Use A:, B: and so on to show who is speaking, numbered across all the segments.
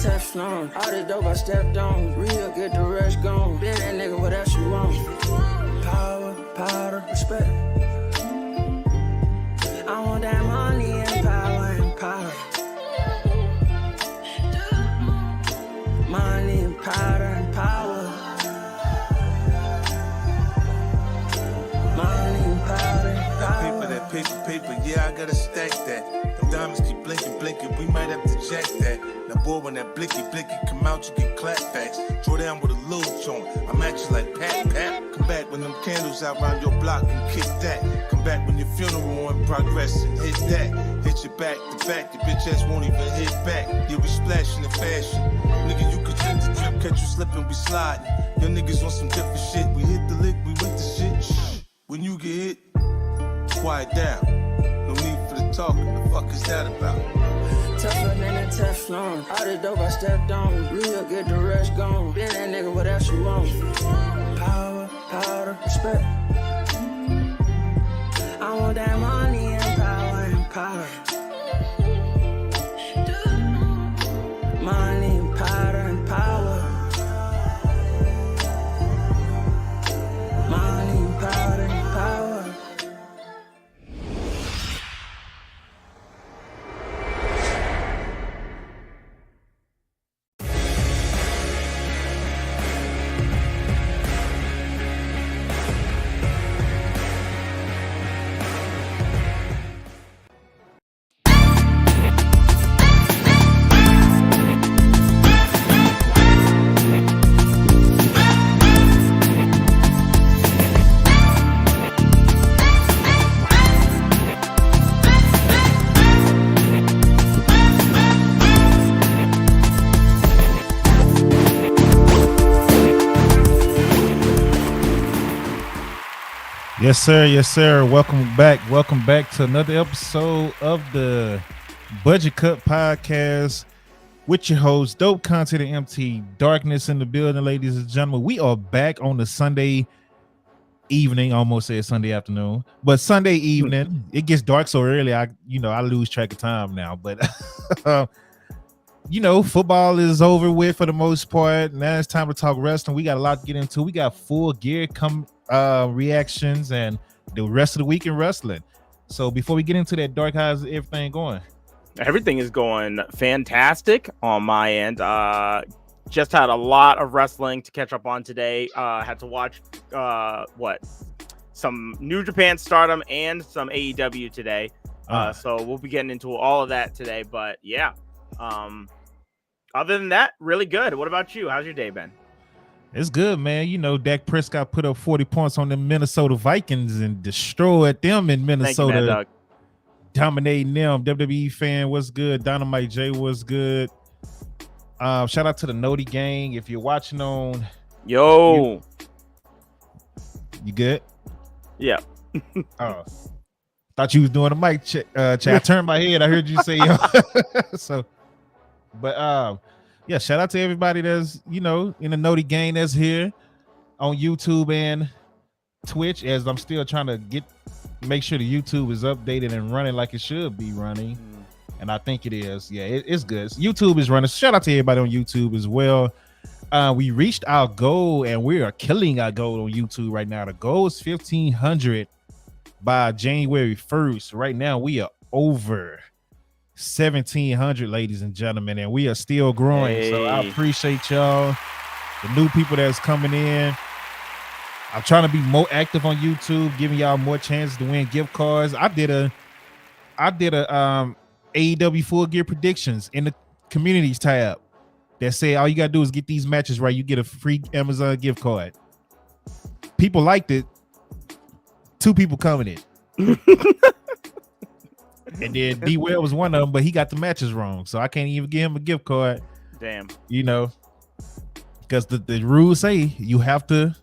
A: Teflon. All the dope I stepped on. Real, get the rush gone. Been that nigga, what else you want? Power, powder, respect. I want that money and power and power. Money and powder and power. Money and powder and power.
B: That paper, yeah, I gotta stack that. Them diamonds keep blinking, we might have to jack that. Now boy, when that blicky come out, you get clapbacks. Draw down with a little joint, I'm at you like pat. Come back when them candles out round your block and kick that. Come back when your funeral in progress and hit that. Hit your back to back, your bitch ass won't even hit back. Yeah, we splashing in fashion. Nigga, you could drip the drip, catch you slipping, we sliding. Your niggas on some different shit. We hit the lick, we with the shit. Shh. When you get hit, quiet down. No need for the talking. The fuck is that about?
A: Tougher than a Teflon. All the dope I stepped on. Real, get the rush gone. Been that nigga, what else you want? Power, powder, respect. I want that money and power and power. Money and powder and power. Money and powder and power.
C: Yes, sir. Yes, sir. Welcome back. Welcome back to another episode of the Budget Cut Podcast with your host, Dope Content and MT Darkness in the building, ladies and gentlemen. We are back on the Sunday evening. I almost said Sunday afternoon, but Sunday evening. It gets dark so early. I lose track of time now. But football is over with for the most part. Now it's time to talk wrestling. We got a lot to get into. We got full gear reactions and the rest of the week in wrestling. So before we get into that, Dark, how's everything going?
D: Everything is going fantastic on my end. Just had a lot of wrestling to catch up on today. Had to watch some New Japan Stardom and some AEW today. So we'll be getting into all of that today. But yeah, other than that, really good. What about you? How's your day been?
C: It's good, man. You know, Dak Prescott put up 40 points on the Minnesota Vikings and destroyed them in Minnesota.
D: Thank you, man,
C: dominating them. WWE fan, what's good? Dynamite J, what's good? Shout out to the Noti gang. If you're watching on
D: you
C: good?
D: Yeah.
C: Thought you was doing a mic check. I turned my head. I heard you say yeah, shout out to everybody that's, in the Noti gang that's here on YouTube and Twitch, as I'm still trying to make sure the YouTube is updated and running like it should be running. And I think it is. Yeah, it's good. YouTube is running. Shout out to everybody on YouTube as well. We reached our goal and we are killing our goal on YouTube right now. The goal is 1,500 by January 1st. Right now we are over 1,700, ladies and gentlemen, and we are still growing. Hey. So I appreciate y'all, the new people that's coming in. I'm trying to be more active on YouTube, giving y'all more chances to win gift cards. I did a AEW full gear predictions in the communities tab that say all you gotta do is get these matches right, you get a free Amazon gift card. People liked it. 2 people commented. And then D Well was one of them, but he got the matches wrong, so I can't even give him a gift card.
D: Damn.
C: Because the rules say you have to,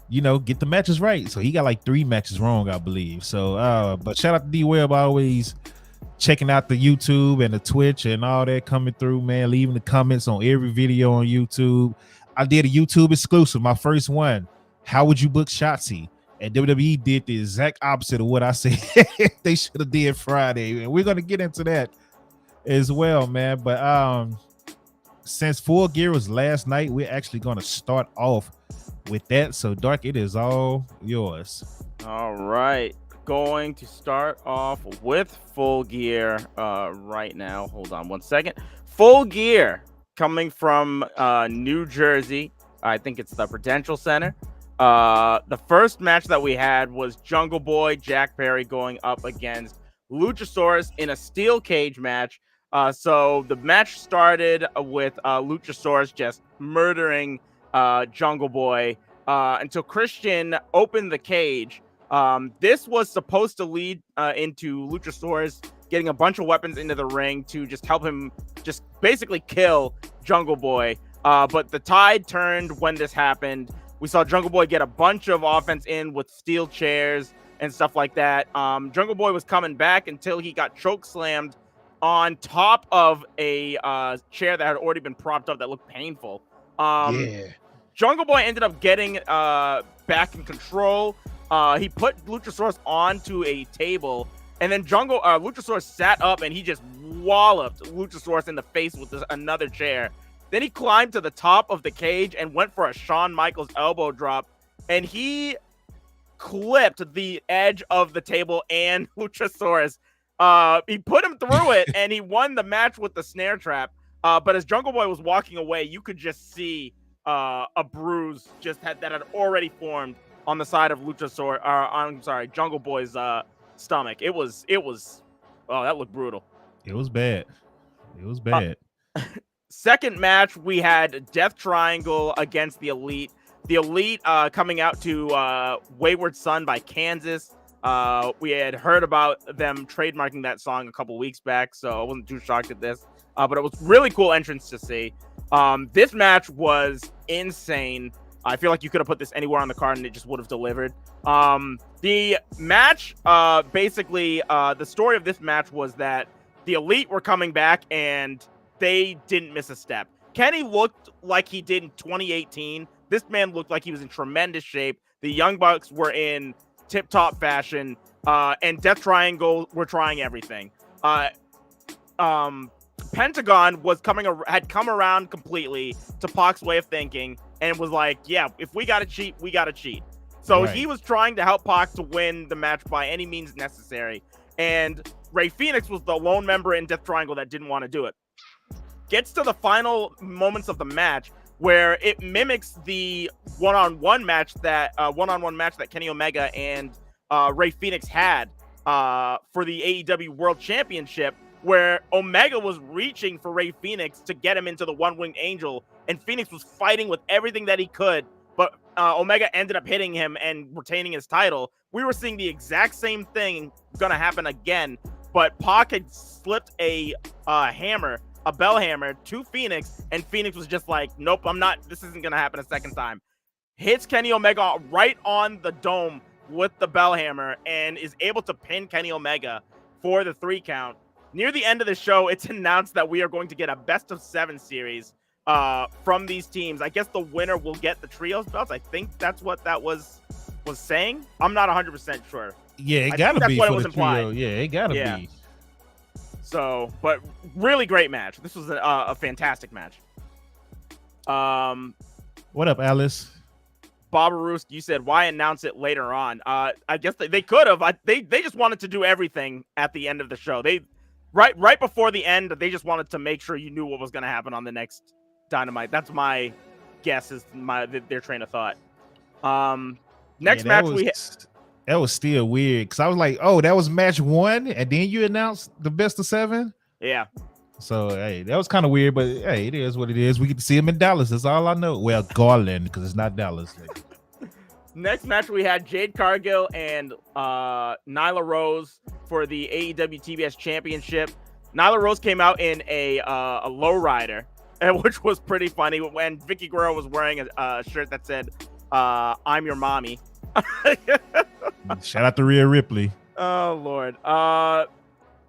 C: get the matches right. So he got like 3 matches wrong, I believe. So, but shout out to D Well by always checking out the YouTube and the Twitch and all that coming through, man. Leaving the comments on every video on YouTube. I did a YouTube exclusive, my first one. How would you book Shotzi? And WWE did the exact opposite of what I said they should have did Friday. And we're going to get into that as well, man. But since Full Gear was last night, we're actually going to start off with that. So, Dark, it is all yours.
D: All right. Going to start off with Full Gear right now. Hold on one second. Full Gear coming from New Jersey. I think it's the Prudential Center. The first match that we had was Jungle Boy Jack Perry going up against Luchasaurus in a steel cage match. So the match started with Luchasaurus just murdering Jungle Boy until Christian opened the cage. This was supposed to lead into Luchasaurus getting a bunch of weapons into the ring to just help him just basically kill Jungle Boy. But the tide turned when this happened. We saw Jungle Boy get a bunch of offense in with steel chairs and stuff like that. Jungle Boy was coming back until he got choke slammed on top of a chair that had already been propped up that looked painful. Jungle Boy ended up getting back in control. He put Luchasaurus onto a table, and then Luchasaurus sat up and he just walloped Luchasaurus in the face with another chair. Then he climbed to the top of the cage and went for a Shawn Michaels elbow drop, and he clipped the edge of the table and Luchasaurus. He put him through it, and he won the match with the snare trap. But as Jungle Boy was walking away, you could just see a bruise that had already formed on the side of Jungle Boy's stomach. It was that looked brutal.
C: It was bad.
D: Second match, we had Death Triangle against the Elite. The Elite coming out to Wayward Son by Kansas. We had heard about them trademarking that song a couple weeks back, so I wasn't too shocked at this. But it was really cool entrance to see. This match was insane. I feel like you could have put this anywhere on the card and it just would have delivered. The match, basically, the story of this match was that the Elite were coming back and they didn't miss a step. Kenny looked like he did in 2018. This man looked like he was in tremendous shape. The Young Bucks were in tip-top fashion, and Death Triangle were trying everything. Pentagon had come around completely to Pac's way of thinking and was like, yeah, if we got to cheat, we got to cheat. So He was trying to help Pac to win the match by any means necessary. And Rey Fenix was the lone member in Death Triangle that didn't want to do it. Gets to the final moments of the match where it mimics the one-on-one match that Kenny Omega and Rey Fenix had for the AEW World Championship, where Omega was reaching for Rey Fenix to get him into the One-Winged Angel, and Phoenix was fighting with everything that he could, but Omega ended up hitting him and retaining his title. We were seeing the exact same thing gonna happen again, but Pac had slipped a bell hammer to Phoenix, and Phoenix was just like, nope, this isn't gonna happen a second time. Hits Kenny Omega right on the dome with the bell hammer and is able to pin Kenny Omega for the 3 count. Near the end of the show, it's announced that we are going to get a best of 7 series from these teams. I guess the winner will get the trios belts. I think that's what that was saying. I'm not 100% sure.
C: Yeah, it gotta be for the trio. Yeah, it gotta be.
D: So, but really great match. This was a fantastic match.
C: What up, Alice?
D: Baba Roost, you said why announce it later on? I guess they could have. They just wanted to do everything at the end of the show. Right before the end, they just wanted to make sure you knew what was going to happen on the next Dynamite. That's my guess, is their train of thought. Next match
C: that was still weird because I was like, oh, that was match 1, and then you announced the best of 7.
D: Yeah.
C: So hey, that was kind of weird, but hey, it is what it is. We get to see him in Dallas. That's all I know. Well, Garland, because it's not Dallas.
D: Next match, we had Jade Cargill and Nyla Rose for the AEW TBS Championship. Nyla Rose came out in a lowrider, which was pretty funny. When Vicky Guerrero was wearing a shirt that said, "I'm your mommy."
C: Shout out to Rhea Ripley.
D: Oh Lord.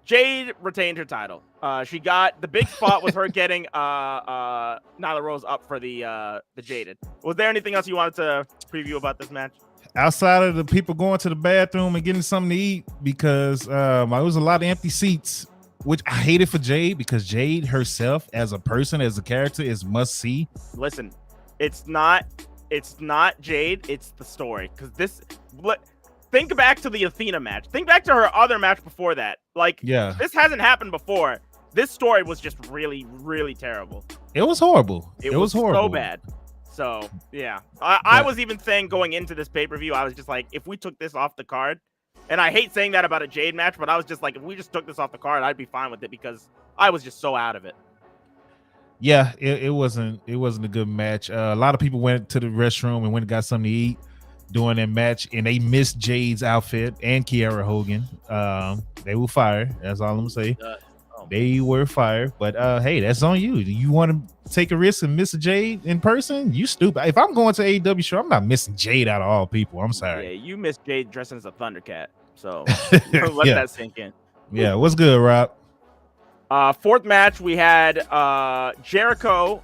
D: Jade retained her title. She got the big spot was her getting Nyla Rose up for the Jaded. Was there anything else you wanted to preview about this match?
C: Outside of the people going to the bathroom and getting something to eat, because there was a lot of empty seats which I hate it for Jade because Jade herself, as a person, as a character, is must see.
D: Listen, it's not Jade, it's the story. Because think back to the Athena match. Think back to her other match before that. Like, this hasn't happened before. This story was just really, really terrible.
C: It was horrible. It was horrible.
D: So bad. So, yeah. I was even saying going into this pay-per-view, I was just like, if we took this off the card, and I hate saying that about a Jade match, but I was just like, if we just took this off the card, I'd be fine with it because I was just so out of it.
C: Yeah, it wasn't a good match. A lot of people went to the restroom and went and got something to eat during that match, and they missed Jade's outfit and Kiara Hogan. They were fired. That's all I'm gonna say. They were fired, but hey, that's on you. You want to take a risk and miss a Jade in person? You stupid. If I'm going to AEW show, I'm not missing Jade out of all people. I'm sorry.
D: Yeah, you missed Jade dressing as a Thundercat. So let that sink in.
C: Yeah, what's good, Rob?
D: Fourth match, we had Jericho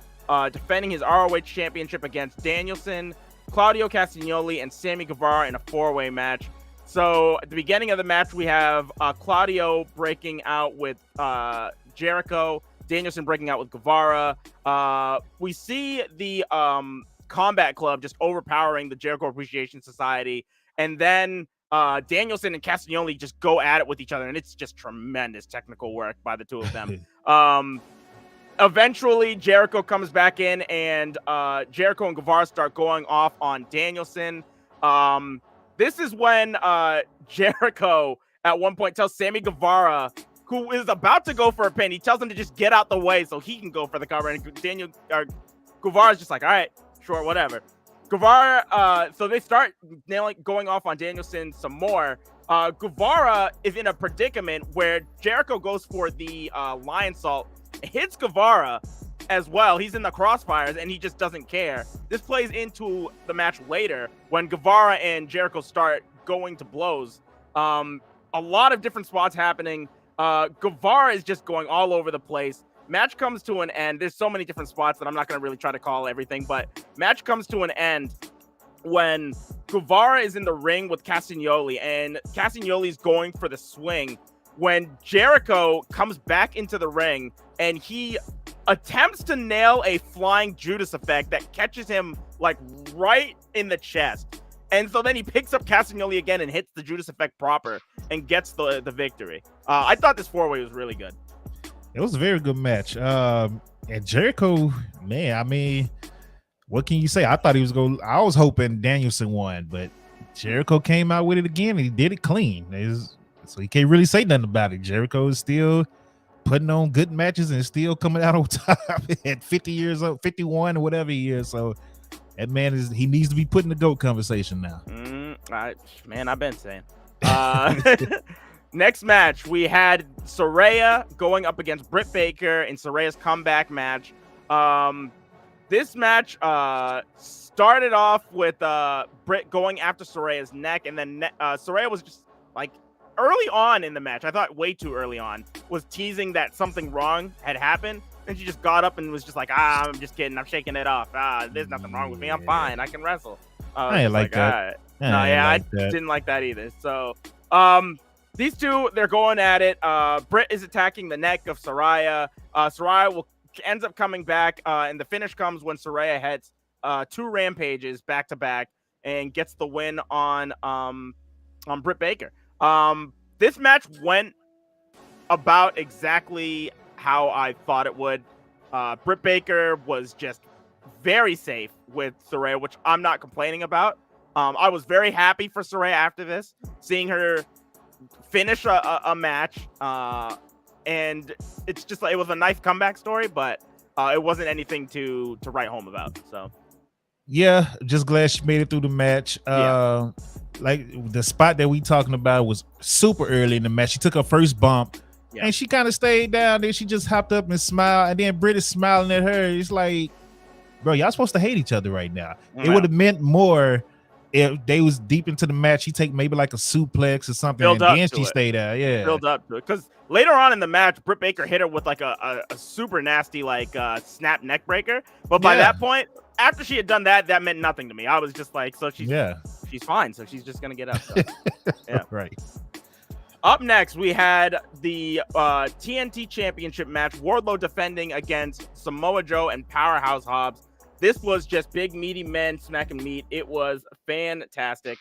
D: defending his ROH championship against Danielson, Claudio Castagnoli, and Sammy Guevara in a four-way match. So at the beginning of the match, we have Claudio breaking out with Jericho, Danielson breaking out with Guevara. We see the Combat Club just overpowering the Jericho Appreciation Society. And then Danielson and Castagnoli just go at it with each other. And it's just tremendous technical work by the two of them. Eventually, Jericho comes back in and Jericho and Guevara start going off on Danielson. This is when Jericho at one point tells Sammy Guevara, who is about to go for a pin, he tells him to just get out the way so he can go for the cover. And Guevara's just like, all right, sure, whatever. Guevara, so they start going off on Danielson some more. Guevara is in a predicament where Jericho goes for the lion salt, hits Guevara as well. He's in the crossfires and he just doesn't care. This plays into the match later when Guevara and Jericho start going to blows. A lot of different spots happening. Guevara is just going all over the place. Match comes to an end. There's so many different spots that I'm not going to really try to call everything, but match comes to an end when Guevara is in the ring with Castagnoli and Castagnoli is going for the swing when Jericho comes back into the ring and he attempts to nail a flying Judas effect that catches him like right in the chest. And so then he picks up Castagnoli again and hits the Judas effect proper and gets the victory. I thought this four-way was really good.
C: It was a very good match. And Jericho, man, I mean, what can you say? I thought he was going. I was hoping Danielson won, but Jericho came out with it again and he did it clean. So he can't really say nothing about it. Jericho is still putting on good matches and still coming out on top at 50 years old, 51 or whatever he is. So that man he needs to be put in the GOAT conversation now.
D: I've been saying. Next match, we had Saraya going up against Britt Baker in Saraya's comeback match. This match started off with Britt going after Saraya's neck, and then Saraya was just like early on in the match, I thought way too early on, was teasing that something wrong had happened. And she just got up and was just like, I'm just kidding. I'm shaking it off. There's nothing wrong with me. I'm fine. I can wrestle.
C: I ain't like that.
D: I didn't like that either. So these two, they're going at it. Britt is attacking the neck of Saraya. Saraya ends up coming back, and the finish comes when Saraya hits 2 rampages back to back and gets the win on Britt Baker. This match went about exactly how I thought it would. Britt Baker was just very safe with Saraya, which I'm not complaining about. I was very happy for Saraya after this, seeing her finish a match. And it's just like, it was a nice comeback story, but it wasn't anything to write home about. So
C: yeah, just glad she made it through the match. Like the spot that we talking about was super early in the match. She took her first bump. Yeah. And she kind of stayed down. Then she just hopped up and smiled. And then Britt is smiling at her. It's like, bro, y'all supposed to hate each other right now. Wow. It would have meant more if they was deep into the match. She take maybe like a suplex or something, and then she stayed there. Yeah,
D: build up to it. Because later on in the match, Britt Baker hit her with like a super nasty like snap neck breaker. But by that point, after she had done that, that meant nothing to me. I was just like, so she's fine. So she's just gonna get up. So. Yeah,
C: right.
D: Up next, we had the TNT Championship match. Wardlow defending against Samoa Joe and Powerhouse Hobbs. This was just big, meaty men smacking meat. It was fantastic.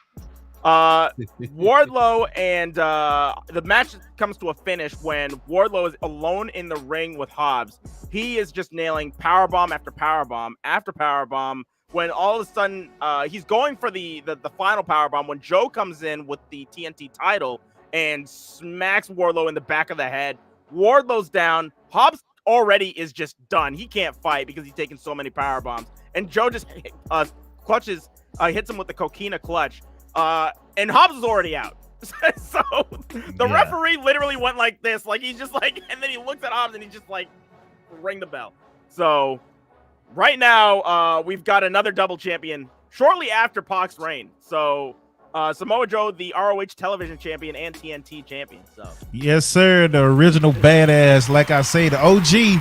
D: Wardlow and the match comes to a finish when Wardlow is alone in the ring with Hobbs. He is just nailing powerbomb after powerbomb after powerbomb. When all of a sudden he's going for the final powerbomb, when Joe comes in with the TNT title and smacks Wardlow in the back of the head. Wardlow's down. Hobbs already is just done. He can't fight because he's taken so many power bombs. And Joe just hits him with the coquina clutch. And Hobbs is already out. So the referee literally went like this. Like he's just like, and then he looks at Hobbs and he's just like, ring the bell. So right now, we've got another double champion shortly after Pac's reign. So Samoa Joe, the ROH television champion and TNT champion. So
C: yes, sir. The original badass. Like I say, the OG.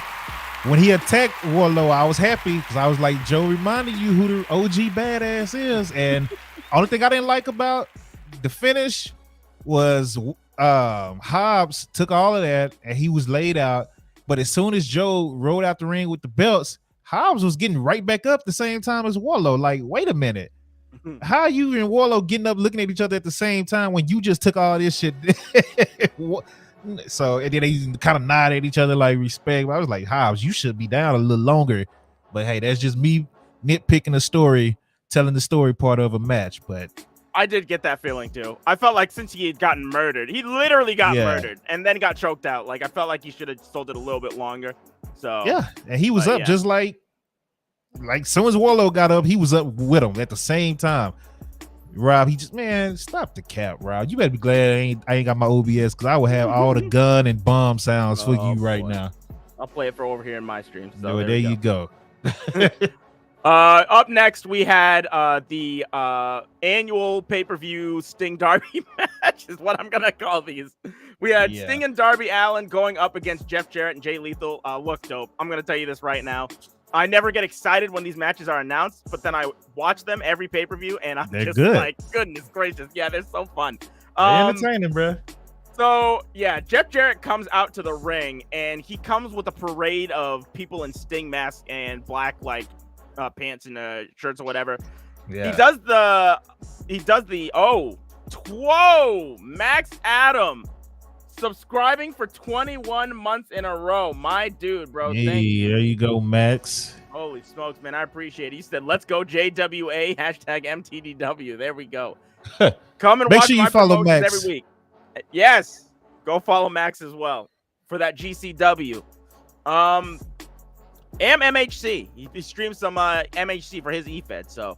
C: When he attacked Wardlow, I was happy because I was like, Joe reminded you who the OG badass is. And only thing I didn't like about the finish was Hobbs took all of that and he was laid out. But as soon as Joe rolled out the ring with the belts, Hobbs was getting right back up the same time as Wardlow. Like, wait a minute. How are you and Wardlow getting up looking at each other at the same time when you just took all this shit? So, and then they kind of nod at each other like respect. But I was like, Hobbs, you should be down a little longer. But hey, that's just me nitpicking the story, telling the story part of a match. But
D: I did get that feeling too. I felt like since he had gotten murdered, he literally got murdered and then got choked out. Like I felt like he should have sold it a little bit longer. So
C: yeah, and he was up just like soon as Wardlow got up, he was up with him at the same time. Rob, he just, man, stop the cap, Rob. You better be glad I ain't got my OBS because I would have all the gun and bomb sounds for you right now.
D: I'll play it for over here in my stream. So
C: there you go.
D: Up next, we had the annual pay-per-view Sting Darby match is what I'm gonna call these. We had Sting and Darby Allin going up against Jeff Jarrett and Jay Lethal. Look dope. I'm gonna tell you this right now. I never get excited when these matches are announced, but then I watch them every pay-per-view and I'm just like, goodness gracious. Yeah, they're so fun.
C: They're entertaining, bro.
D: So, yeah, Jeff Jarrett comes out to the ring and he comes with a parade of people in Sting masks and black, like, pants and shirts or whatever. Yeah. He does the whoa, Max Adam subscribing for 21 months in a row. My dude, bro.
C: Hey, there you go, Max.
D: Holy smokes, man. I appreciate it. He said, let's go JWA, hashtag MTDW. There we go. Come and
C: Make
D: watch
C: sure
D: my
C: you follow
D: promotions
C: Max
D: every week. Yes. Go follow Max as well for that GCW. MHC. He streams some MHC for his EFED. So,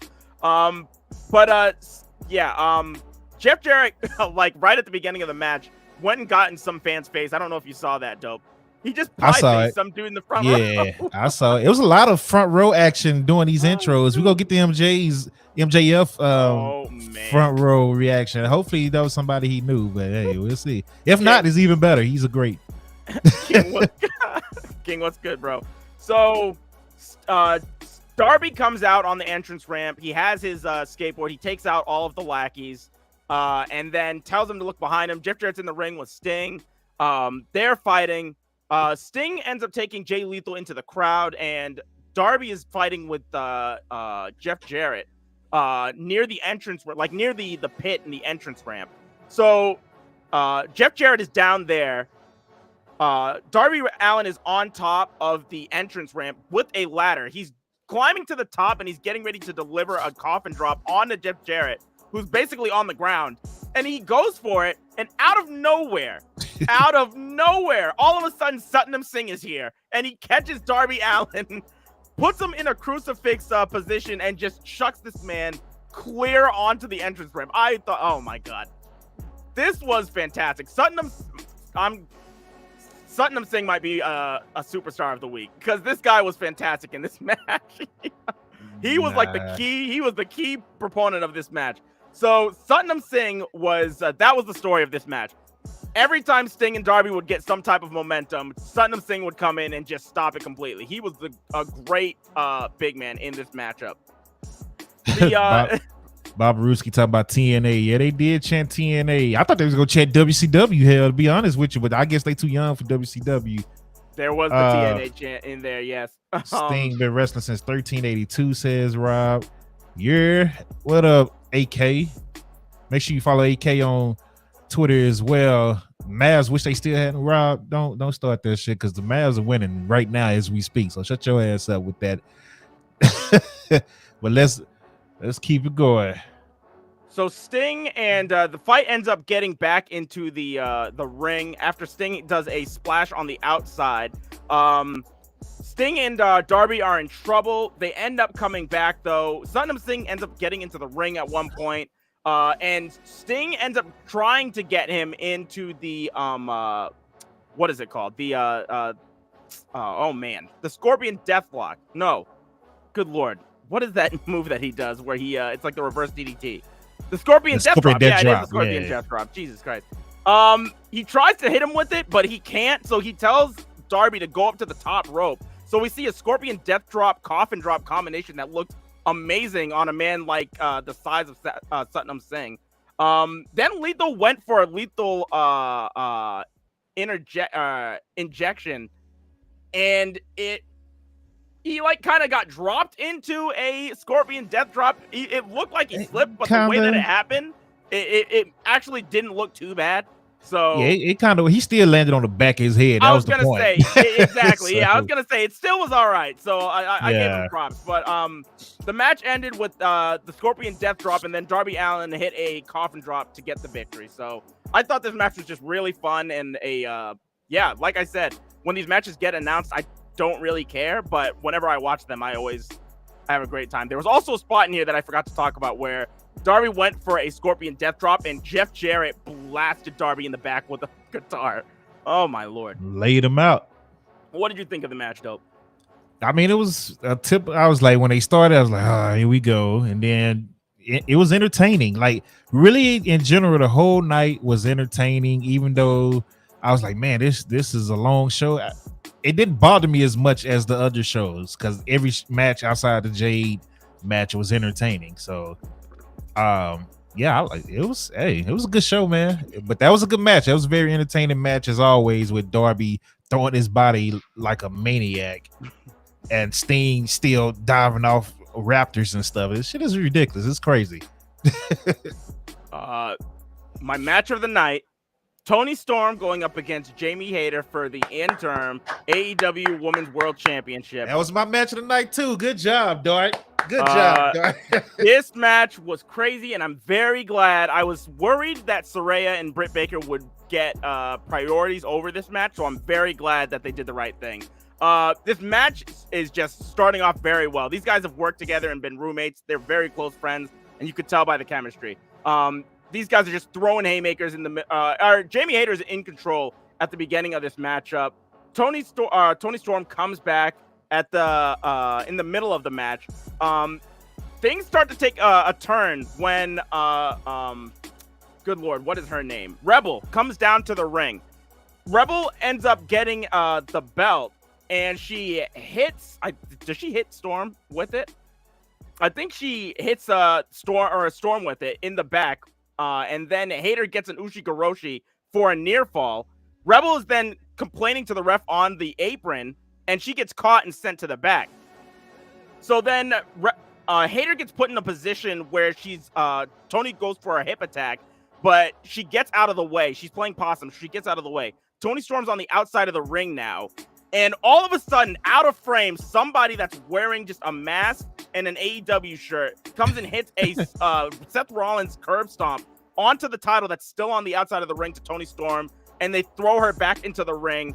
D: Jeff Jarrett, like right at the beginning of the match, went and got in some fan's face. I don't know if you saw that, Dope. He just pie-faced some dude in the front row.
C: Yeah, I saw it. It was a lot of front row action doing these intros. We're gonna get the MJF front row reaction. Hopefully that was somebody he knew, but hey, we'll see. If not, it's even better. He's a great
D: King, what's good, bro? So Darby comes out on the entrance ramp. He has his skateboard. He takes out all of the lackeys. And then tells him to look behind him. Jeff Jarrett's in the ring with Sting. They're fighting. Sting ends up taking Jay Lethal into the crowd, and Darby is fighting with Jeff Jarrett near the entrance, like near the pit and the entrance ramp. So Jeff Jarrett is down there. Darby Allin is on top of the entrance ramp with a ladder. He's climbing to the top, and he's getting ready to deliver a coffin drop onto Jeff Jarrett, who's basically on the ground, and he goes for it, and out of nowhere, all of a sudden, Satnam Singh is here, and he catches Darby Allin, puts him in a crucifix position, and just chucks this man clear onto the entrance ramp. I thought, oh my God, this was fantastic. Satnam Singh might be a superstar of the week, because this guy was fantastic in this match. He was like the key proponent of this match. So Satnam Singh was that was the story of this match. Every time Sting and Darby would get some type of momentum, Satnam Singh would come in and just stop it completely. He was a great big man in this matchup.
C: Bob Ruski talking about TNA. Yeah, they did chant TNA. I thought they was gonna chant WCW. Hell, to be honest with you, but I guess they too young for WCW.
D: There was the TNA chant in there. Yes.
C: Sting been wrestling since 1382. Says Rob. Yeah. What up, AK? Make sure you follow AK on Twitter as well. Mavs wish they still hadn't. Rob, don't start that shit because the Mavs are winning right now as we speak. So shut your ass up with that. But let's keep it going.
D: So Sting and the fight ends up getting back into the ring after Sting does a splash on the outside. Sting and Darby are in trouble. They end up coming back though. Satnam Singh ends up getting into the ring at one point. And Sting ends up trying to get him into the what is it called? The oh man, the Scorpion Deathlock. No, good lord, what is that move that he does where he it's like the reverse DDT? The Scorpion Death Drop. Yeah, it is the Scorpion Death Drop. Jesus Christ. He tries to hit him with it, but he can't. So he tells Darby to go up to the top rope. So we see a Scorpion Death Drop, Coffin Drop combination that looked amazing on a man like the size of Satnam Singh. Then Lethal went for a lethal injection, and he like kind of got dropped into a Scorpion Death Drop. It looked like he slipped, but the way that it happened, it actually didn't look too bad. So
C: yeah, it kind of he still landed on the back of his head. That
D: I was
C: gonna
D: say exactly. So, yeah, I was gonna say it still was all right. So I gave him props. But the match ended with the Scorpion Death Drop, and then Darby Allin hit a Coffin Drop to get the victory. So I thought this match was just really fun and yeah, like I said, when these matches get announced, I don't really care, but whenever I watch them, I have a great time. There was also a spot in here that I forgot to talk about where Darby went for a Scorpion Death Drop and Jeff Jarrett blasted Darby in the back with a guitar. Oh my lord.
C: Laid him out.
D: What did you think of the match, Dope?
C: I mean, it was a tip. I was like, when they started, I was like, oh, here we go. And then it was entertaining. Like, really, in general, the whole night was entertaining, even though I was like, man, this is a long show. It didn't bother me as much as the other shows because every match outside the Jade match was entertaining. So, yeah, it was a good show, man. But that was a good match. That was a very entertaining match as always, with Darby throwing his body like a maniac and Sting still diving off raptors and stuff. This shit is ridiculous. It's crazy.
D: My match of the night. Toni Storm going up against Jamie Hayter for the interim AEW Women's World Championship.
C: That was my match of the night too. Good job, Dart. Good job, Dart.
D: This match was crazy, and I'm very glad. I was worried that Saraya and Britt Baker would get priorities over this match, so I'm very glad that they did the right thing. This match is just starting off very well. These guys have worked together and been roommates. They're very close friends, and you could tell by the chemistry. These guys are just throwing haymakers in the. Jamie Hayter is in control at the beginning of this matchup. Toni Storm comes back at the in the middle of the match. Things start to take a turn when good lord, what is her name? Rebel comes down to the ring. Rebel ends up getting the belt, and she hits. Does she hit Storm with it? I think she hits a Storm with it in the back. And then Hayter gets an Ushigoroshi for a near fall. Rebel is then complaining to the ref on the apron, and she gets caught and sent to the back. So then Hayter gets put in a position where Toni goes for a hip attack, but she gets out of the way. She's playing possum. She gets out of the way. Toni Storm's on the outside of the ring now. And all of a sudden, out of frame, somebody that's wearing just a mask and an AEW shirt comes and hits a Seth Rollins curb stomp onto the title that's still on the outside of the ring to Toni Storm, and they throw her back into the ring.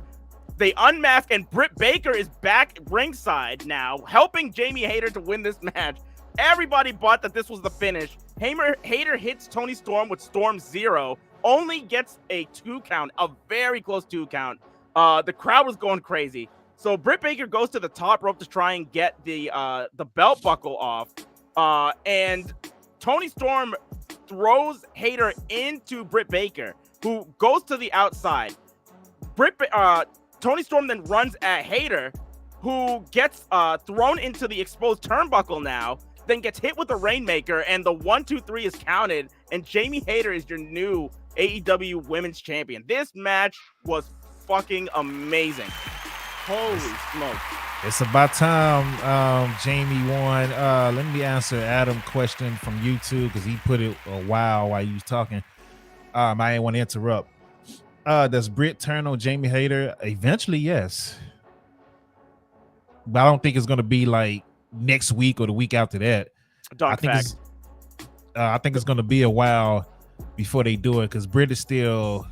D: They unmask, and Britt Baker is back ringside now, helping Jamie Hayter to win this match. Everybody bought that this was the finish. Hayter hits Toni Storm with Storm Zero, only gets a 2 count, a very close 2 count. The crowd was going crazy. So Britt Baker goes to the top rope to try and get the belt buckle off. And Toni Storm throws Hayter into Britt Baker, who goes to the outside. Toni Storm then runs at Hayter, who gets thrown into the exposed turnbuckle now. then gets hit with a Rainmaker, and the 1, 2, 3 is counted, and Jamie Hayter is your new AEW Women's Champion. This match was fucking amazing. Holy smoke.
C: It's about time Jamie won. Let me answer Adam's question from YouTube because he put it a while he was talking. I didn't want to interrupt. Does Britt turn on Jamie Hayter? Eventually, yes. But I don't think it's going to be like next week or the week after that. I think it's going to be a while before they do it because Britt is still,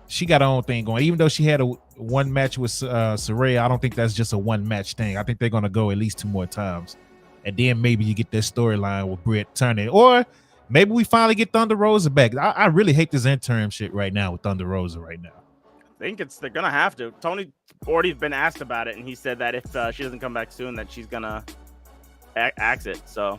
C: she got her own thing going. Even though she had a one match with Saraya, I don't think that's just a one match thing. I think they're going to go at least 2 more times. And then maybe you get this storyline with Britt turning. Or maybe we finally get Thunder Rosa back. I really hate this interim shit right now with Thunder Rosa right now.
D: I think they're going to have to. Tony already been asked about it, and he said that if she doesn't come back soon, that she's going to exit. So,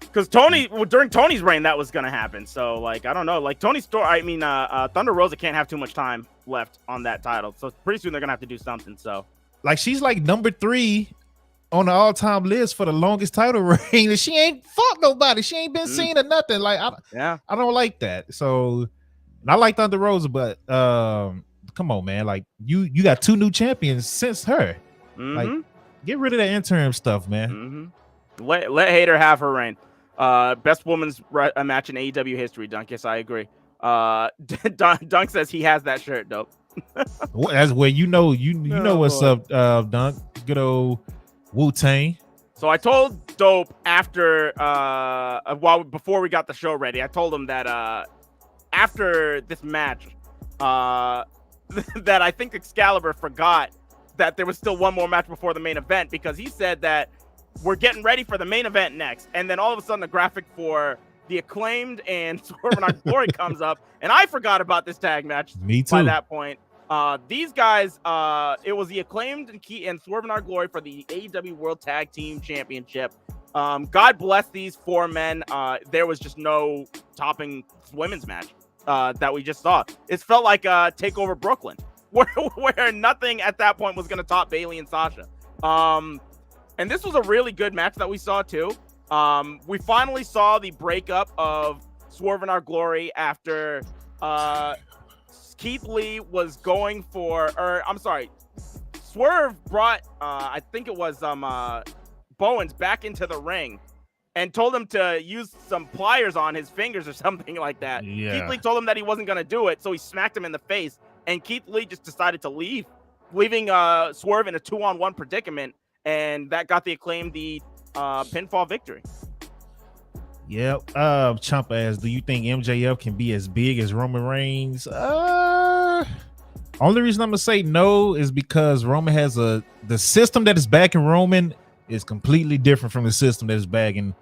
D: because during Tony's reign, that was going to happen. So, like, I don't know. Like, Thunder Rosa can't have too much time left on that title. So, pretty soon they're going to have to do something. So,
C: like, she's like number 3 on the all-time list for the longest title reign, and she ain't fought nobody. She ain't been seen or nothing. Like, I don't like that. So, and I like Thunder Rosa, but come on, man. Like, you got 2 new champions since her. Like, get rid of that interim stuff, man.
D: Let Hayter have her reign. Best women's match in AEW history, Dunk. Yes, I agree. Dunk says he has that shirt, dope.
C: That's where you know what's up, Dunk. Good old Wu-Tang.
D: So I told Dope after before we got the show ready, I told him that after this match, that I think Excalibur forgot that there was still one more match before the main event, because he said that we're getting ready for the main event next, and then all of a sudden the graphic for the Acclaimed and Swerve in Our Glory comes up, and I forgot about this tag match.
C: Me too.
D: By that point, these guys, it was the Acclaimed and Swerve in Our Glory for the AEW World Tag Team Championship. God bless these 4 men. There was just no topping women's match that we just saw. It felt like Takeover Brooklyn, where nothing at that point was going to top Bayley and Sasha. And this was a really good match that we saw too. We finally saw the breakup of Swerve in Our Glory after Keith Lee was going for, Swerve brought, I think it was Bowens back into the ring and told him to use some pliers on his fingers or something like that.
C: Yeah.
D: Keith Lee told him that he wasn't going to do it, so he smacked him in the face, and Keith Lee just decided to leave, leaving Swerve in a 2-on-1 predicament, and that got the Acclaim the pinfall victory.
C: Yep. Chump ass, do you think MJF can be as big as Roman Reigns? Only reason I'm gonna say no is because Roman has the system that is backing Roman is completely different from the system that is backing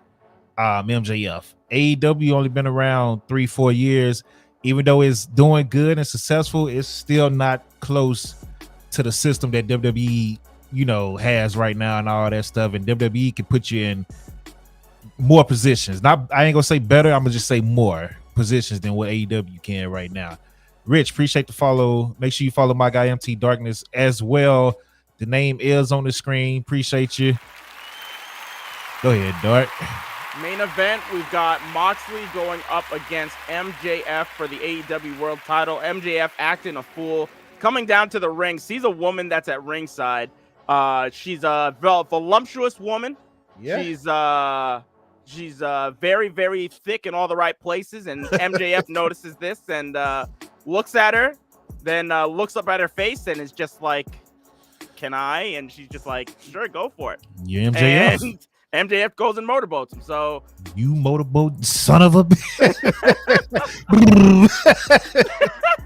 C: MJF. AEW only been around 3-4 years. Even though it's doing good and successful, it's still not close to the system that WWE, has right now and all that stuff. And WWE can put you in more positions. I ain't gonna say better. I'm gonna just say more positions than what AEW can right now. Rich, appreciate the follow. Make sure you follow my guy MT Darkness as well. The name is on the screen. Appreciate you. Go ahead, Dark.
D: Main event, we've got Moxley going up against MJF for the AEW World Title. MJF acting a fool, coming down to the ring, sees a woman that's at ringside. She's a voluptuous woman. Yeah. She's very, very thick in all the right places, and MJF notices this and looks at her, then looks up at her face and is just like, "Can I?" And she's just like, "Sure, go for it."
C: You MJF.
D: And MJF goes and motorboats him. So
C: you motorboat son of a bitch.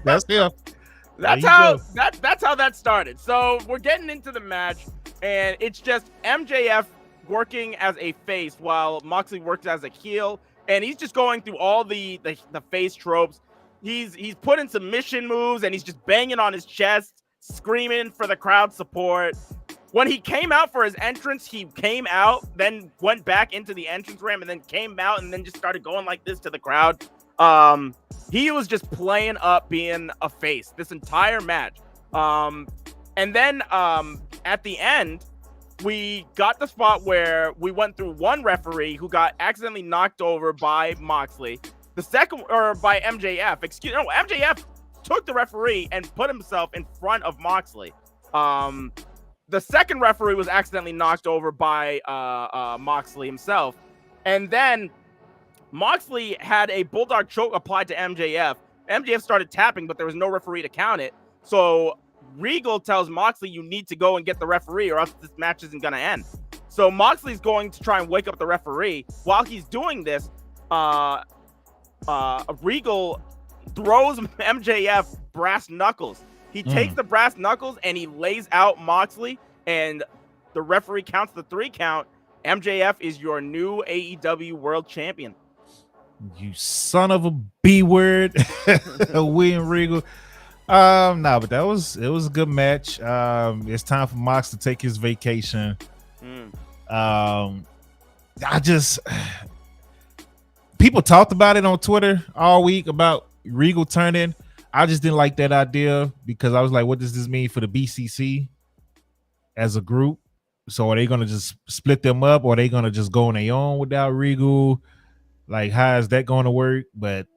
C: That's him.
D: That's how that started. So we're getting into the match, and it's just MJF working as a face while Moxley works as a heel, and he's just going through all the face tropes. He's putting submission moves, and he's just banging on his chest, screaming for the crowd support. When he came out for his entrance, he came out, then went back into the entrance ramp, and then came out, and then just started going like this to the crowd. He was just playing up being a face this entire match. And then at the end, we got the spot where we went through one referee who got accidentally knocked over by Moxley. The second, or by MJF. MJF took the referee and put himself in front of Moxley. The second referee was accidentally knocked over by Moxley himself. And then Moxley had a Bulldog choke applied to MJF. MJF started tapping, but there was no referee to count it. So Regal tells Moxley, you need to go and get the referee or else this match isn't going to end. So Moxley's going to try and wake up the referee. While he's doing this, Regal throws MJF brass knuckles. He takes the brass knuckles and he lays out Moxley, and the referee counts the 3 count. MJF is your new AEW World Champion.
C: You son of a B word, William Regal. But it was a good match. It's time for Mox to take his vacation. People talked about it on Twitter all week about Regal turning. I just didn't like that idea because I was like, what does this mean for the BCC as a group? So are they going to just split them up, or are they going to just go on their own without Regal? Like, how is that going to work? But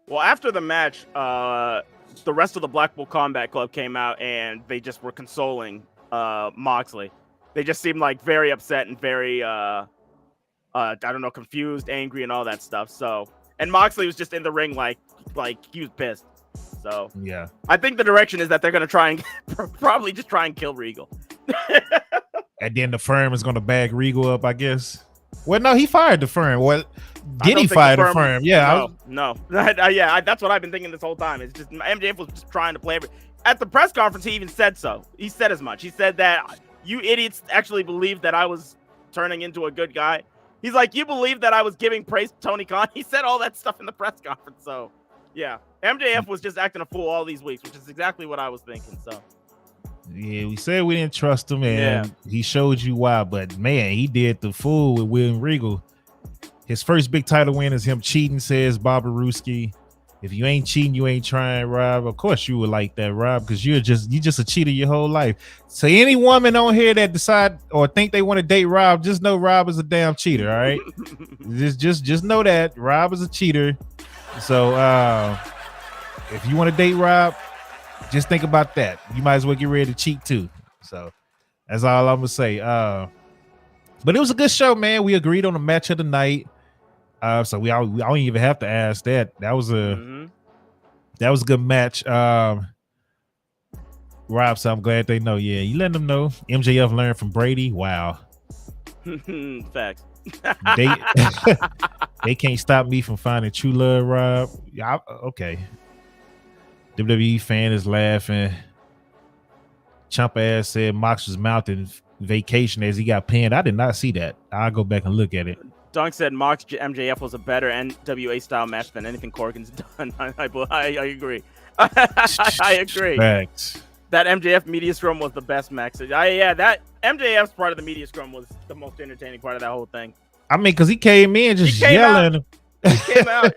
D: well, after the match, the rest of the Blackpool Combat Club came out and they just were consoling Moxley. They just seemed like very upset and very confused, angry, and all that stuff. So, and Moxley was just in the ring like he was pissed. So
C: yeah,
D: I think the direction is that they're gonna try and probably just try and kill Regal.
C: And then the firm is gonna bag Regal up, I guess. Well, no, he fired the firm. Well, did he fire the firm? Yeah,
D: no. That's what I've been thinking this whole time. It's just MJF was just trying to play at the press conference. He even said so. He said as much. He said that you idiots actually believed that I was turning into a good guy. He's like, you believe that I was giving praise to Tony Khan? He said all that stuff in the press conference. So, yeah, MJF was just acting a fool all these weeks, which is exactly what I was thinking. So,
C: yeah, we said we didn't trust him, and he showed you why. But man, he did the fool with William Regal. His first big title win is him cheating, says Barbaruski. If you ain't cheating, you ain't trying, Rob. Of course you would like that, Rob, because you just a cheater your whole life. So any woman on here that decide or think they want to date Rob, just know Rob is a damn cheater. All right, just know that Rob is a cheater. So if you want to date Rob, just think about that. You might as well get ready to cheat too. So that's all I'm gonna say. But it was a good show, man. We agreed on the match of the night. So we don't even have to ask that. That was a good match. Rob, so I'm glad they know. Yeah, you letting them know. MJF learned from Brady. Wow.
D: Facts.
C: They can't stop me from finding true love, Rob. Yeah, okay. WWE fan is laughing. Chump ass said Mox was mounting vacation as he got pinned. I did not see that. I'll go back and look at it.
D: Dunk said Mox MJF was a better NWA style match than anything Corgan's done. I agree. I agree.
C: Facts.
D: That MJF media scrum was the best match. That MJF's part of the media scrum was the most entertaining part of that whole thing.
C: I mean, because he came in just yelling.
D: He came out.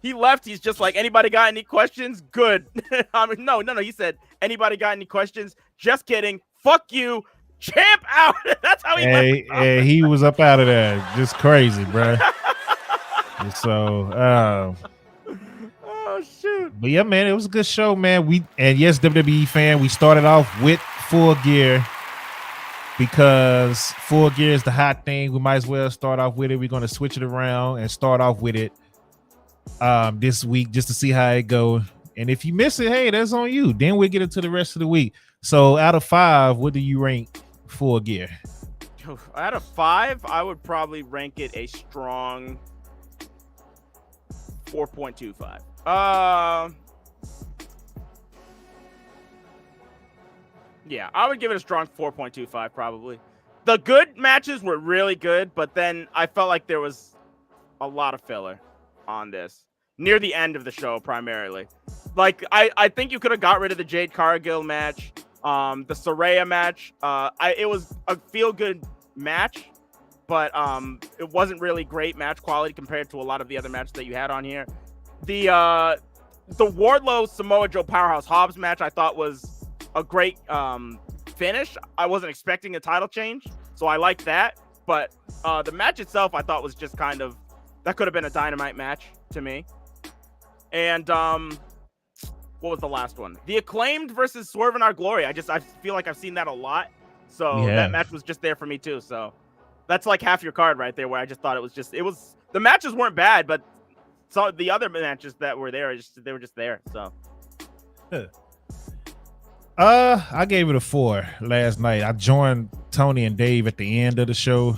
D: He left. He's just like, anybody got any questions? Good. I mean, no. He said, anybody got any questions? Just kidding. Fuck you. Champ out. That's how he left.
C: Hey, he was up out of there. Just crazy, bro. So,
D: oh shoot.
C: But yeah, man, it was a good show, man. Yes, WWE fan, we started off with Full Gear because Full Gear is the hot thing. We might as well start off with it. We're gonna switch it around and start off with it this week just to see how it go. And if you miss it, hey, that's on you. Then we'll get into the rest of the week. So out of 5, what do you rank Full Gear?
D: Out of 5, I would probably rank it a strong 4.25. Yeah, I would give it a strong 4.25 probably. The good matches were really good, but then I felt like there was a lot of filler on this near the end of the show primarily. Like I think you could have got rid of the Jade Cargill match, the Saraya match. It was a feel-good match, but it wasn't really great match quality compared to a lot of the other matches that you had on here. The Wardlow Samoa Joe Powerhouse Hobbs match I thought was a great finish. I wasn't expecting a title change, So I like that. But the match itself, I thought was just kind of, that could have been a Dynamite match to me. And what was the last one? The Acclaimed versus Swerve in Our Glory. I feel like I've seen that a lot. So that match was just there for me too. So that's like half your card right there, where I just thought the matches weren't bad, but the other matches that were there, they were just there. So
C: I gave it a 4 last night. I joined Tony and Dave at the end of the show.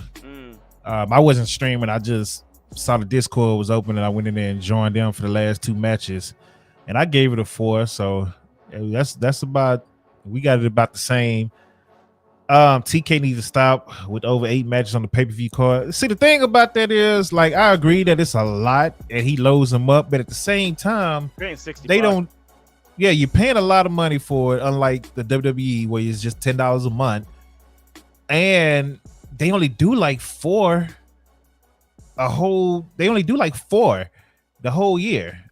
C: I wasn't streaming. I just saw the Discord was open and I went in there and joined them for the last 2 matches, and I gave it a 4. So that's about, we got it about the same. TK needs to stop with over 8 matches on the pay-per-view card. See, the thing about that is, like, I agree that it's a lot and he loads them up, but at the same time, they don't. Yeah, you're paying a lot of money for it, unlike the WWE where it's just $10 a month, and they only do like 4 the whole year.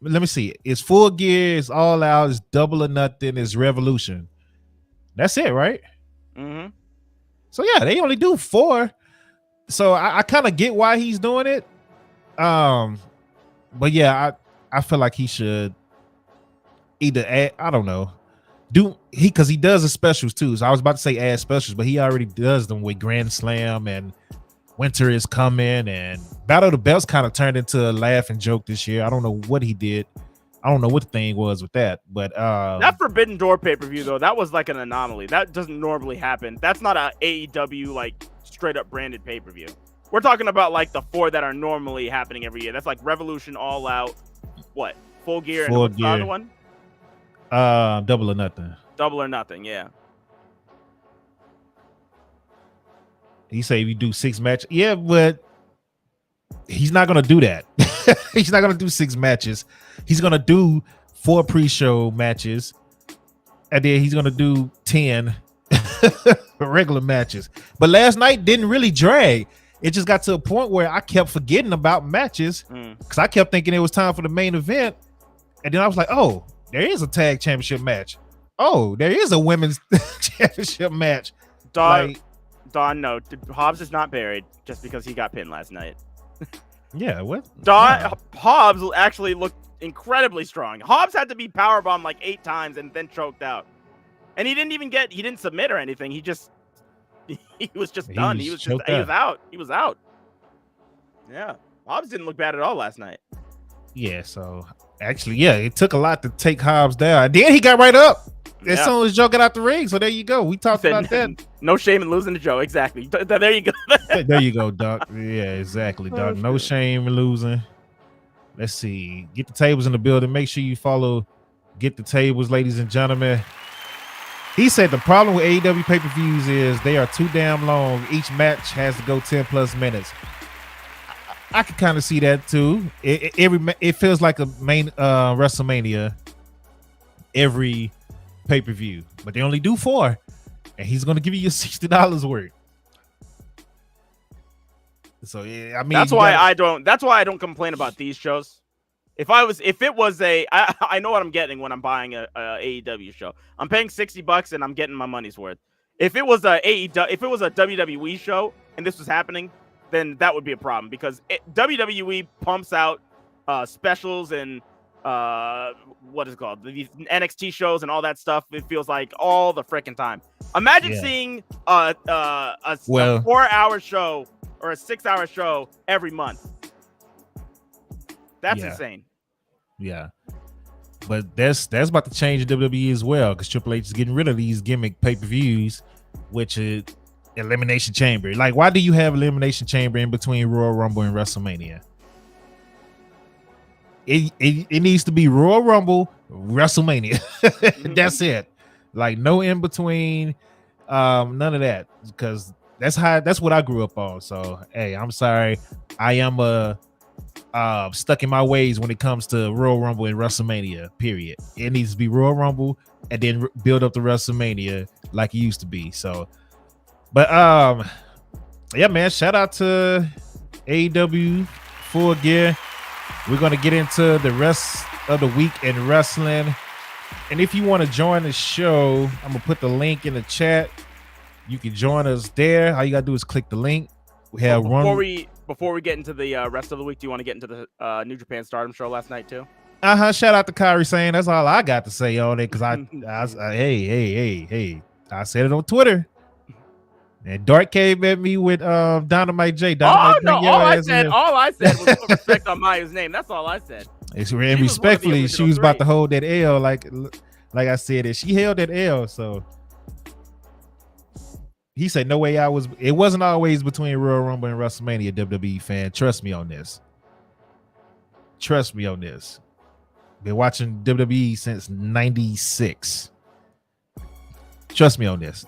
C: Let me see. It's Full Gear, it's All Out, it's Double or Nothing, it's Revolution. That's it, right?
D: Mm-hmm.
C: So yeah, they only do 4. So I kind of get why he's doing it. But yeah, I feel like he should either add, I don't know, because he does the specials too. So I was about to say add specials, but he already does them with Grand Slam and Winter is Coming, and Battle of the Belts kind of turned into a laugh and joke this year. I don't know what he did. I don't know what the thing was with that, but
D: that Forbidden Door pay-per-view though, that was like an anomaly. That doesn't normally happen. That's not a AEW like straight up branded pay-per-view. We're talking about like the 4 that are normally happening every year. That's like Revolution, All Out, what? Full Gear, and what's the other one?
C: Double or Nothing.
D: Double or Nothing, yeah.
C: He say if you do 6 matches, yeah, but he's not gonna do that. He's not gonna do 6 matches. He's gonna do 4 pre-show matches, and then he's gonna do 10 regular matches. But last night didn't really drag. It just got to a point where I kept forgetting about matches because I kept thinking it was time for the main event, and then I was like, oh, there is a tag championship match. Oh, there is a women's championship match.
D: Don, no, Hobbs is not buried just because he got pinned last night.
C: Yeah, what?
D: Hobbs actually looked incredibly strong. Hobbs had to be powerbombed like 8 times and then choked out. And he didn't submit or anything. He was just done. He was out. He was out. Yeah. Hobbs didn't look bad at all last night.
C: Yeah, so actually, yeah, it took a lot to take Hobbs down. Then he got right up as soon as Joe got out the ring. So there you go. We talked about that.
D: No shame in losing to Joe. Exactly. There you go.
C: There you go, Doc. Yeah, exactly, Doc. No shame in losing. Let's see. Get the tables in the building. Make sure you follow Get the Tables, ladies and gentlemen. He said the problem with AEW pay-per-views is they are too damn long. Each match has to go 10 plus minutes. I can kind of see that too. It feels like a main WrestleMania every pay-per-view, but they only do 4, and he's going to give you your $60 worth. So yeah, I mean
D: that's why I don't complain about these shows. If it was I know what I'm getting when I'm buying a AEW show. I'm paying $60 and I'm getting my money's worth. If it was a WWE show and this was happening, then that would be a problem because WWE pumps out specials and what is it called, these NXT shows and all that stuff. It feels like all the freaking time. Imagine seeing a 4-hour show or a 6-hour show every month. That's insane. Yeah.
C: But that's about to change WWE as well, because Triple H is getting rid of these gimmick pay-per-views, which is Elimination Chamber. Like, why do you have Elimination Chamber in between Royal Rumble and WrestleMania? It needs to be Royal Rumble, WrestleMania. That's it. Like, no in between, none of that, because that's what I grew up on. So hey, I'm sorry, I am stuck in my ways when it comes to Royal Rumble and WrestleMania. Period. It needs to be Royal Rumble and then build up to WrestleMania like it used to be. So, but yeah, man, shout out to AEW Full Gear. We're gonna get into the rest of the week in wrestling, and if you want to join the show, I'm gonna put the link in the chat. You can join us there. All you gotta do is click the link. We have
D: before we get into the rest of the week, do you want to get into the New Japan Stardom show last night too?
C: Shout out to Kyrie saying that's all I got to say on it because hey, I said it on Twitter. And Dark came at me with Dynamite J. Dynamite
D: all I said was put respect on Maya's name. That's all I said.
C: And respectfully, she was about to hold that L, like I said, and she held that L. So he said, "No way, it wasn't always between Royal Rumble and WrestleMania." WWE fan, trust me on this. Been watching WWE since '96. Trust me on this.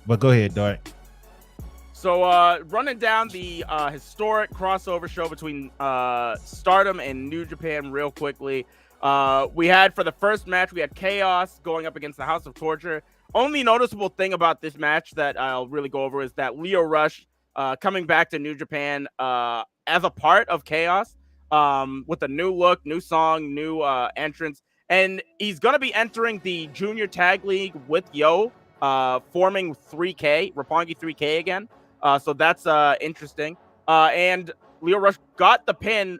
C: But go ahead, Dart.
D: So running down the historic crossover show between Stardom and New Japan real quickly. We had, for the first match, we had Chaos going up against the House of Torture. Only noticeable thing about this match that I'll really go over is that Lio Rush coming back to New Japan as a part of Chaos with a new look, new song, new entrance. And he's going to be entering the Junior Tag League with Yo, forming 3K, Roppongi 3K again. So that's interesting. And Lio Rush got the pin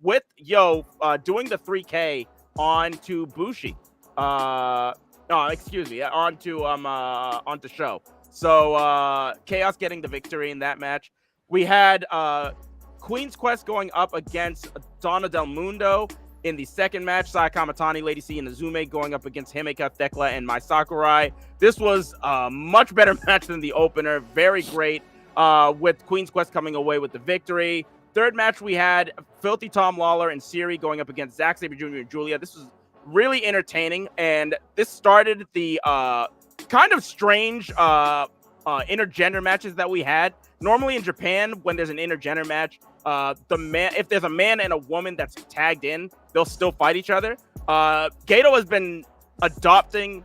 D: with Yo doing the 3K onto Bushi. Onto Show. So Chaos getting the victory in that match. We had Queen's Quest going up against Donna Del Mundo in the second match. Saya Kamatani, Lady C, and Azume going up against Himeka, Thekla, and Mai Sakurai. This was a much better match than the opener. Very great, with Queen's Quest coming away with the victory. Third match, we had Filthy Tom Lawler and Siri going up against Zack Sabre Jr. and Julia. This was really entertaining, and this started the kind of strange intergender matches that we had. Normally in Japan, when there's an intergender match, if there's a man and a woman that's tagged in, they'll still fight each other. Gato has been adopting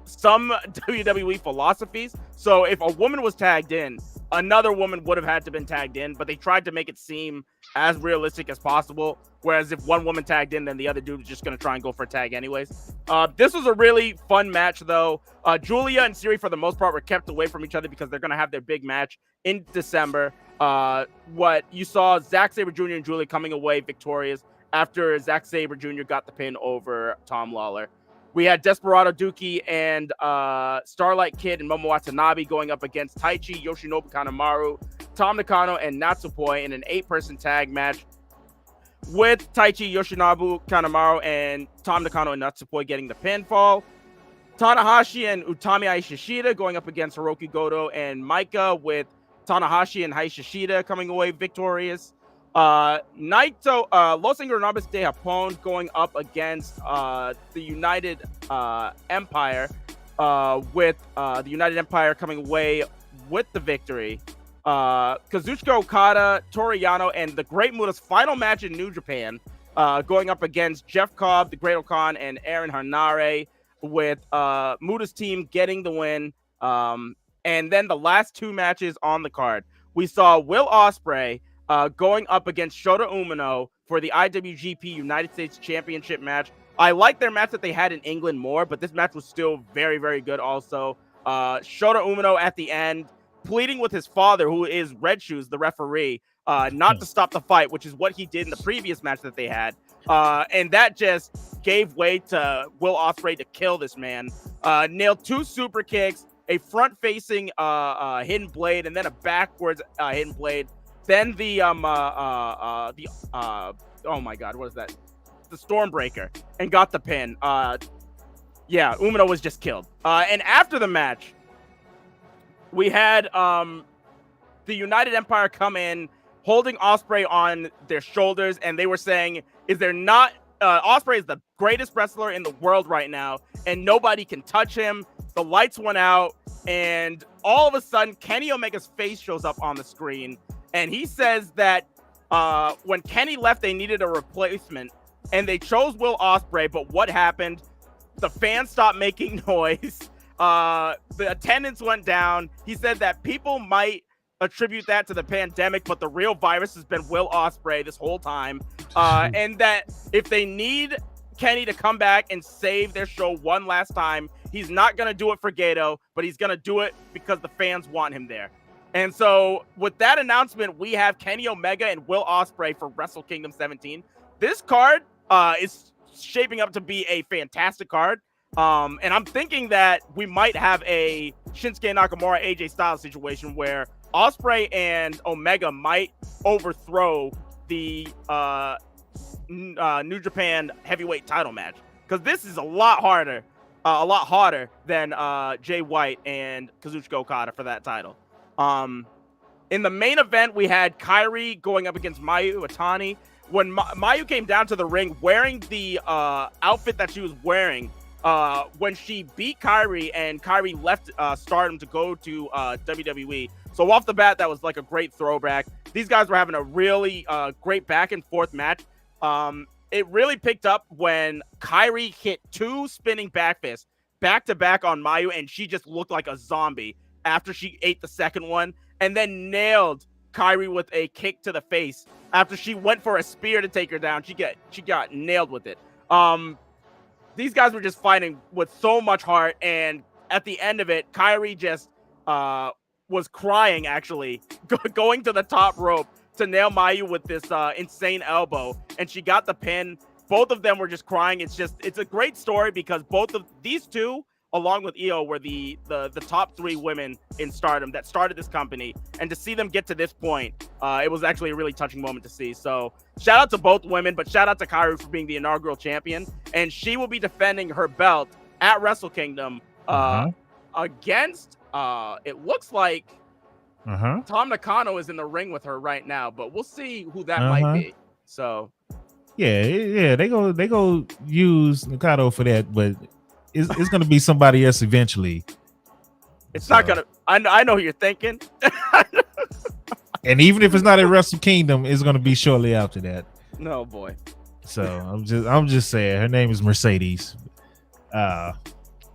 D: some WWE philosophies. So if a woman was tagged in, another woman would have had to been tagged in, but they tried to make it seem as realistic as possible. Whereas if one woman tagged in, then the other dude was just going to try and go for a tag anyways. This was a really fun match, though. Julia and Siri, for the most part, were kept away from each other because they're going to have their big match in December. What you saw, Zack Sabre Jr. and Julia coming away victorious after Zack Sabre Jr. got the pin over Tom Lawler. We had Desperado Duki and Starlight Kid and Momo Watanabe going up against Taichi, Yoshinobu Kanemaru, Tom Nakano, and Natsupoi in an 8-person tag match, with Taichi, Yoshinobu Kanemaru, and Tom Nakano and Natsupoi getting the pinfall. Tanahashi and Utami Hayashishida going up against Hiroki Goto and Maika, with Tanahashi and Hayashishida coming away victorious. Naito, Los Ingobernables de Japón going up against the United Empire, with the United Empire coming away with the victory. Kazuchika Okada, Toru Yano, and the Great Muta's final match in New Japan, going up against Jeff Cobb, the Great Okan, and Aaron Hanare, with Muta's team getting the win. And then the last two matches on the card, we saw Will Ospreay going up against Shota Umino for the IWGP United States Championship match. I like their match that they had in England more, but this match was still very, very good also. Shota Umino at the end, pleading with his father, who is Red Shoes, the referee, not to stop the fight, which is what he did in the previous match that they had. And that just gave way to Will Ospreay to kill this man. Nailed 2 super kicks, a front-facing hidden blade, and then a backwards hidden blade. Then the oh my God, what is that? The Stormbreaker, and got the pin. Yeah, Umino was just killed. And after the match, we had the United Empire come in, holding Ospreay on their shoulders, and they were saying, "Is there not? Ospreay is the greatest wrestler in the world right now, and nobody can touch him." The lights went out, and all of a sudden, Kenny Omega's face shows up on the screen, and he says that when Kenny left, they needed a replacement, and they chose Will Ospreay. But what happened? The fans stopped making noise. The attendance went down. He said that people might attribute that to the pandemic, but the real virus has been Will Ospreay this whole time. And that if they need Kenny to come back and save their show one last time, He's not going to do it for Gato, but he's going to do it because the fans want him there. And so with that announcement, we have Kenny Omega and Will Ospreay for Wrestle Kingdom 17. This card is shaping up to be a fantastic card. And I'm thinking that we might have a Shinsuke Nakamura AJ Styles situation where Ospreay and Omega might overthrow the New Japan heavyweight title match, because this is a lot harder than Jay White and Kazuchika Okada for that title. In the main event, we had Kairi going up against Mayu Iwatani. When Mayu came down to the ring wearing the outfit that she was wearing when she beat Kairi, and Kairi left Stardom to go to WWE. So off the bat, that was like a great throwback. These guys were having a really great back and forth match. It really picked up when Kairi hit 2 spinning back fists back to back on Mayu, and she just looked like a zombie after she ate the second one, and then nailed Kairi with a kick to the face after she went for a spear to take her down. She got nailed with it. These guys were just fighting with so much heart, and at the end of it, Kairi just was crying, actually, going to the top rope to nail Mayu with this insane elbow, and she got the pin. Both of them were just crying. It's a great story because both of these two, along with Io, were the top 3 women in Stardom that started this company, and to see them get to this point, it was actually a really touching moment to see. So shout out to both women, but shout out to Kairi for being the inaugural champion, and she will be defending her belt at Wrestle Kingdom against it looks like Tom Nakano is in the ring with her right now, but we'll see who that might be. So
C: yeah, they go use Nakano for that, but it's gonna be somebody else eventually.
D: It's not gonna. I know who you're thinking.
C: And even if it's not at Wrestle Kingdom, it's gonna be shortly after that.
D: No boy.
C: So I'm just saying, her name is Mercedes.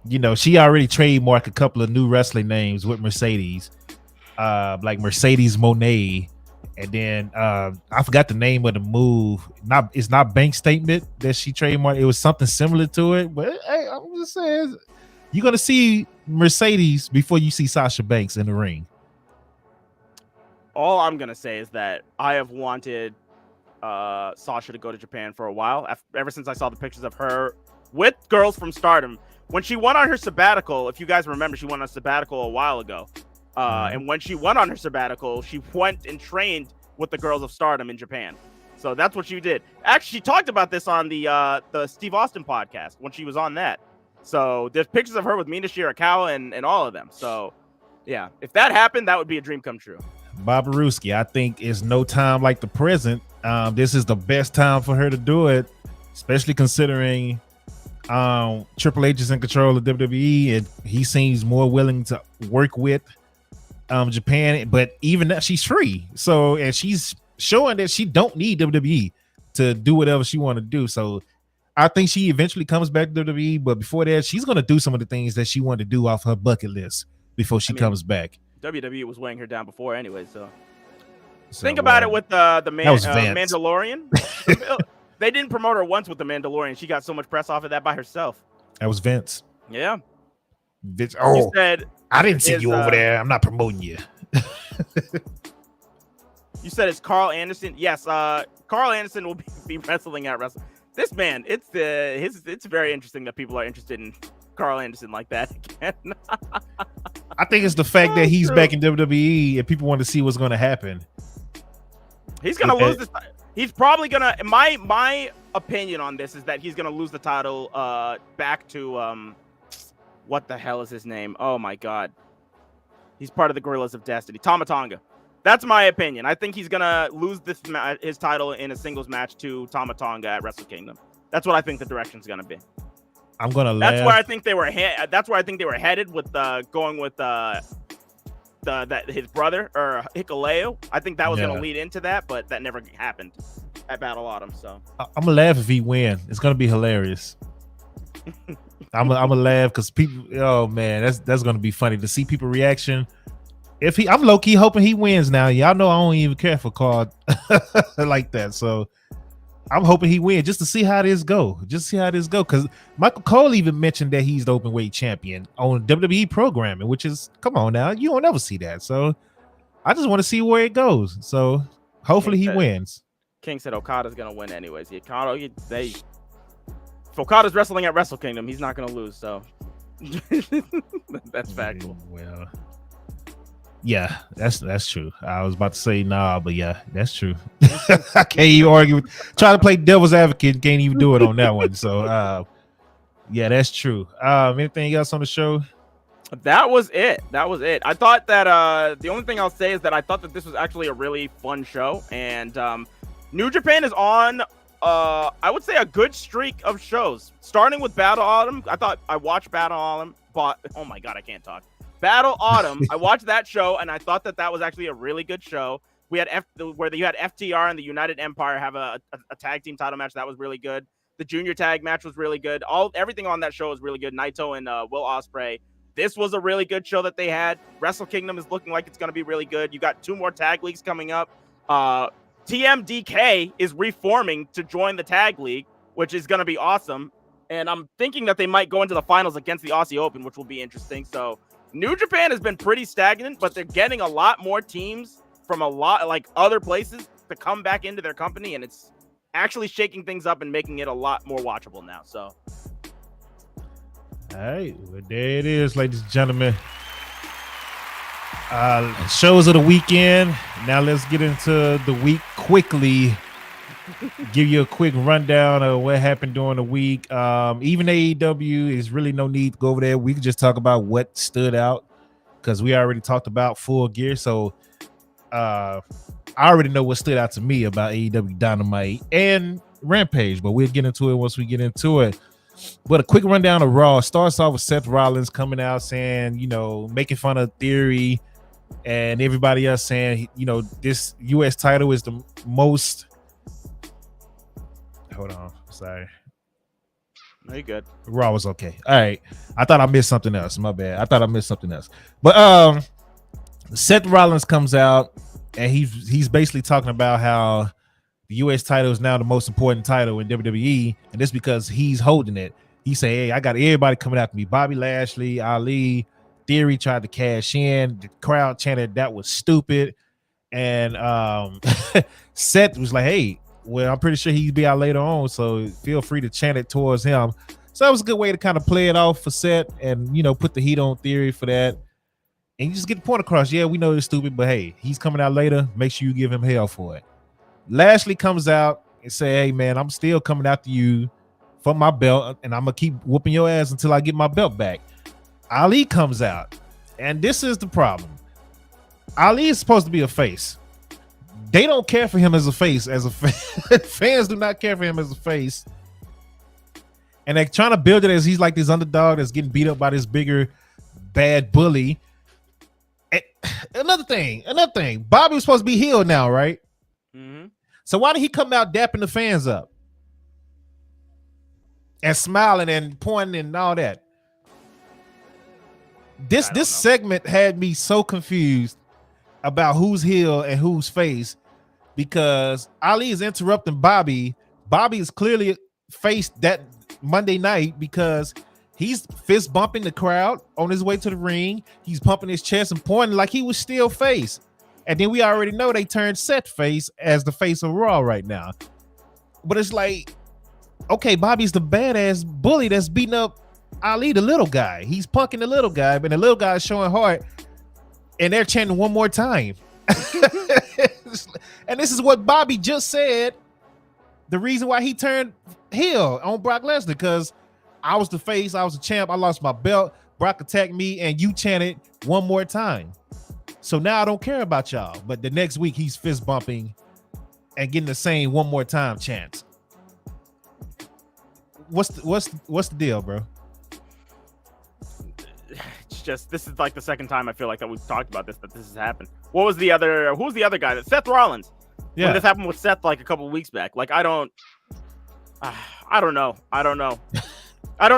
C: She already trademarked a couple of new wrestling names with Mercedes, like Mercedes Moné, and then I forgot the name of the move. It's not Bank Statement that she trademarked. It was something similar to it, but hey, I'm just saying, you're gonna see Mercedes before you see Sasha Banks in the ring.
D: All I'm gonna say is that I have wanted Sasha to go to Japan for a while. Ever since I saw the pictures of her with girls from Stardom. When she went on her sabbatical, if you guys remember, she went on a sabbatical a while ago. And when she went on her sabbatical, she went and trained with the girls of Stardom in Japan. So that's what she did. Actually, she talked about this on the Steve Austin podcast when she was on that. So there's pictures of her with Mina Shirakawa and all of them. So yeah, if that happened, that would be a dream come true.
C: Babaruski, I think it's no time like the present. This is the best time for her to do it, especially considering Triple H is in control of WWE, and he seems more willing to work with Japan. But even that, she's free, so, and she's showing that she don't need WWE to do whatever she want to do. So I think she eventually comes back to WWE, but before that, she's going to do some of the things that she wanted to do off her bucket list before she comes back.
D: WWE was weighing her down before anyway, so think about it with the Mandalorian. They didn't promote her once with the Mandalorian. She got so much press off of that by herself.
C: That was Vince.
D: Yeah.
C: Vince. Oh,
D: you said
C: I didn't see you over there. I'm not promoting you.
D: You said it's Carl Anderson. Yes, Carl Anderson will be wrestling at Wrestle. This man, it's very interesting that people are interested in Carl Anderson like that again.
C: I think it's the fact that he's back in WWE and people want to see what's going to happen.
D: He's going to lose this. He's probably going to, my opinion on this is that he's going to lose the title back to, what the hell is his name? Oh my God. He's part of the Gorillas of Destiny. Tama Tonga. That's my opinion. I think he's going to lose his title in a singles match to Tama Tonga at Wrestle Kingdom. That's what I think the direction's going to be.
C: I'm going to laugh.
D: That's where I think they were headed with going with his brother or Hikuleo. I think that was going to lead into that, but that never happened at Battle Autumn. So
C: I'm gonna laugh if he win. It's gonna be hilarious. I'm gonna laugh because people. Oh man, that's gonna be funny to see people reaction. I'm low key hoping he wins now. Y'all know I don't even care for Carl like that. So I'm hoping he wins just to see how this go. Because Michael Cole even mentioned that he's the open weight champion on WWE programming, which is, come on now, you don't ever see that. So I just want to see where it goes. So hopefully he wins.
D: King said Okada's gonna win anyways. If Okada's wrestling at Wrestle Kingdom, he's not gonna lose. So that's factual.
C: Well, yeah, that's true. I was about to say nah, but yeah, that's true. I can't even argue with, try to play devil's advocate, can't even do it on that one. So yeah, that's true. Anything else on the show?
D: That was it. I thought that the only thing I'll say is that I thought that this was actually a really fun show, and New Japan is on I would say a good streak of shows. Starting with Battle Autumn. I watched Battle Autumn, but oh my god, I can't talk. Battle Autumn. I watched that show, and I thought that was actually a really good show. We had where you had FTR and the United Empire have a tag team title match that was really good. The junior tag match was really good. Everything on that show was really good. Naito and Will Ospreay. This was a really good show that they had. Wrestle Kingdom is looking like it's going to be really good. You got 2 more tag leagues coming up. TMDK is reforming to join the tag league, which is going to be awesome. And I'm thinking that they might go into the finals against the Aussie Open, which will be interesting. So New Japan has been pretty stagnant, but they're getting a lot more teams from a lot like other places to come back into their company, and it's actually shaking things up and making it a lot more watchable now. So
C: all right, well, there it is, ladies and gentlemen. Shows of the weekend. Now let's get into the week quickly. Give you a quick rundown of what happened during the week. Even AEW, is really no need to go over there. We can just talk about what stood out because we already talked about Full Gear. So I already know what stood out to me about AEW Dynamite and Rampage, but we'll get into it once we get into it. But a quick rundown of Raw starts off with Seth Rollins coming out saying, making fun of Theory and everybody else saying, this U.S. title is the most. Hold on. Sorry.
D: No, you're good.
C: Raw was okay. All right. I thought I missed something else. My bad. But Seth Rollins comes out and he's basically talking about how the U.S. title is now the most important title in WWE, and this because he's holding it. He say, hey, I got everybody coming after me. Bobby Lashley, Ali, Theory tried to cash in. The crowd chanted that was stupid. And Seth was like, hey, well, I'm pretty sure he'd be out later on, so feel free to chant it towards him. So that was a good way to kind of play it off for Seth and, put the heat on Theory for that. And you just get the point across. Yeah, we know it's stupid, but hey, he's coming out later. Make sure you give him hell for it. Lashley comes out and say, hey, man, I'm still coming after you for my belt, and I'm going to keep whooping your ass until I get my belt back. Ali comes out, and this is the problem. Ali is supposed to be a face. They don't care for him as a face. Fans do not care for him as a face. And they're trying to build it as he's like this underdog that's getting beat up by this bigger, bad bully. And another thing. Bobby was supposed to be healed now, right?
D: Mm-hmm.
C: So why did he come out dapping the fans up and smiling and pointing and all that? This segment had me so confused about who's heel and who's face because Ali is interrupting Bobby. Bobby is clearly faced that Monday night because he's fist bumping the crowd on his way to the ring. He's pumping his chest and pointing like he was still face. And then we already know they turned Seth face as the face of Raw right now. But it's like, okay, Bobby's the badass bully that's beating up Ali, the little guy. He's punking the little guy, but the little guy is showing heart. And they're chanting one more time. And this is what Bobby just said. The reason why he turned heel on Brock Lesnar, because I was the face, I was the champ, I lost my belt, Brock attacked me, and you chanted one more time. So now I don't care about y'all. But the next week he's fist bumping and getting the same one more time chance. What's the deal, bro?
D: It's just this is like the second time I feel like that we've talked about this has happened. Who's the other guy? Seth Rollins. Yeah. When this happened with Seth like a couple of weeks back. Like I don't know. I don't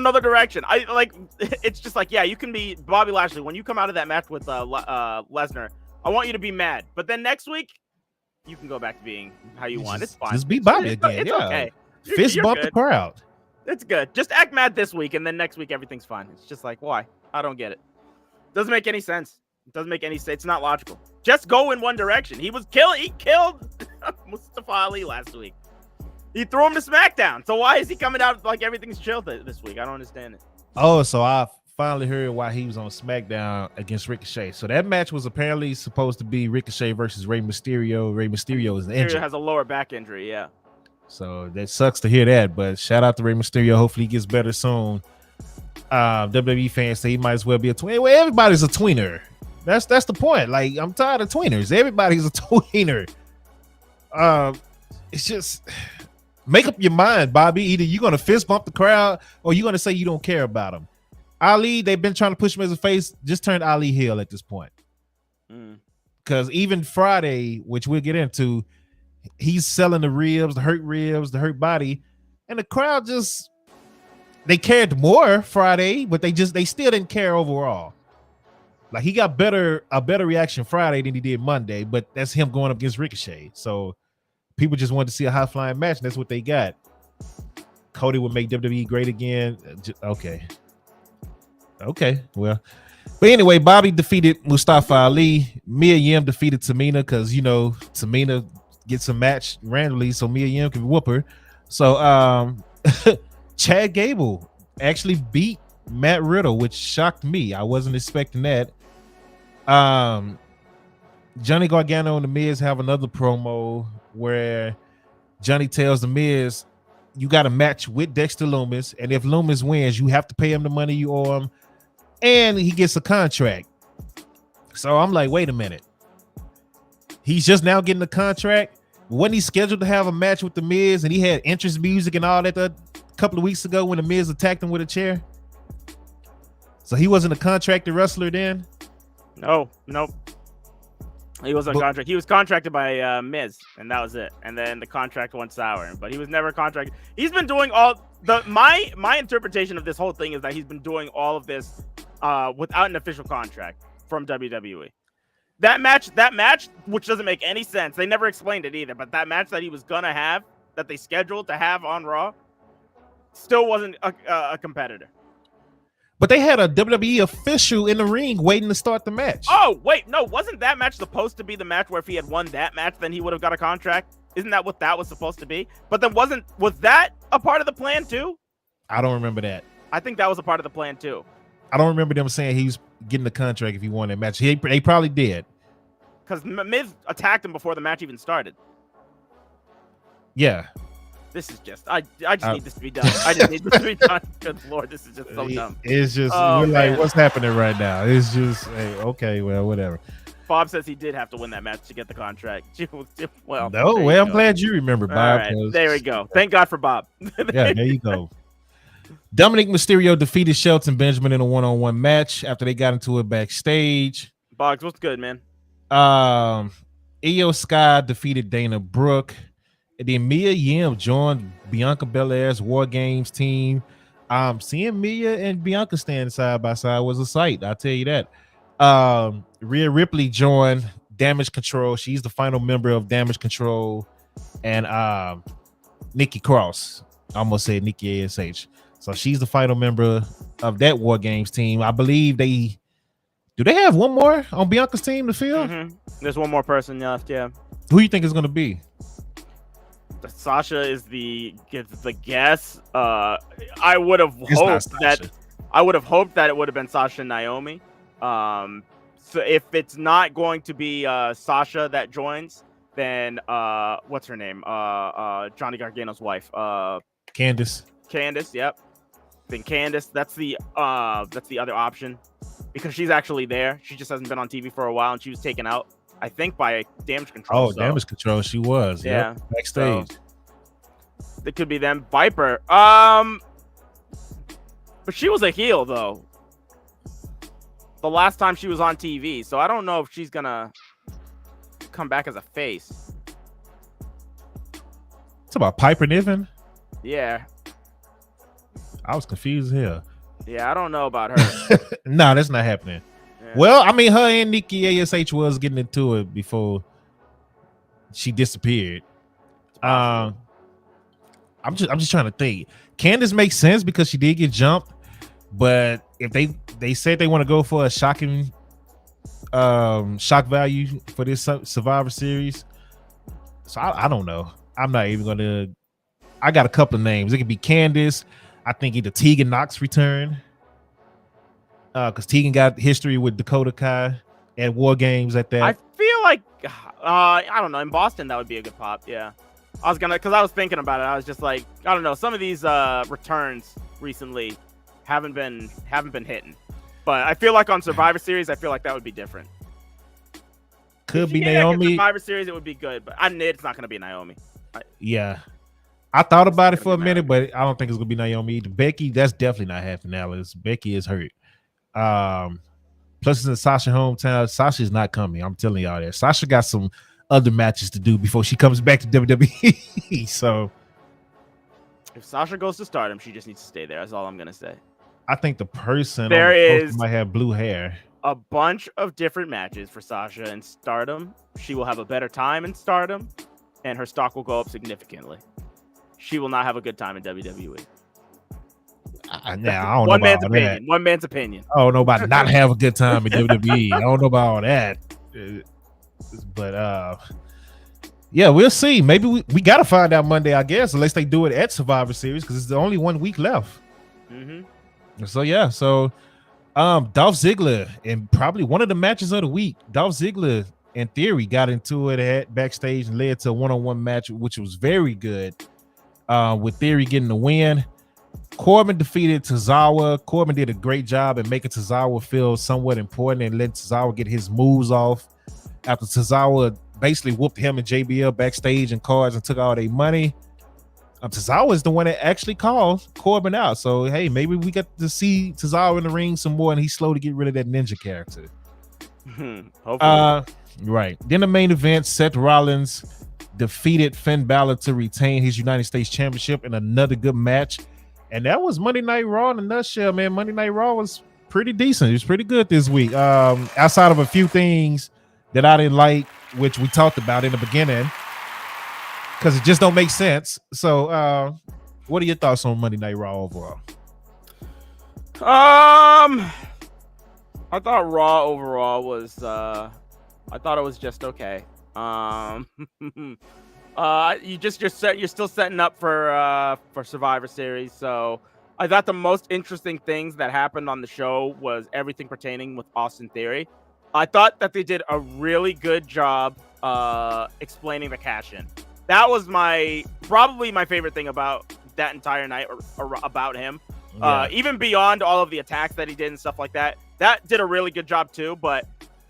D: know the direction. It's just like, yeah, you can be Bobby Lashley. When you come out of that match with Lesnar, I want you to be mad. But then next week, you can go back to being how you want. It's fine.
C: Just be Bobby again.
D: It's okay.
C: Fist bump the crowd.
D: It's good. Just act mad this week, and then next week everything's fine. It's just like, why? I don't get it. Doesn't make any sense. It doesn't make any sense. It's not logical. Just go in one direction. He killed Mustafa Ali last week. He threw him to SmackDown. So why is he coming out like everything's chill this week? I don't understand it.
C: Oh, so I finally heard why he was on SmackDown against Ricochet. So that match was apparently supposed to be Ricochet versus Rey Mysterio. Rey Mysterio is injured.
D: Has a lower back injury, yeah.
C: So that sucks to hear that, but shout out to Rey Mysterio. Hopefully he gets better soon. WWE fans say he might as well be a tweener. Well, everybody's a tweener. That's the point. Like, I'm tired of tweeners. Everybody's a tweener. It's just make up your mind, Bobby. Either you're gonna fist bump the crowd or you're gonna say you don't care about him. Ali, they've been trying to push him as a face. Just turned Ali heel at this point. Because even Friday, which we'll get into, he's selling the ribs, the hurt body, and the crowd just they cared more Friday, but they still didn't care overall. Like, he got a better reaction Friday than he did Monday, but that's him going up against Ricochet. So people just wanted to see a high flying match, and that's what they got. Cody would make WWE great again. Okay, well. But anyway, Bobby defeated Mustafa Ali. Mia Yim defeated Tamina because, Tamina gets a match randomly so Mia Yim can whoop her. So Chad Gable actually beat Matt Riddle, which shocked me. I wasn't expecting that. Johnny Gargano and The Miz have another promo where Johnny tells The Miz, you got a match with Dexter Lumis, and if Lumis wins, you have to pay him the money you owe him, and he gets a contract. So I'm like, wait a minute. He's just now getting a contract? Wasn't he scheduled to have a match with The Miz, and he had entrance music and all that a couple of weeks ago when The Miz attacked him with a chair? So he wasn't a contracted wrestler then?
D: Nope. He wasn't contracted. He was contracted by Miz, and that was it. And then the contract went sour, but he was never contracted. He's been doing my interpretation of this whole thing is that he's been doing all of this without an official contract from WWE. That match, which doesn't make any sense. They never explained it either, but that match that he was gonna have, that they scheduled to have on Raw, still wasn't a competitor.
C: But they had a WWE official in the ring waiting to start the match.
D: Oh, wait, no, wasn't that match supposed to be the match where if he had won that match, then he would have got a contract? Isn't that what that was supposed to be? But then was that a part of the plan too?
C: I don't remember that.
D: I think that was a part of the plan too.
C: I don't remember them saying he was getting the contract if he won that match. They probably did.
D: Because Miz attacked him before the match even started.
C: Yeah.
D: This is just, I just need this to be done. I just need this to be done. Good Lord, this is just so dumb.
C: It's just, we're like, what's happening right now? It's just, hey, okay, well, whatever.
D: Bob says he did have to win that match to get the contract. Well,
C: I'm glad you remember, Bob.
D: Right, there we go. Thank God for Bob.
C: Yeah, there you go. Dominic Mysterio defeated Shelton Benjamin in a one-on-one match after they got into it backstage.
D: Boggs, what's good, man?
C: Io Sky defeated Dana Brooke. And then Mia Yim joined Bianca Belair's War Games team. Seeing Mia and Bianca stand side by side was a sight. I'll tell you that. Rhea Ripley joined Damage Control. She's the final member of Damage Control. And Nikki Cross. I almost said Nikki ASH. So she's the final member of that War Games team. I believe they have one more on Bianca's team to field?
D: Mm-hmm. There's one more person left, yeah.
C: Who you think is going to be?
D: Sasha is the guess. I would have hoped that it would have been Sasha and Naomi. So if it's not going to be Sasha that joins, then what's her name? Johnny Gargano's wife.
C: Candice,
D: yep. Then Candice, that's the other option because she's actually there. She just hasn't been on TV for a while, and she was taken out, I think, by Damage Control.
C: Damage Control, she was.
D: Yeah,
C: yep, backstage.
D: So, it could be them. Viper. But she was a heel though. The last time she was on TV, so I don't know if she's gonna come back as a face.
C: It's about Piper Niven.
D: Yeah.
C: I was confused as hell.
D: Yeah, I don't know about her.
C: No, that's not happening. Yeah. Well, I mean, her and Nikki ASH was getting into it before she disappeared. I'm just trying to think. Candace makes sense because she did get jumped, but if they said they want to go for a shocking shock value for this Survivor Series, so I don't know. I'm not even gonna. I got a couple of names. It could be Candace. I think either Tegan Knox return, because Tegan got history with Dakota Kai at War Games at that.
D: I feel like I don't know. In Boston, that would be a good pop. Yeah, because I was thinking about it. I was just like, I don't know. Some of these returns recently haven't been hitting, but I feel like on Survivor Series, I feel like that would be different.
C: Could be Naomi.
D: Survivor Series, it would be good, but it's not going to be Naomi.
C: Yeah, I thought about it for a minute, but I don't think it's gonna be Naomi. Becky, that's definitely not happening. Alice, Becky is hurt. Plus it's in Sasha hometown. Sasha's not coming. I'm telling y'all that. Sasha got some other matches to do before she comes back to WWE. So
D: if Sasha goes to Stardom, she just needs to stay there. That's all I'm gonna say.
C: I think the person might have blue hair.
D: A bunch of different matches for Sasha in Stardom. She will have a better time in Stardom, and her stock will go up significantly. She will not have a good time in WWE.
C: I don't know about that.
D: One man's opinion.
C: I don't know about not have a good time in WWE. I don't know about all that. But yeah, we'll see. Maybe we got to find out Monday, I guess, unless they do it at Survivor Series, because it's the only 1 week left.
D: Mm-hmm.
C: So yeah, Dolph Ziggler, and probably one of the matches of the week, Dolph Ziggler in theory got into it at backstage and led to a one-on-one match, which was very good, with Theory getting the win. Corbin defeated Tozawa. Corbin did a great job at making Tozawa feel somewhat important and letting Tozawa get his moves off after Tozawa basically whooped him and JBL backstage in cards and took all their money. Tozawa is the one that actually called Corbin out. So, hey, maybe we get to see Tozawa in the ring some more, and he's slow to get rid of that ninja character.
D: Hopefully.
C: Right. Then the main event, Seth Rollins defeated Finn Balor to retain his United States Championship in another good match. And that was Monday Night Raw in a nutshell, man. Monday Night Raw was pretty decent. It was pretty good this week. Outside of a few things that I didn't like, which we talked about in the beginning, because it just don't make sense. So, what are your thoughts on Monday Night Raw overall?
D: I thought Raw overall was I thought it was just okay. You're still setting up for Survivor Series. So I thought the most interesting things that happened on the show was everything pertaining with Austin Theory. I thought that they did a really good job explaining the cash-in. That was probably my favorite thing about that entire night or about him. Yeah. Even beyond all of the attacks that he did and stuff like that, that did a really good job too. But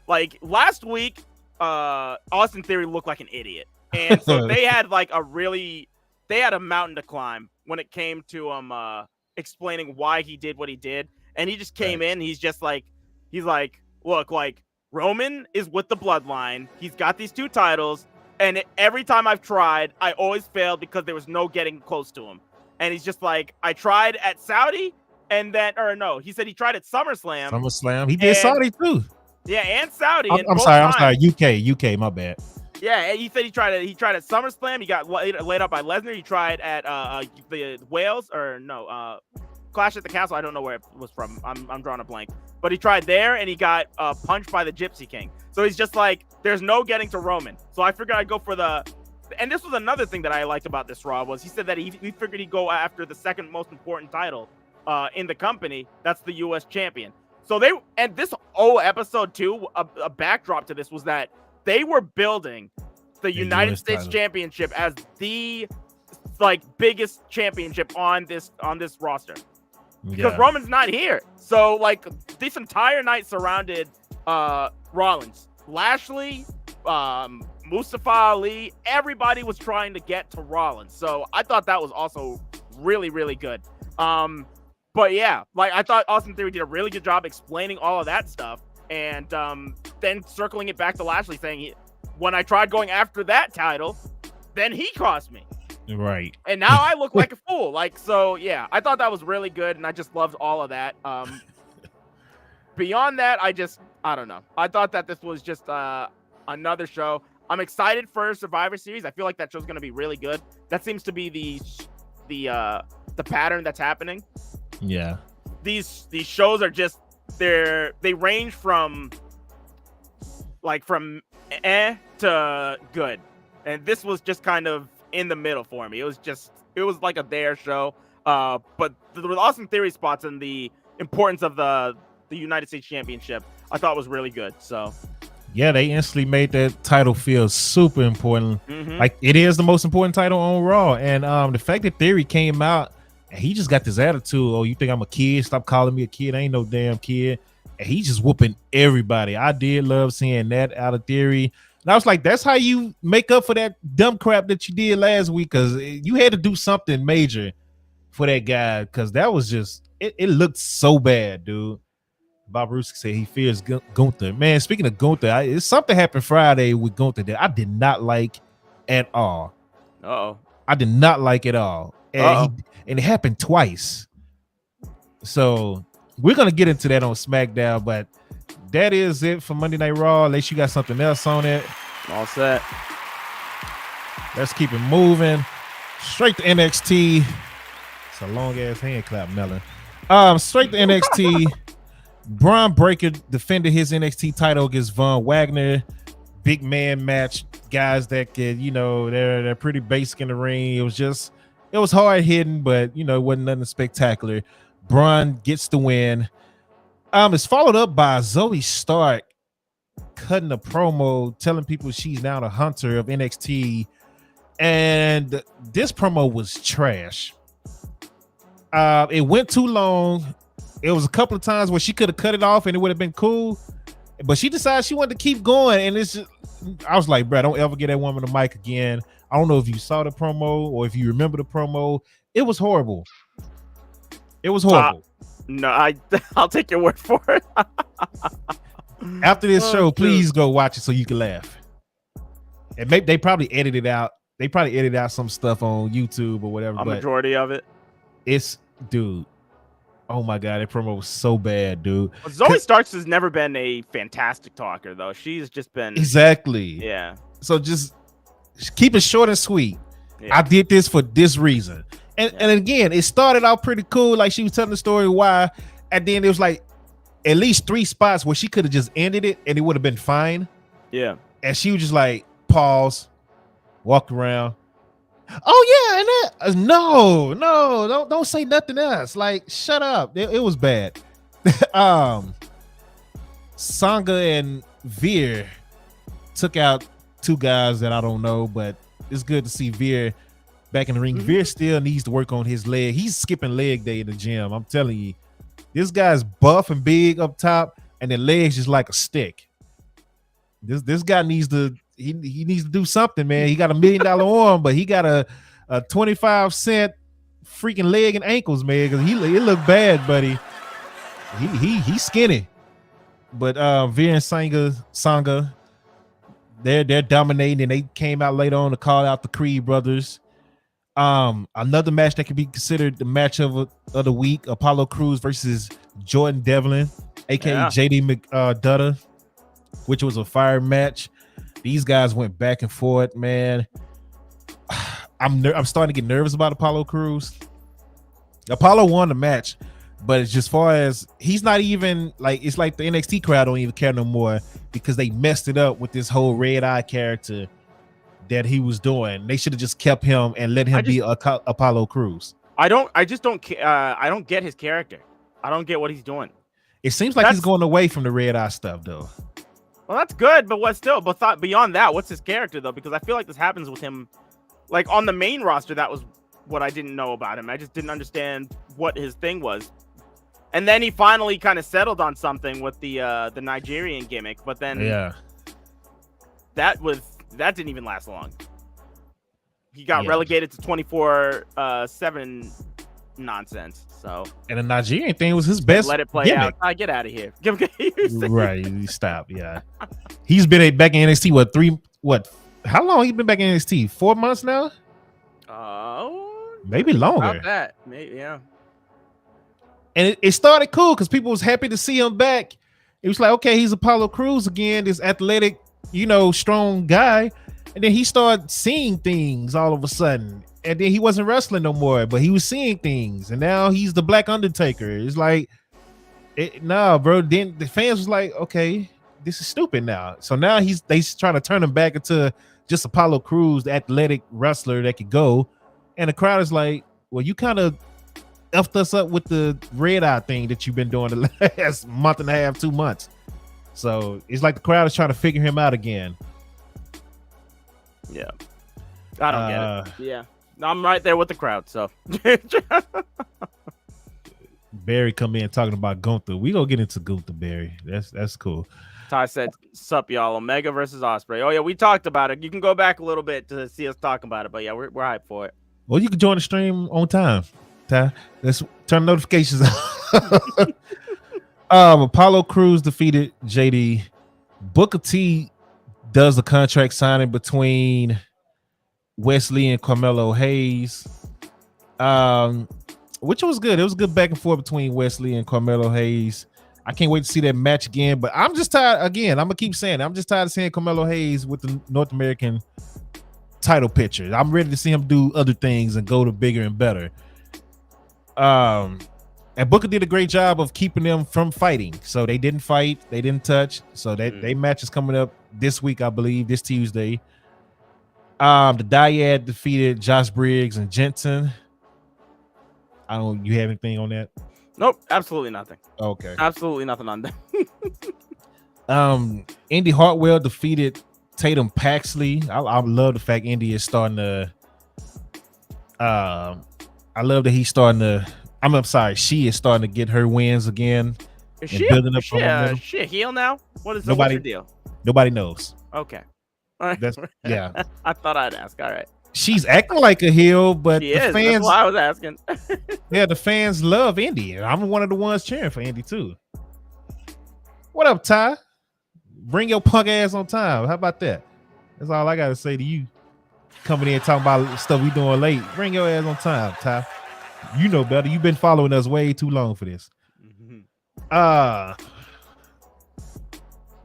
D: like last week, Austin Theory looked like an idiot. And so they had a mountain to climb when it came to him explaining why he did what he did. And he just came in. He's like, look, like Roman is with the bloodline. He's got these 2 titles. And every time I've tried, I always failed because there was no getting close to him. And he's just like, I tried at Saudi he said he tried at SummerSlam. He did
C: Saudi too.
D: Yeah, and Saudi.
C: I'm sorry. UK, my bad.
D: Yeah, he said he tried at SummerSlam. He got laid up by Lesnar. He tried at the Wales Clash at the Castle. I don't know where it was from. I'm drawing a blank. But he tried there and he got punched by the Gypsy King. So he's just like, there's no getting to Roman. So I figured I'd go for and this was another thing that I liked about this Raw was he said that he figured he'd go after the second most important title in the company. That's the U.S. champion. So this whole episode too, a backdrop to this was that they were building the United States Championship as the biggest championship on this roster because Roman's not here. So this entire night surrounded Rollins, Lashley, Mustafa Ali. Everybody was trying to get to Rollins. So I thought that was also really, really good. But yeah, I thought Austin Theory did a really good job explaining all of that stuff. And then circling it back to Lashley saying, when I tried going after that title, then he cost me.
C: Right.
D: And now I look like a fool. So yeah, I thought that was really good. And I just loved all of that. Beyond that, I don't know. I thought that this was just another show. I'm excited for Survivor Series. I feel like that show's gonna be really good. That seems to be the pattern that's happening.
C: Yeah.
D: These shows are just they range from to good, and this was just kind of in the middle for me. It was like a dare show, but there was awesome theory spots, and the importance of the United States Championship I thought was really good. So
C: yeah, they instantly made that title feel super important. Like it is the most important title on Raw, and the fact that Theory came out and he just got this attitude. Oh, you think I'm a kid? Stop calling me a kid. I ain't no damn kid. And he just whooping everybody. I did love seeing that out of Theory. And I was like, that's how you make up for that dumb crap that you did last week, because you had to do something major for that guy, because that was just it looked so bad, dude. Bob Ruski said he fears Gunther. Man, speaking of Gunther, something happened Friday with Gunther that I did not like at all. I did not like at all. And it happened twice. So we're going to get into that on SmackDown, but that is it for Monday Night Raw. Unless you got something else on it.
D: All set.
C: Let's keep it moving. Straight to NXT. It's a long-ass hand clap, Melon. Straight to NXT. Braun Breaker defended his NXT title against Von Wagner. Big man match. Guys that could, they're pretty basic in the ring. It was hard hitting, but it wasn't nothing spectacular. Braun gets the win. It's followed up by Zoe Stark cutting a promo telling people she's now the hunter of NXT. And this promo was trash. It went too long. It was a couple of times where she could have cut it off and it would have been cool, but she decided she wanted to keep going. And I was like, bro, don't ever get that woman the mic again. I don't know if you saw the promo or if you remember the promo. It was horrible. It was horrible.
D: No, I'll take your word for it.
C: After this show, please go watch it so you can laugh. And maybe they probably edited out. They probably edited out some stuff on YouTube or whatever.
D: A majority of it.
C: Dude. Oh my god, that promo was so bad, dude.
D: Well, Zoe Starks has never been a fantastic talker, though. She's just been
C: exactly.
D: Yeah.
C: So just keep it short and sweet. Yeah. I did this for this reason, and again, it started out pretty cool. Like she was telling the story why, and then it was like at least 3 spots where she could have just ended it and it would have been fine.
D: Yeah.
C: And she was just like pause, walk around. Oh yeah, and that no, don't say nothing else. Like shut up. It was bad. Sanga and Veer took out 2 guys that I don't know, but it's good to see Veer back in the ring. Veer still needs to work on his leg. He's skipping leg day in the gym. I'm telling you, this guy's buff and big up top, and the legs just like a stick. This guy needs to. He needs to do something, man. He got $1 million arm, but he got a 25-cent freaking leg and ankles, man. Because he look bad, buddy. He's skinny. But Veer and Sanga, they're dominating, and they came out later on to call out the Creed brothers. Another match that could be considered the match of the week: Apollo Crews versus Jordan Devlin, aka JD McDonough, which was a fire match. These guys went back and forth, man. I'm starting to get nervous about Apollo Crews. Apollo won the match, but it's just far as he's not even like, it's like the NXT crowd don't even care no more because they messed it up with this whole Red Eye character that he was doing. They should have just kept him and let him be Apollo Crews. I don't
D: get his character. I don't get what he's doing.
C: It seems like he's going away from the Red Eye stuff, though.
D: Well, that's good, but beyond that, what's his character though? Because I feel like this happens with him, like on the main roster. That was what I didn't know about him. I just didn't understand what his thing was, and then he finally kind of settled on something with the Nigerian gimmick. But then, that didn't even last long. He got relegated to 24/7 nonsense. So, and
C: the Nigerian thing was his best.
D: Let it play
C: gimmick.
D: out. Get out of here.
C: Right, stop. Yeah, he's been back in NXT. How long he been back in NXT? 4 months now. Maybe longer.
D: About that, maybe, yeah.
C: And it started cool because people was happy to see him back. It was like, okay, he's Apollo Crews again, this athletic strong guy, and then he started seeing things all of a sudden, and then he wasn't wrestling no more, but he was seeing things, and now he's the Black Undertaker. It's like, nah, bro. Then the fans was like, okay, this is stupid now. So now they trying to turn him back into just Apollo Crews, the athletic wrestler that could go, and the crowd is like, well, you kind of effed us up with the red eye thing that you've been doing the last month and a half, 2 months. So it's like the crowd is trying to figure him out again.
D: Yeah, I don't get it. Yeah, I'm right there with the crowd. So
C: Barry come in talking about Gunther. We gonna get into Gunther, Barry. That's cool.
D: Ty said, "Sup, y'all? Omega versus Ospreay." Oh yeah, we talked about it. You can go back a little bit to see us talking about it, but yeah, we're hyped for it.
C: Well, you can join the stream on time, Ty. Let's turn notifications on. Apollo Crews defeated JD. Booker T does the contract signing between Wesley and Carmelo Hayes, which was good. It was good back and forth between Wesley and Carmelo Hayes. I can't wait to see that match again, but I'm just tired. Again, I'm gonna keep saying it. I'm just tired of seeing Carmelo Hayes with the North American title picture. I'm ready to see him do other things and go to bigger and better. And Booker did a great job of keeping them from fighting. So they didn't fight, they didn't touch. So that they match is coming up this week, I believe, this Tuesday. The Dyad defeated Josh Briggs and Jensen. You have anything on that?
D: Nope, absolutely nothing.
C: Okay.
D: Absolutely nothing on that.
C: Indy Hartwell defeated Tatum Paxley. I love the fact Indy is starting to I love that he's starting to she is starting to get her wins again.
D: Is she building up she a heel now? What's her deal?
C: Nobody knows.
D: Okay. All right.
C: That's yeah.
D: I thought I'd ask. All right.
C: She's acting like a heel, but
D: she is. Fans, that's why I was asking.
C: Yeah, the fans love Indy. I'm one of the ones cheering for Indy too. What up, Ty? Bring your punk ass on time. How about that? That's all I gotta say to you. Coming in talking about stuff we doing late. Bring your ass on time, Ty. You know better. You've been following us way too long for this.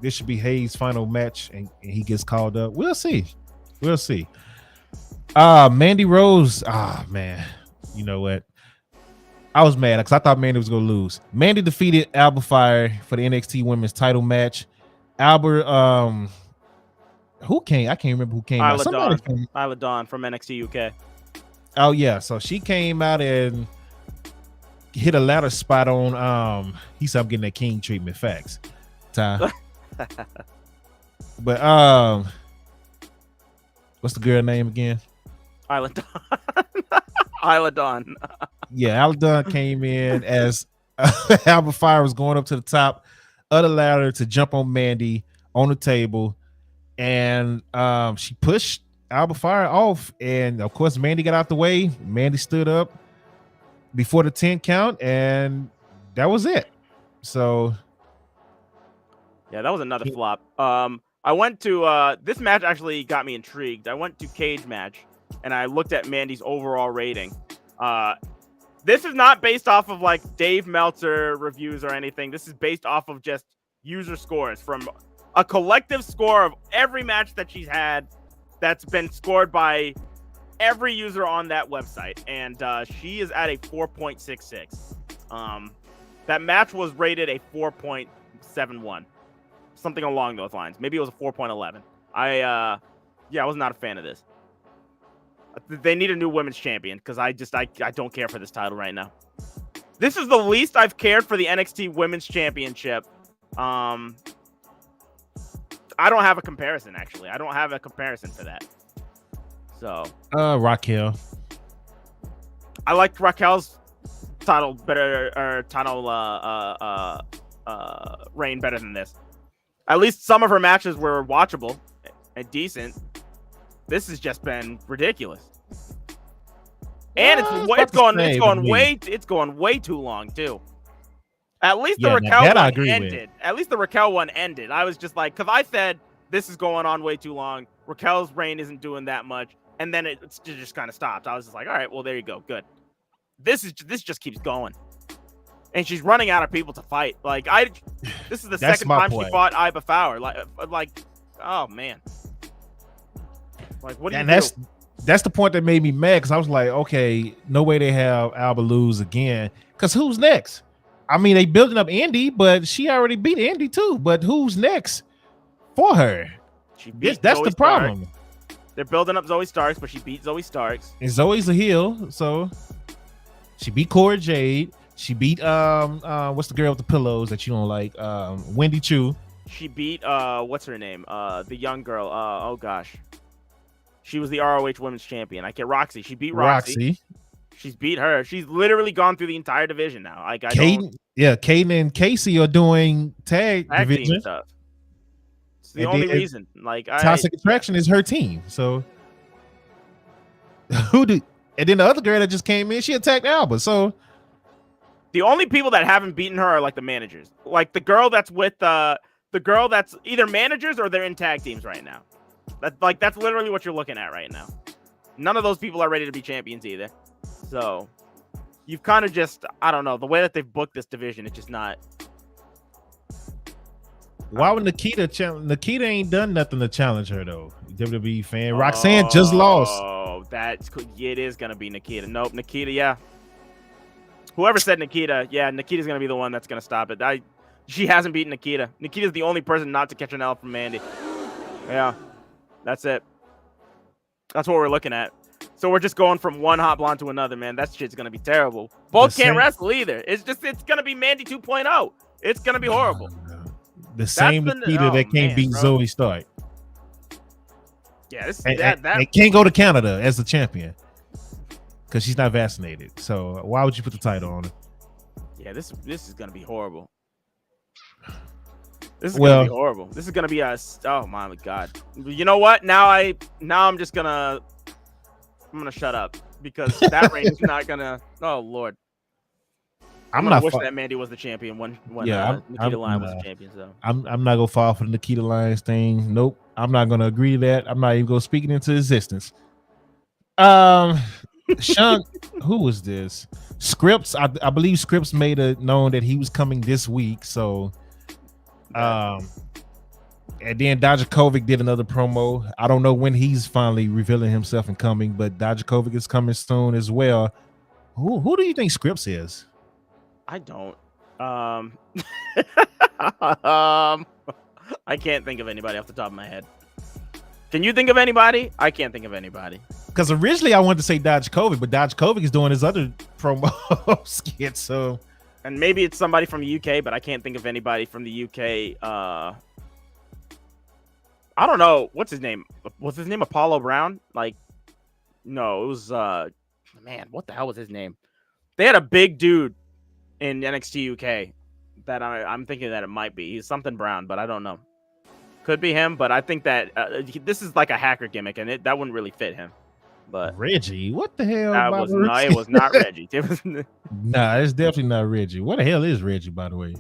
C: This should be Hayes' final match, and he gets called up. We'll see. Mandy Rose. Man. You know what? I was mad because I thought Mandy was gonna lose. Mandy defeated Alba Fire for the NXT Women's Title match. Alba, who came? I can't remember who came out.
D: Isla Dawn from NXT UK.
C: Oh yeah, so she came out and hit a ladder spot on. He said I'm getting that king treatment. Facts, Ty. But what's the girl name again?
D: Isla Dawn. Isla Dawn.
C: Yeah, Isla Dawn came in as Alba Fire was going up to the top of the ladder to jump on Mandy on the table, and she pushed Alba Fire off, and of course Mandy got out the way. Mandy stood up before the 10 count, and that was it. So
D: yeah, that was another flop. I went to this match actually got me intrigued. I went to Cage Match and I looked at Mandy's overall rating. This is not based off of like Dave Meltzer reviews or anything. This is based off of just user scores from a collective score of every match that she's had that's been scored by every user on that website. And she is at a 4.66. That match was rated a 4.71. Something along those lines. Maybe it was a 4.11. I was not a fan of this. They need a new women's champion because I don't care for this title right now. This is the least I've cared for the NXT Women's Championship. I don't have a comparison, actually. I don't have a comparison for that. So
C: Raquel.
D: I liked Raquel's title better, or title reign better than this. At least some of her matches were watchable and decent. This has just been ridiculous. And it's going way too long too. At least the Raquel one ended. At least the Raquel one ended. I was just like, because I said this is going on way too long. Raquel's reign isn't doing that much, and then it just kind of stopped. I was just like, all right, well there you go, good. This just keeps going, and she's running out of people to fight. Like this is the second time she fought Iva Fowler. Like Oh man. Like, what do you
C: And
D: do?
C: that's the point that made me mad, because I was like, okay, no way they have Alba lose again. Because who's next? I mean, they building up Indy, but she already beat Indy too. But who's next for her?
D: She beat
C: That's
D: Zoe
C: the problem.
D: Starks. They're building up Zoe Starks, but she beat Zoe Starks.
C: And Zoe's a heel, so she beat Cora Jade. She beat what's the girl with the pillows that you don't like? Wendy Chu.
D: She beat what's her name? The young girl. Oh gosh. She was the ROH Women's Champion. I get Roxy. She beat Roxy. She's beat her. She's literally gone through the entire division now. Like
C: Caden and Casey are doing tag division
D: team stuff. It's the only reason. Like
C: Toxic Attraction is her team. So and then the other girl that just came in, she attacked Alba. So
D: the only people that haven't beaten her are like the managers. Like the girl that's with the girl that's either managers or they're in tag teams right now. That's literally what you're looking at right now. None of those people are ready to be champions either. So you've kind of just, I don't know, the way that they've booked this division, it's just not.
C: Why would Nikita ain't done nothing to challenge her though? WWE fan. Roxanne just lost.
D: Oh, it is gonna be Nikita. Nope, Nikita. Yeah. Whoever said Nikita, yeah, Nikita's gonna be the one that's gonna stop it. She hasn't beaten Nikita. Nikita's the only person not to catch an L from Mandy. Yeah. That's it. That's what we're looking at. So we're just going from one hot blonde to another, man. That shit's gonna be terrible. Both can't wrestle either. It's gonna be Mandy 2.0. It's gonna be horrible.
C: The same Nikita that can't beat Zoe Stark.
D: Yeah,
C: they can't go to Canada as the champion because she's not vaccinated. So why would you put the title on her?
D: Yeah, this is gonna be horrible. This is gonna be horrible. This is gonna be oh my god. You know what? I'm gonna shut up because that reign is not gonna. Oh lord. I'm gonna wish that Mandy was the champion when Nikita Lyons was the champion. So
C: I'm not gonna fall for the Nikita Lyons thing. Nope. I'm not gonna agree to that. I'm not even gonna speak it into existence. Sean, who was this? Scripps. I believe Scripps made it known that he was coming this week. So and then Dijakovic did another promo. I don't know when he's finally revealing himself and coming, but Dijakovic is coming soon as well. Who do you think Scripps is?
D: I don't. I can't think of anybody off the top of my head. Can you think of anybody? I can't think of anybody.
C: Because originally I wanted to say Dijakovic, but Dijakovic is doing his other promo skit. So,
D: and maybe it's somebody from the UK, but I can't think of anybody from the UK. I don't know. What's his name? Was his name Apollo Brown? Like, no, it was man. What the hell was his name? They had a big dude in NXT UK that I'm thinking that it might be. He's something Brown, but I don't know. Could be him, but I think that this is like a hacker gimmick, and that wouldn't really fit him. But
C: Reggie, what the hell?
D: It was not Reggie.
C: Nah, it's definitely not Reggie. What the hell is Reggie, by the way?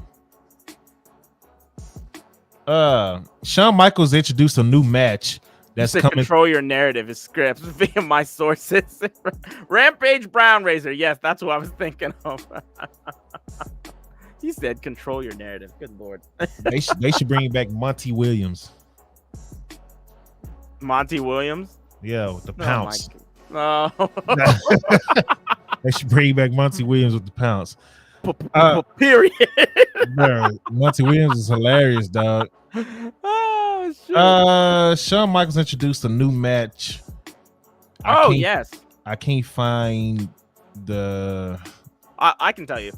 C: Shawn Michaels introduced a new match that's coming.
D: Control your narrative is scripts via my sources. Rampage Brown Razor. Yes, that's what I was thinking of. He said control your narrative. Good lord.
C: They should bring back Monty Williams.
D: Monty Williams?
C: Yeah, with the pounce.
D: Oh.
C: They should bring back Monty Williams with the pounce.
D: Period.
C: Bro, Monty Williams is hilarious, dog.
D: Oh shit.
C: Shawn Michaels introduced a new match.
D: Yes.
C: I can't find the.
D: I can tell you.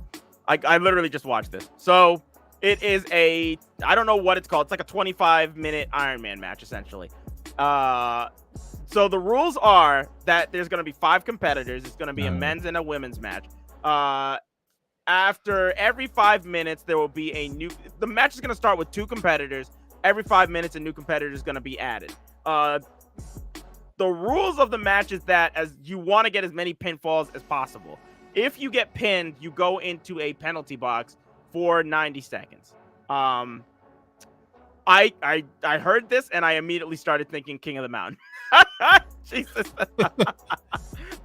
D: I literally just watched this. So it is I don't know what it's called. It's like a 25-minute Iron Man match, essentially. So the rules are that there's going to be 5 competitors. It's going to be a men's and a women's match. After every 5 minutes, there will be the match is going to start with 2 competitors. Every 5 minutes, a new competitor is going to be added. The rules of the match is that as you want to get as many pinfalls as possible. If you get pinned, you go into a penalty box for 90 seconds. I heard this and I immediately started thinking King of the Mountain. Jesus.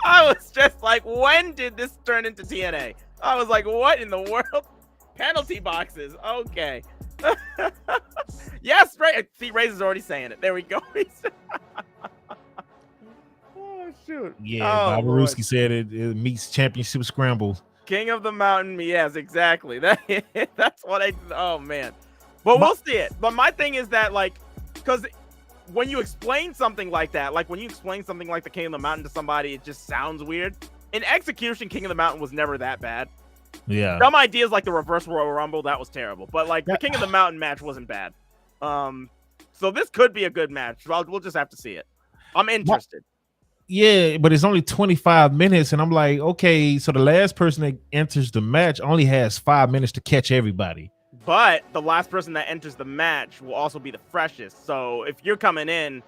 D: I was just like, when did this turn into TNA? I was like, what in the world? Penalty boxes. Okay. Yes, right. See, Razor's already saying it. There we go. Oh shoot.
C: Yeah,
D: Oh,
C: Babaruski said it meets championship scramble.
D: King of the Mountain. Yes, exactly. That's what I. Oh man. But we'll see it. But my thing is that because when you explain something like that, like when you explain something like the King of the Mountain to somebody, it just sounds weird. In execution, King of the Mountain was never that bad.
C: Yeah.
D: Some ideas like the Reverse Royal Rumble, that was terrible. But the King of the Mountain match wasn't bad. So this could be a good match. We'll just have to see it. I'm interested.
C: Yeah, but it's only 25 minutes, and I'm like, okay, so the last person that enters the match only has 5 minutes to catch everybody.
D: But the last person that enters the match will also be the freshest. So if you're coming in,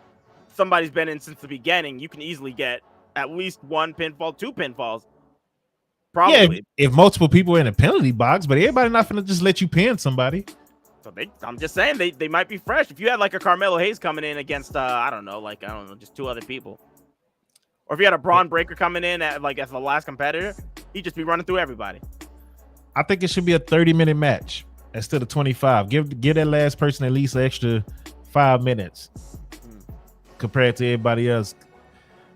D: somebody's been in since the beginning, you can easily get at least 1 pinfall, 2 pinfalls. Probably.
C: Yeah, if multiple people are in a penalty box, but everybody not gonna just let you pin somebody.
D: So I'm just saying they might be fresh. If you had a Carmelo Hayes coming in against just 2 other people. Or if you had a Braun Breaker coming in as the last competitor, he'd just be running through everybody.
C: I think it should be a 30-minute match instead of 25. Give that last person at least an extra 5 minutes compared to everybody else.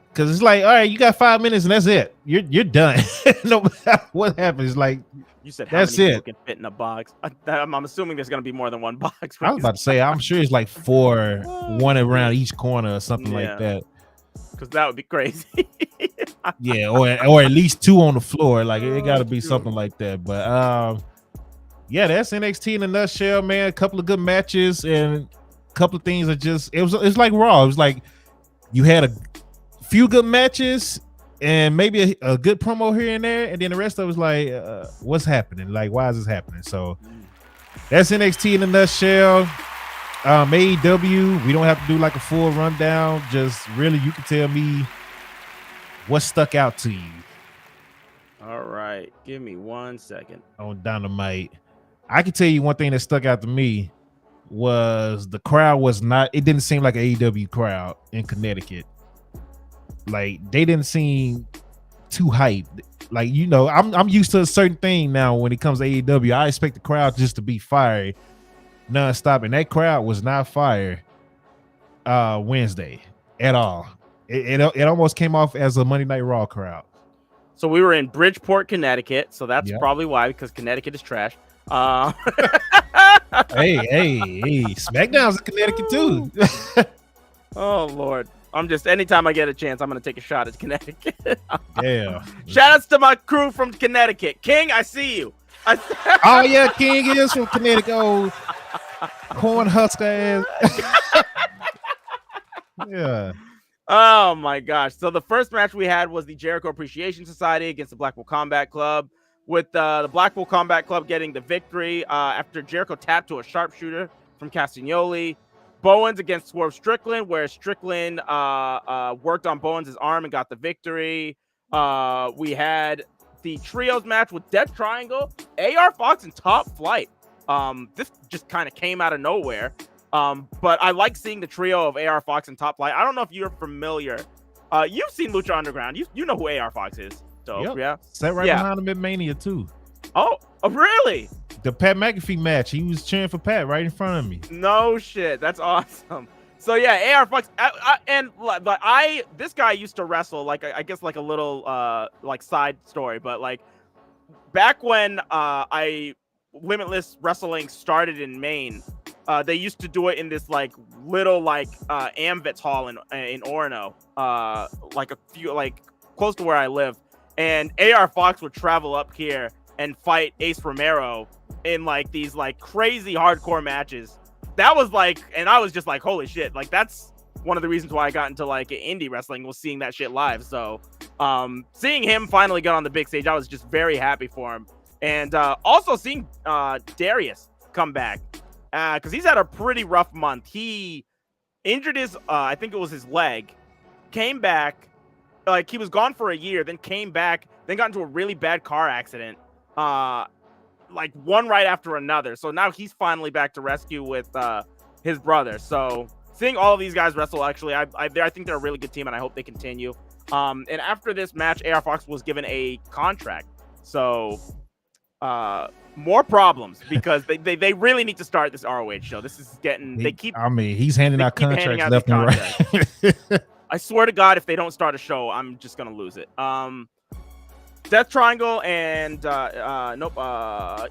C: Because it's like, all right, you got 5 minutes and that's it. You're done. No matter what happens,
D: you said
C: that's
D: how many
C: it.
D: people can fit in a box. I'm assuming there's going to be more than 1 box.
C: I was about to say, I'm sure it's 4, 1 around each corner or something like that.
D: Because that would be crazy.
C: Yeah, or at least 2 on the floor. It got to be something like that. But yeah, that's NXT in a nutshell, man. A couple of good matches and a couple of things it's like Raw. It was like you had a few good matches and maybe a good promo here and there, and then the rest of it was like, what's happening? Why is this happening? So that's NXT in a nutshell. AEW, we don't have to do a full rundown. Just really, you can tell me what stuck out to you. All
D: right, give me 1 second.
C: On Dynamite, I can tell you one thing that stuck out to me was the crowd was not. It didn't seem like an AEW crowd in Connecticut. They didn't seem too hyped. I'm used to a certain thing now when it comes to AEW. I expect the crowd just to be fiery non-stop, and that crowd was not fire Wednesday at all. It almost came off as a Monday Night Raw crowd.
D: So we were in Bridgeport, Connecticut, so that's probably why, because Connecticut is trash.
C: Hey, SmackDown's in Connecticut too.
D: Oh Lord, anytime I get a chance, I'm gonna take a shot at Connecticut.
C: Yeah.
D: Shout outs to my crew from Connecticut. King, I see you.
C: Oh yeah, King is from Connecticut. Oh, corn husker ass. Yeah.
D: Oh my gosh. So the first match we had was the Jericho Appreciation Society against the Blackpool Combat Club, with the Blackpool Combat Club getting the victory after Jericho tapped to a sharpshooter from Castagnoli. Bowens against Swerve Strickland, where Strickland worked on Bowens' arm and got the victory. We had the trios match with Death Triangle, AR Fox, and Top Flight. This just kind of came out of nowhere. But I like seeing the trio of AR Fox and Top Flight. I don't know if you're familiar. You've seen Lucha Underground. You know who AR Fox is. So, yeah.
C: Sat right behind him at Mania, too.
D: Oh, really?
C: The Pat McAfee match. He was cheering for Pat right in front of me.
D: No shit. That's awesome. So, yeah, AR Fox. This guy used to wrestle, I guess, a little, side story. But, back when Limitless Wrestling started in Maine, they used to do it in this little Amvets hall in Orono, a few close to where I live, and AR Fox would travel up here and fight Ace Romero in these crazy hardcore matches. That was and I was just holy shit, that's one of the reasons why I got into indie wrestling, was seeing that shit live. So seeing him finally get on the big stage, I was just very happy for him. And also seeing Darius come back, because he's had a pretty rough month. He injured his, I think it was his leg, came back, he was gone for a year, then came back, then got into a really bad car accident, one right after another. So now he's finally back to rescue with his brother. So seeing all of these guys wrestle, actually, I think they're a really good team, and I hope they continue. And after this match, AR Fox was given a contract. So more problems because they really need to start this ROH show. This is getting
C: he's handing out contracts left and right.
D: I swear to God, if they don't start a show, I'm just gonna lose it. Death Triangle and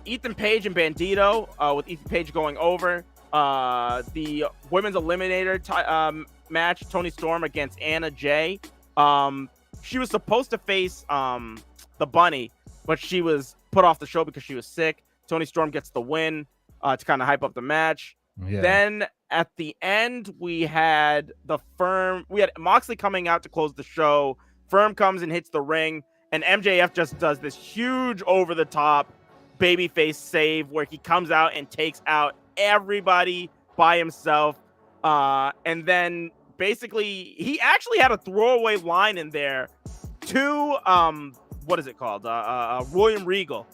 D: Ethan Page and Bandito, with Ethan Page going over. The women's eliminator match, Toni Storm against Anna Jay. She was supposed to face the Bunny, but she was put off the show because she was sick. Toni Storm gets the win to kind of hype up the match. Yeah. Then at the end, we had Moxley coming out to close the show. Firm comes and hits the ring, and MJF just does this huge over-the-top babyface save where he comes out and takes out everybody by himself. And then basically, he actually had a throwaway line in there to what is it called? William Regal.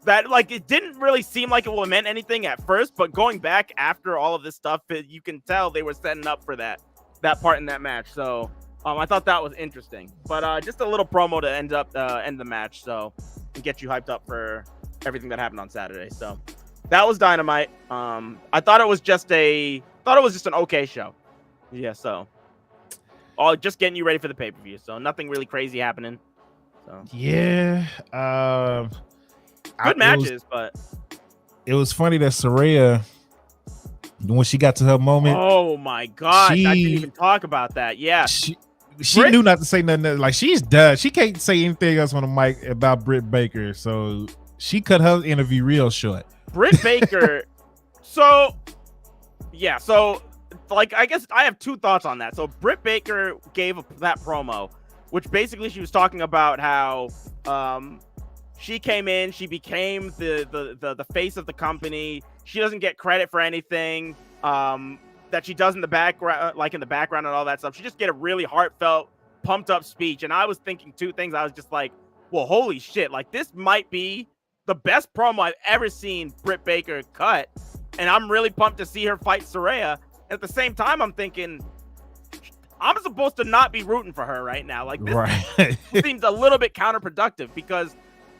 D: That, like, it didn't really seem like it would have meant anything at first, but going back after all of this stuff, you can tell they were setting up for that part in that match. So I thought that was interesting. But just a little promo to end the match, so and get you hyped up for everything that happened on Saturday. So that was Dynamite. I thought it was just an okay show. Yeah, so just getting you ready for the pay-per-view. So nothing really crazy happening. So
C: yeah.
D: Good matches, but
C: it was funny that Saraya, when she got to her moment.
D: Oh my God, I didn't even talk about that. Yeah,
C: she knew not to say nothing. Like, she's done. She can't say anything else on the mic about Britt Baker, so she cut her interview real short.
D: Britt Baker. So like, I guess I have two thoughts on that. So Britt Baker gave that promo, which basically she was talking about how she came in, she became the face of the company. She doesn't get credit for anything that she does in the background, like in the background and all that stuff. She just get a really heartfelt, pumped up speech. And I was thinking two things. I was just like, well, holy shit, like, this might be the best promo I've ever seen Britt Baker cut. And I'm really pumped to see her fight Saraya. At the same time, I'm thinking, I'm supposed to not be rooting for her right now. Like, this seems a little bit counterproductive, because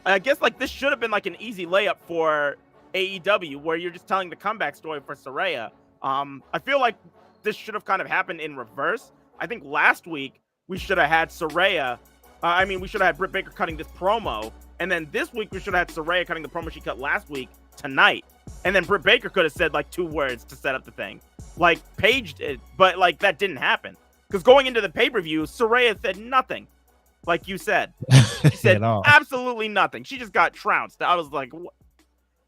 D: I guess, like, this should have been like an easy layup for AEW, where you're just telling the comeback story for Saraya. I feel like this should have kind of happened in reverse. I think last week we should have had Saraya. We should have had Britt Baker cutting this promo, and then this week we should have had Saraya cutting the promo she cut last week tonight, and then Britt Baker could have said like 2 words to set up the thing, like Paige did, but like that didn't happen, because going into the pay-per-view, Saraya said nothing. Like you said, she said absolutely nothing. She just got trounced. I was like, what?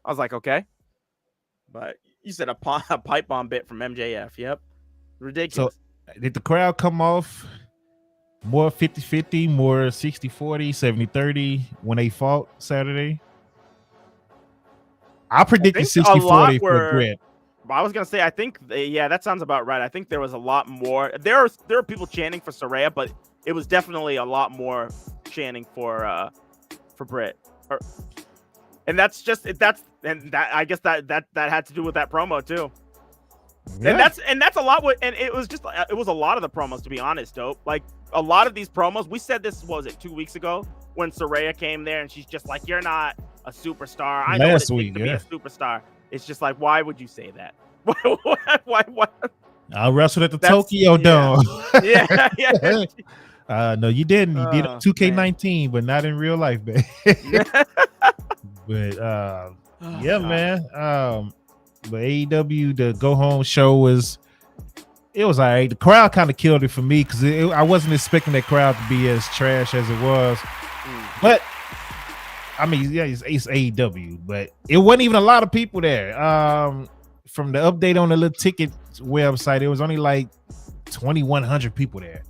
D: I was like, okay. But you said a pipe bomb bit from MJF. Yep. Ridiculous.
C: So did the crowd come off more 50-50, more 60-40, 70-30 when they fought Saturday? I predicted 60-40 for Britt.
D: I was going to say, I think, that sounds about right. I think there was a lot more. There are people chanting for Saraya, but it was definitely a lot more chanting for Britt. And I guess that had to do with that promo too. Yeah. And that's a lot. It was a lot of the promos, to be honest, Dope. Like, a lot of these promos, we said this, what was it, 2 weeks ago, when Saraya came there and she's just like, you're not a superstar. I know what it takes to be a superstar. It's just like, why would you say that? Why?
C: I wrestled at the Tokyo Dome.
D: Yeah.
C: No, you didn't. You did 2K19, but not in real life, man. But man. But AEW, the go home show was all right. The crowd kind of killed it for me, because I wasn't expecting that crowd to be as trash as it was. But I mean, yeah, it's AEW, but it wasn't even a lot of people there. From the update on the little ticket website, it was only like 2,100 people there.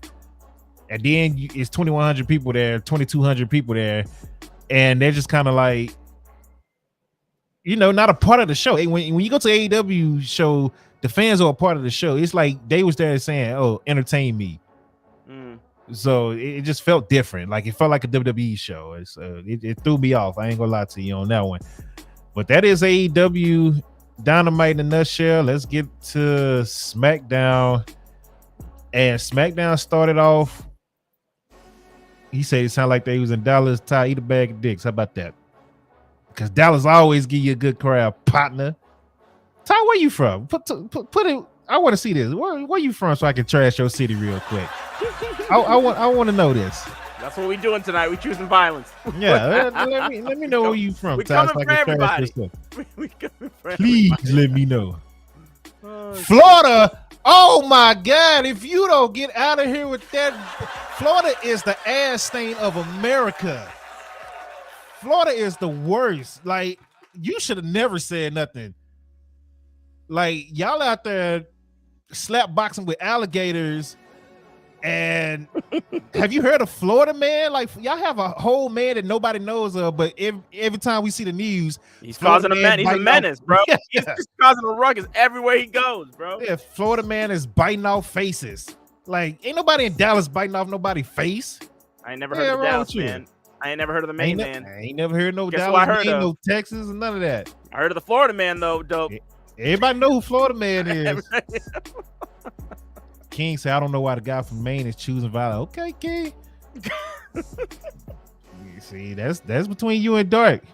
C: And then it's 2,100 people there, 2,200 people there, and they're just kind of like, not a part of the show. When you go to AEW show, the fans are a part of the show. It's like they was there saying, "Oh, entertain me." So it just felt different. Like, it felt like a WWE show. It threw me off. I ain't gonna lie to you on that one. But that is AEW Dynamite in a nutshell. Let's get to SmackDown. And SmackDown started off. He said it sounded like they was in Dallas. Ty, eat a bag of dicks. How about that? because Dallas always give you a good crowd, partner. Ty, where you from? Put it. I want to see this. Where you from so I can trash your city real quick. I want to know this.
D: That's what we doing tonight. We choosing violence.
C: Yeah, let me know where you from.
D: We
C: Ty,
D: coming for everybody. We coming for
C: Please let me know. Florida. Oh my God! If you don't get out of here with that, Florida is the ass stain of America. Florida is the worst. Like, you should have never said nothing. Like, y'all out there slap boxing with alligators. And have you heard of Florida Man? Like, y'all have a whole man that nobody knows of, but every time we see the news,
D: he's
C: Florida
D: causing a menace. He's a menace, bro.
C: Yeah.
D: He's just causing a ruckus everywhere he goes, bro.
C: Yeah, Florida Man is biting off faces. Like, ain't nobody in Dallas biting off nobody's face.
D: I ain't never heard of the Dallas man. I ain't never heard of the Maine man.
C: I ain't never heard no
D: Guess
C: Dallas
D: who I heard
C: man,
D: of?
C: no Texas, and none of that.
D: I heard of the Florida man though. Dope.
C: Everybody know who Florida Man is. King said, I don't know why the guy from Maine is choosing violence. Okay, King. You see, that's between you and Dark.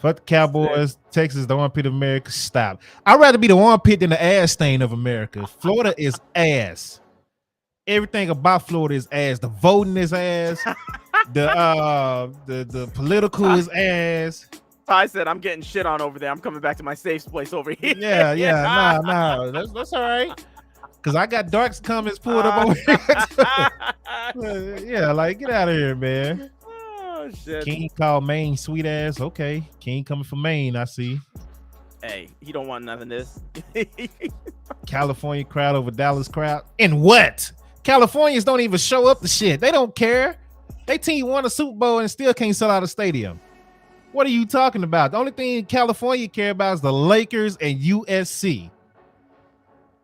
C: Fuck the Cowboys. Texas, the armpit of America. Stop. I'd rather be the armpit than the ass stain of America. Florida is ass. Everything about Florida is ass. The voting is ass. The political is ass.
D: Ty said, I'm getting shit on over there. I'm coming back to my safe place over here.
C: Yeah. Nah. That's all right. Cause I got Dark's comments pulled up over here. Yeah, like, get out of here, man.
D: Oh shit.
C: King called Maine sweet ass. Okay, King coming from Maine. I see.
D: Hey, he don't want none of this.
C: California crowd over Dallas crowd. And what? Californians don't even show up to shit. They don't care. They team won a Super Bowl and still can't sell out a stadium. What are you talking about? The only thing California care about is the Lakers and USC.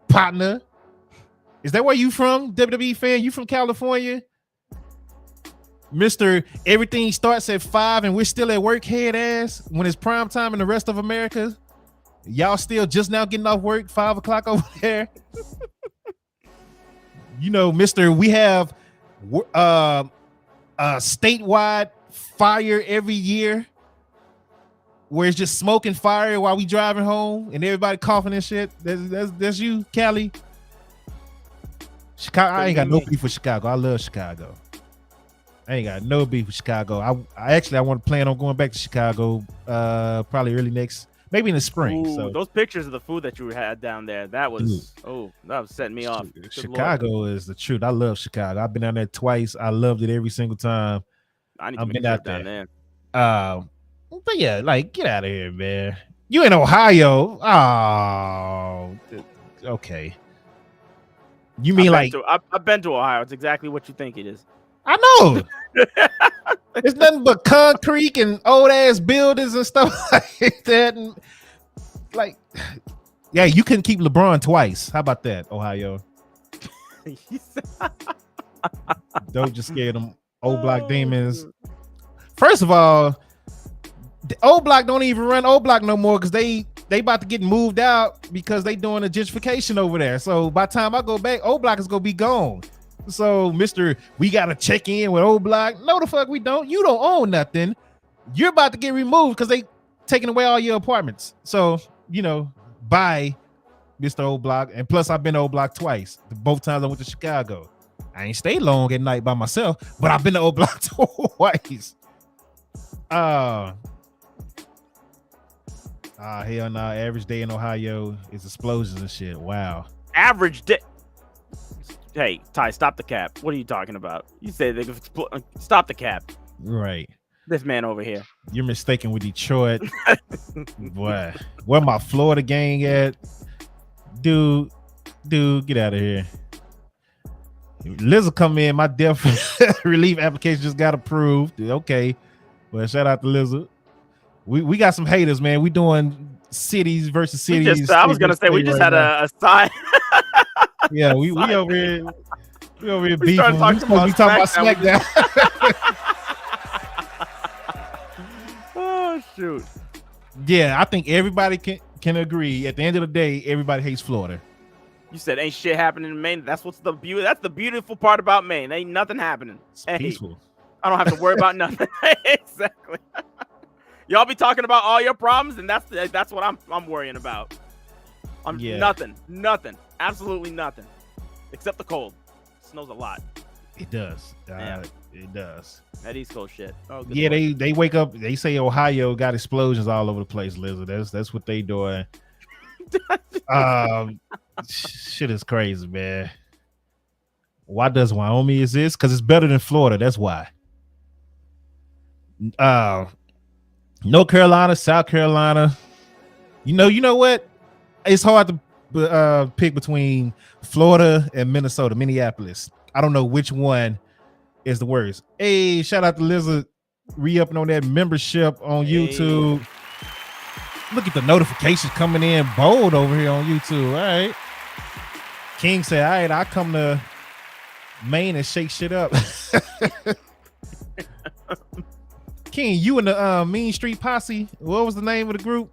C: Partner. Is that where you from, WWE fan? You from California? Mr. Everything starts at 5 and we're still at work head ass when it's prime time in the rest of America. Y'all still just now getting off work 5 o'clock over there. You know, Mr. We have statewide fire every year where it's just smoke and fire while we driving home and everybody coughing and shit. That's you, Cali. Chicago, I ain't got no beef with Chicago. I love Chicago. I ain't got no beef with Chicago. I want to plan on going back to Chicago probably early maybe in the spring.
D: Ooh,
C: so
D: those pictures of the food that you had down there, that was setting me off.
C: Chicago is the truth. I love Chicago. I've been down there twice. I loved it every single time.
D: I need to make a trip down there.
C: But yeah, like, get out of here, man. You in Ohio? Oh, okay. You mean
D: I've been to Ohio? It's exactly what you think it is.
C: I know. It's nothing but concrete and old ass buildings and stuff like that. And like, yeah, you couldn't keep LeBron twice. How about that, Ohio? Don't just scare them old block demons. First of all, the old block don't even run old block no more because they about to get moved out because they doing a gentrification over there. So by the time I go back, old block is gonna be gone. So, Mr. We gotta check in with old block. No, the fuck we don't. You don't own nothing. You're about to get removed because they taking away all your apartments. So, you know, bye, Mr. Old Block. And plus, I've been to Old Block twice. Both times I went to Chicago. I ain't stayed long at night by myself, but I've been to Old Block twice. Hell no. Average day in Ohio is explosions and shit. Wow.
D: Average day. Hey, Ty, stop the cap. What are you talking about? You said they could stop the cap.
C: Right.
D: This man over here.
C: You're mistaken with Detroit. Boy, where my Florida gang at? Dude, get out of here. Liz will come in. My death relief application just got approved. Okay. Well, shout out to Lizard. We got some haters, man. We doing cities versus cities.
D: I was gonna say we just had a sign.
C: Yeah, we over here. We over here beefing. We
D: talking about
C: SmackDown.
D: Oh shoot.
C: Yeah, I think everybody can agree. At the end of the day, everybody hates Florida.
D: You said ain't shit happening in Maine. That's what's the beauty. That's the beautiful part about Maine. Ain't nothing happening.
C: It's peaceful.
D: I don't have to worry about nothing. Exactly. Y'all be talking about all your problems, and that's what I'm worrying about. Nothing, absolutely nothing, except the cold. It snows a lot.
C: It does. It does.
D: That East Coast shit. Oh,
C: yeah, they wake up. They say Ohio got explosions all over the place, Lizard. That's what they doing. Shit is crazy, man. Why does Wyoming exist? Because it's better than Florida. That's why. North Carolina, South Carolina. You know what? It's hard to pick between Florida and Minneapolis. I don't know which one is the worst. Hey, shout out to Lizard re-upping on that membership on YouTube. Look at the notifications coming in bold over here on YouTube. All right. King said, all right, I come to Maine and shake shit up. King, you and the Mean Street Posse. What was the name of the group?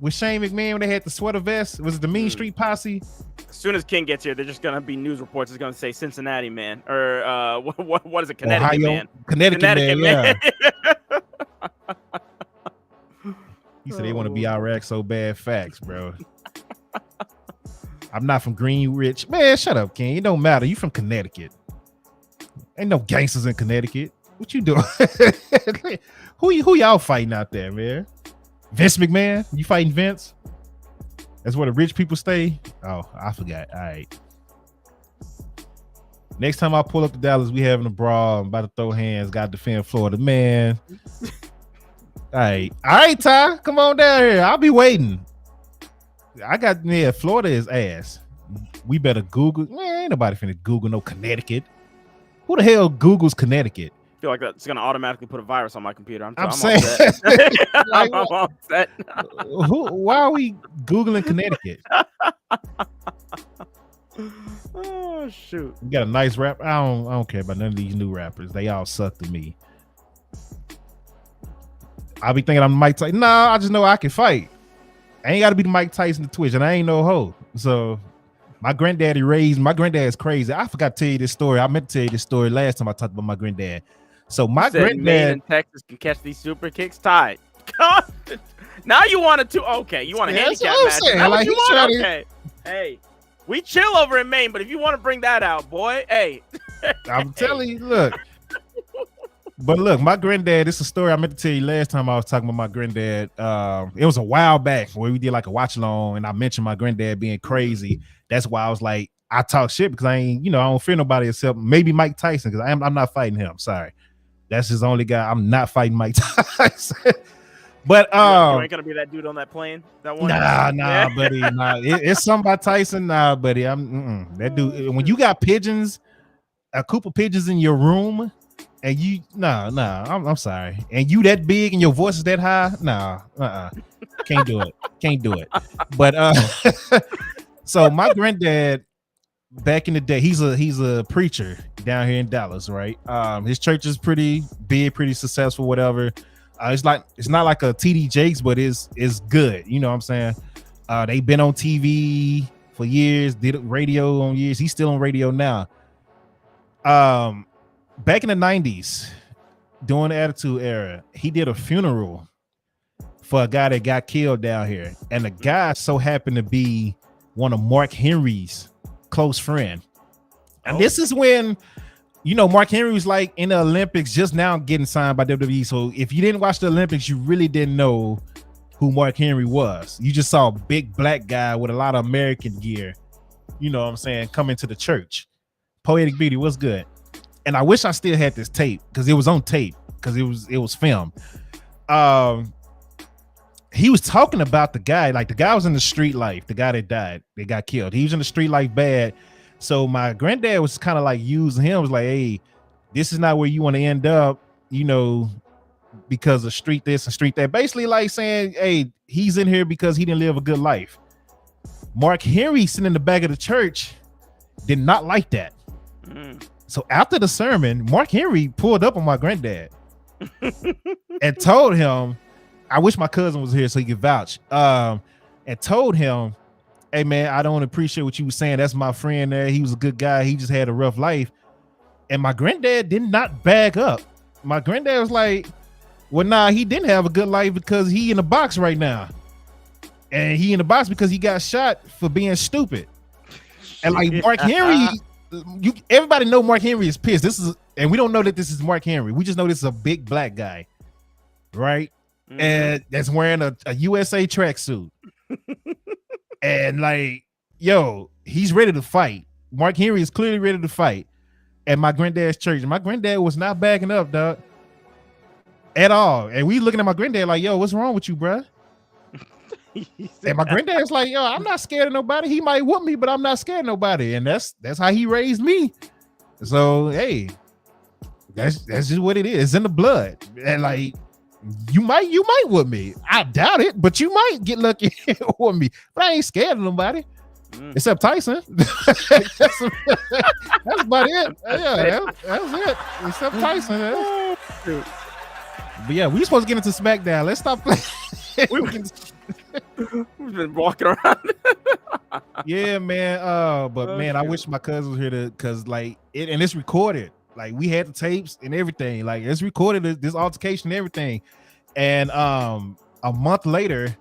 C: With Shane McMahon when they had the sweater vest? Was it the Mean Street Posse?
D: As soon as King gets here, they're just gonna be news reports. It's gonna say Cincinnati man, or what is it? Connecticut
C: Ohio,
D: man.
C: Connecticut man. Yeah.
D: He
C: He said they want to be Iraq so bad. Facts, bro. I'm not from Greenwich. Man, shut up, King. It don't matter. You from Connecticut. Ain't no gangsters in Connecticut. What you doing? Who y'all fighting out there, man? Vince McMahon? You fighting Vince? That's where the rich people stay? Oh, I forgot. All right. Next time I pull up to Dallas, we having a brawl. I'm about to throw hands. Got to defend Florida. Man. All right, Ty. Come on down here. I'll be waiting. Florida is ass. We better Google. Man, ain't nobody finna Google no Connecticut. Who the hell Googles Connecticut?
D: I feel like that's gonna automatically put a virus on my computer. I'm
C: saying.
D: I'm all set.
C: Why are we Googling Connecticut?
D: Oh shoot!
C: You got a nice rap. I don't care about none of these new rappers. They all suck to me. I be thinking I'm Mike Tyson. Nah, I just know I can fight. I ain't got to be the Mike Tyson to Twitch, and I ain't no hoe. So my granddad's crazy. I forgot to tell you this story. I meant to tell you this story last time I talked about my granddad. So my granddad
D: in Texas can catch these super kicks tied. Now you want to okay? You want a handicap match? Like, you want? Okay. Hey, we chill over in Maine, but if you want to bring that out, boy, hey.
C: I'm telling you, look. But look, my granddad, this is a story I meant to tell you last time I was talking about my granddad. It was a while back where we did like a watch along, and I mentioned my granddad being crazy. That's why I was like, I talk shit because I don't fear nobody except maybe Mike Tyson, because I'm not fighting him. Sorry. That's his only guy. I'm not fighting Mike Tyson. But
D: you ain't gonna be that dude on that plane. That one.
C: Nah, buddy. Nah, it's something about Tyson. Nah, buddy. That dude. When you got pigeons, a coop of pigeons in your room, and you I'm sorry. And you that big and your voice is that high? Can't do it. But so my granddad back in the day, he's a preacher down here in Dallas, right? His church is pretty big, pretty successful, whatever. It's not like a TD Jakes, but it's good. You know what I'm saying? They've been on TV for years, did radio on years. He's still on radio now. Back in the 90s, during the Attitude Era, he did a funeral for a guy that got killed down here. And the guy so happened to be one of Mark Henry's close friend. And this is when, Mark Henry was like in the Olympics, just now getting signed by WWE. So if you didn't watch the Olympics, you really didn't know who Mark Henry was. You just saw a big black guy with a lot of American gear, you know what I'm saying, coming to the church. Poetic Beauty, what's good? And I wish I still had this tape because it was on tape, because it was filmed. He was talking about the guy, like the guy was in the street life, the guy that died, they got killed. He was in the street life bad. So my granddad was kind of like using him, was like, hey, this is not where you want to end up, because of street this and street that. Basically like saying, hey, he's in here because he didn't live a good life. Mark Henry sitting in the back of the church did not like that. So after the sermon, Mark Henry pulled up on my granddad and told him, I wish my cousin was here so he could vouch, and told him, hey man, I don't appreciate what you were saying. That's my friend there. He was a good guy. He just had a rough life. And my granddad did not bag up. My granddad was like, Well, nah, he didn't have a good life because he in the box right now. And he in the box because he got shot for being stupid. And like Mark Henry, everybody know Mark Henry is pissed. And we don't know that this is Mark Henry. We just know this is a big black guy, right? Mm-hmm. And that's wearing a USA tracksuit. And like, yo, he's ready to fight. Mark Henry is clearly ready to fight at my granddad's church. And my granddad was not backing up, dog, at all. And we looking at my granddad like, yo, what's wrong with you, bruh? And my granddad's like, yo, I'm not scared of nobody. He might whoop me, but I'm not scared of nobody. And that's how he raised me. So hey, that's just what it is. It's in the blood. And like, you might whoop me. I doubt it, but you might get lucky and whoop me. But I ain't scared of nobody. Except Tyson. That's about it. Yeah, that's it. Except Tyson. But yeah, we supposed to get into SmackDown. Let's stop playing.
D: We've been walking around.
C: Yeah, man. But man, I wish my cousin was here because like and it's recorded. Like we had the tapes and everything. Like it's recorded this altercation and everything. And a month later,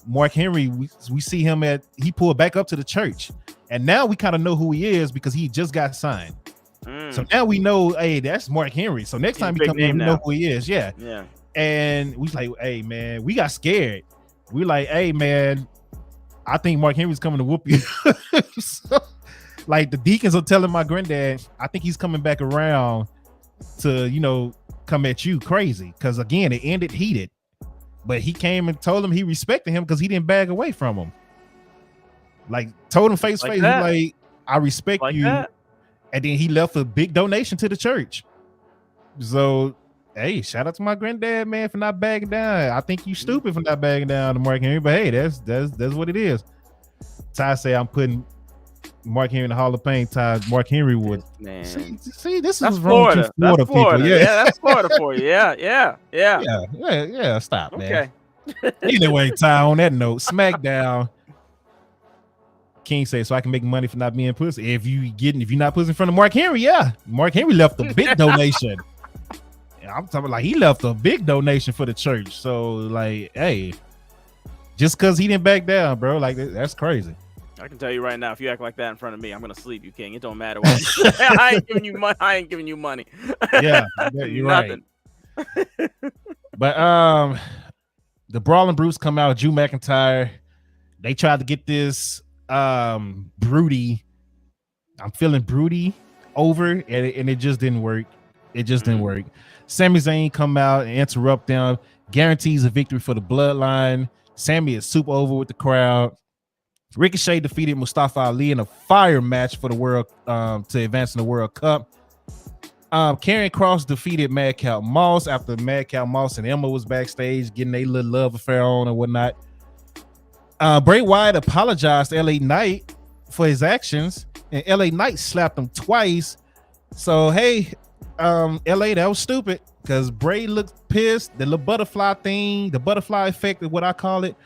C: Mark Henry, we see him he pulled back up to the church. And now we kind of know who he is because he just got signed. So now we know, hey, that's Mark Henry. So next time he comes in, we know who he is. Yeah. And we like, hey, man, we got scared. We like, hey, man, I think Mark Henry's coming to whoop you. So, like the deacons are telling my granddad, I think he's coming back around to, come at you crazy. Because again, it ended heated. But he came and told him he respected him because he didn't bag away from him. Like told him face to face, like, I respect you. That? And then he left a big donation to the church. So, hey, shout out to my granddad, man, for not bagging down. I think you stupid for not bagging down to Mark Henry, but hey, that's what it is. Ty say I'm putting Mark Henry in the Hall of Fame. Ty, Mark Henry would. Man. See, this is wrong with Florida people. Yeah,
D: that's Florida for you. Yeah.
C: Stop, man. Okay. Anyway, Ty, on that note, SmackDown. King say, so I can make money for not being pussy. If you're not pussy in front of Mark Henry, yeah. Mark Henry left a big donation. I'm talking like he left a big donation for the church. So like, hey, just because he didn't back down, bro, like that's crazy.
D: I can tell you right now, if you act like that in front of me, I'm gonna sleep you, King. It don't matter what. I ain't giving you money. I ain't giving you money.
C: Yeah, you're right. But the Brawling Brutes come out. Drew McIntyre. They tried to get this Broody. I'm feeling Broody over, and it just didn't work. Didn't work. Sami Zayn come out and interrupt them. Guarantees a victory for the Bloodline. Sami is super over with the crowd. Ricochet defeated Mustafa Ali in a fire match for the world to advance in the World Cup. Karrion Kross defeated Madcap Moss after Madcap Moss and Emma was backstage getting a little love affair on and whatnot. Bray Wyatt apologized to LA Knight for his actions, and LA Knight slapped him twice. So hey, LA, that was stupid because Bray looked pissed. The little butterfly thing, the butterfly effect is what I call it,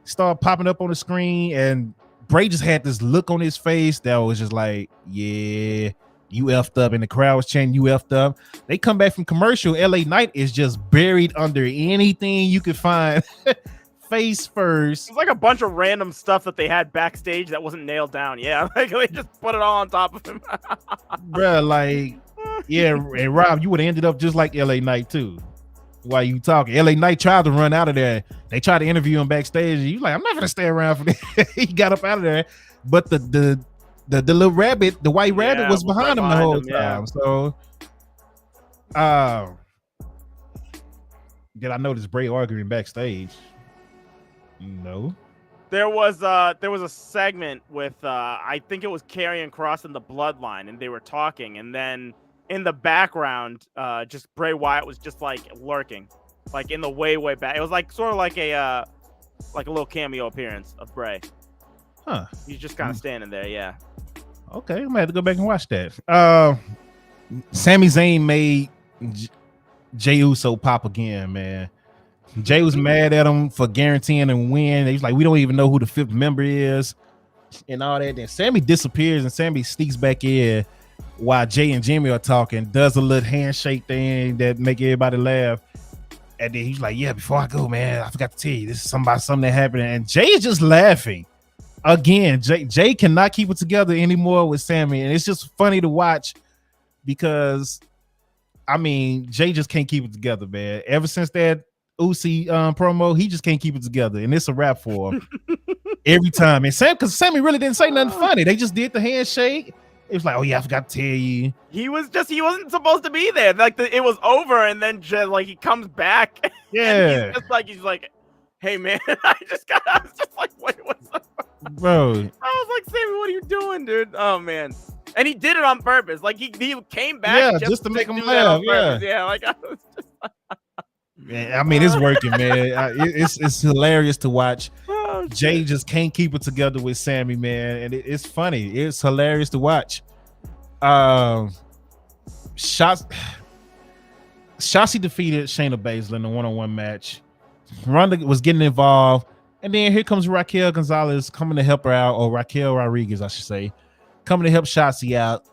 C: started popping up on the screen, and Bray just had this look on his face that was just like, yeah, you effed up, and the crowd was chanting, you effed up. They come back from commercial. LA Knight is just buried under anything you could find. Face first.
D: It's like a bunch of random stuff that they had backstage that wasn't nailed down. Yeah, like they just put it all on top of him.
C: Bruh, like, yeah, and Rob, you would have ended up just like LA Knight too. While you talking, LA Knight tried to run out of there. They tried to interview him backstage. He's like, I'm not gonna stay around for this. He got up out of there, but the little rabbit, the white rabbit, was behind him the whole time. So, did I notice Bray arguing backstage? No.
D: There was a segment with I think it was Karrion Kross and the Bloodline, and they were talking, and then in the background, just Bray Wyatt was just like lurking, like in the way back. It was like sort of like a little cameo appearance of Bray.
C: Huh?
D: He's just kind of standing there. Yeah.
C: Okay, I'm gonna have to go back and watch that. Sami Zayn made Jey Uso pop again, man. Jay was mad at him for guaranteeing a win. He's like, we don't even know who the fifth member is and all that. Then Sammy disappears and Sammy sneaks back in while Jay and Jimmy are talking, does a little handshake thing that make everybody laugh. And then he's like, yeah, before I go, man, I forgot to tell you, this is something that happened. And Jay is just laughing. Again, Jay cannot keep it together anymore with Sammy. And it's just funny to watch because, I mean, Jay just can't keep it together, man. Ever since that Uzi promo, he just can't keep it together. And it's a wrap for him every time. And because Sammy really didn't say nothing funny. They just did the handshake. It was like, oh yeah, I forgot to tell you.
D: He wasn't supposed to be there. Like it was over, and then just like he comes back.
C: Yeah.
D: he's like, hey man, I was just like, what's up?
C: Bro.
D: I was like, Sammy, what are you doing, dude? Oh man. And he did it on purpose. Like he came back
C: just to make him laugh.
D: Yeah, like I was just
C: man, I mean, it's working, man. It's hilarious to watch.
D: Oh,
C: Jay just can't keep it together with Sammy, man, and it's funny. It's hilarious to watch. Shotzi defeated Shayna Baszler in a one-on-one match. Ronda was getting involved, and then here comes Raquel Gonzalez coming to help her out, or Raquel Rodriguez, I should say, coming to help Shotzi out.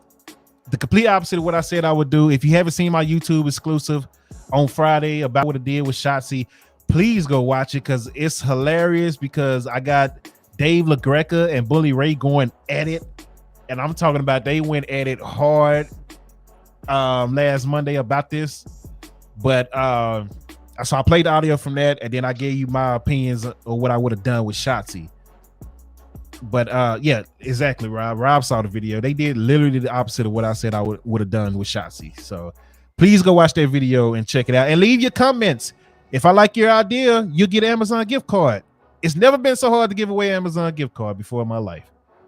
C: The complete opposite of what I said I would do. If you haven't seen my YouTube exclusive on Friday about what I did with Shotzi, please go watch it because it's hilarious because I got Dave LaGreca and Bully Ray going at it. And I'm talking about they went at it hard last Monday about this. But so I played the audio from that, and then I gave you my opinions of what I would have done with Shotzi. But yeah, exactly, Rob. Rob saw the video. They did literally the opposite of what I said I would have done with Shotzi. So please go watch that video and check it out. And leave your comments. If I like your idea, you'll get an Amazon gift card. It's never been so hard to give away an Amazon gift card before in my life.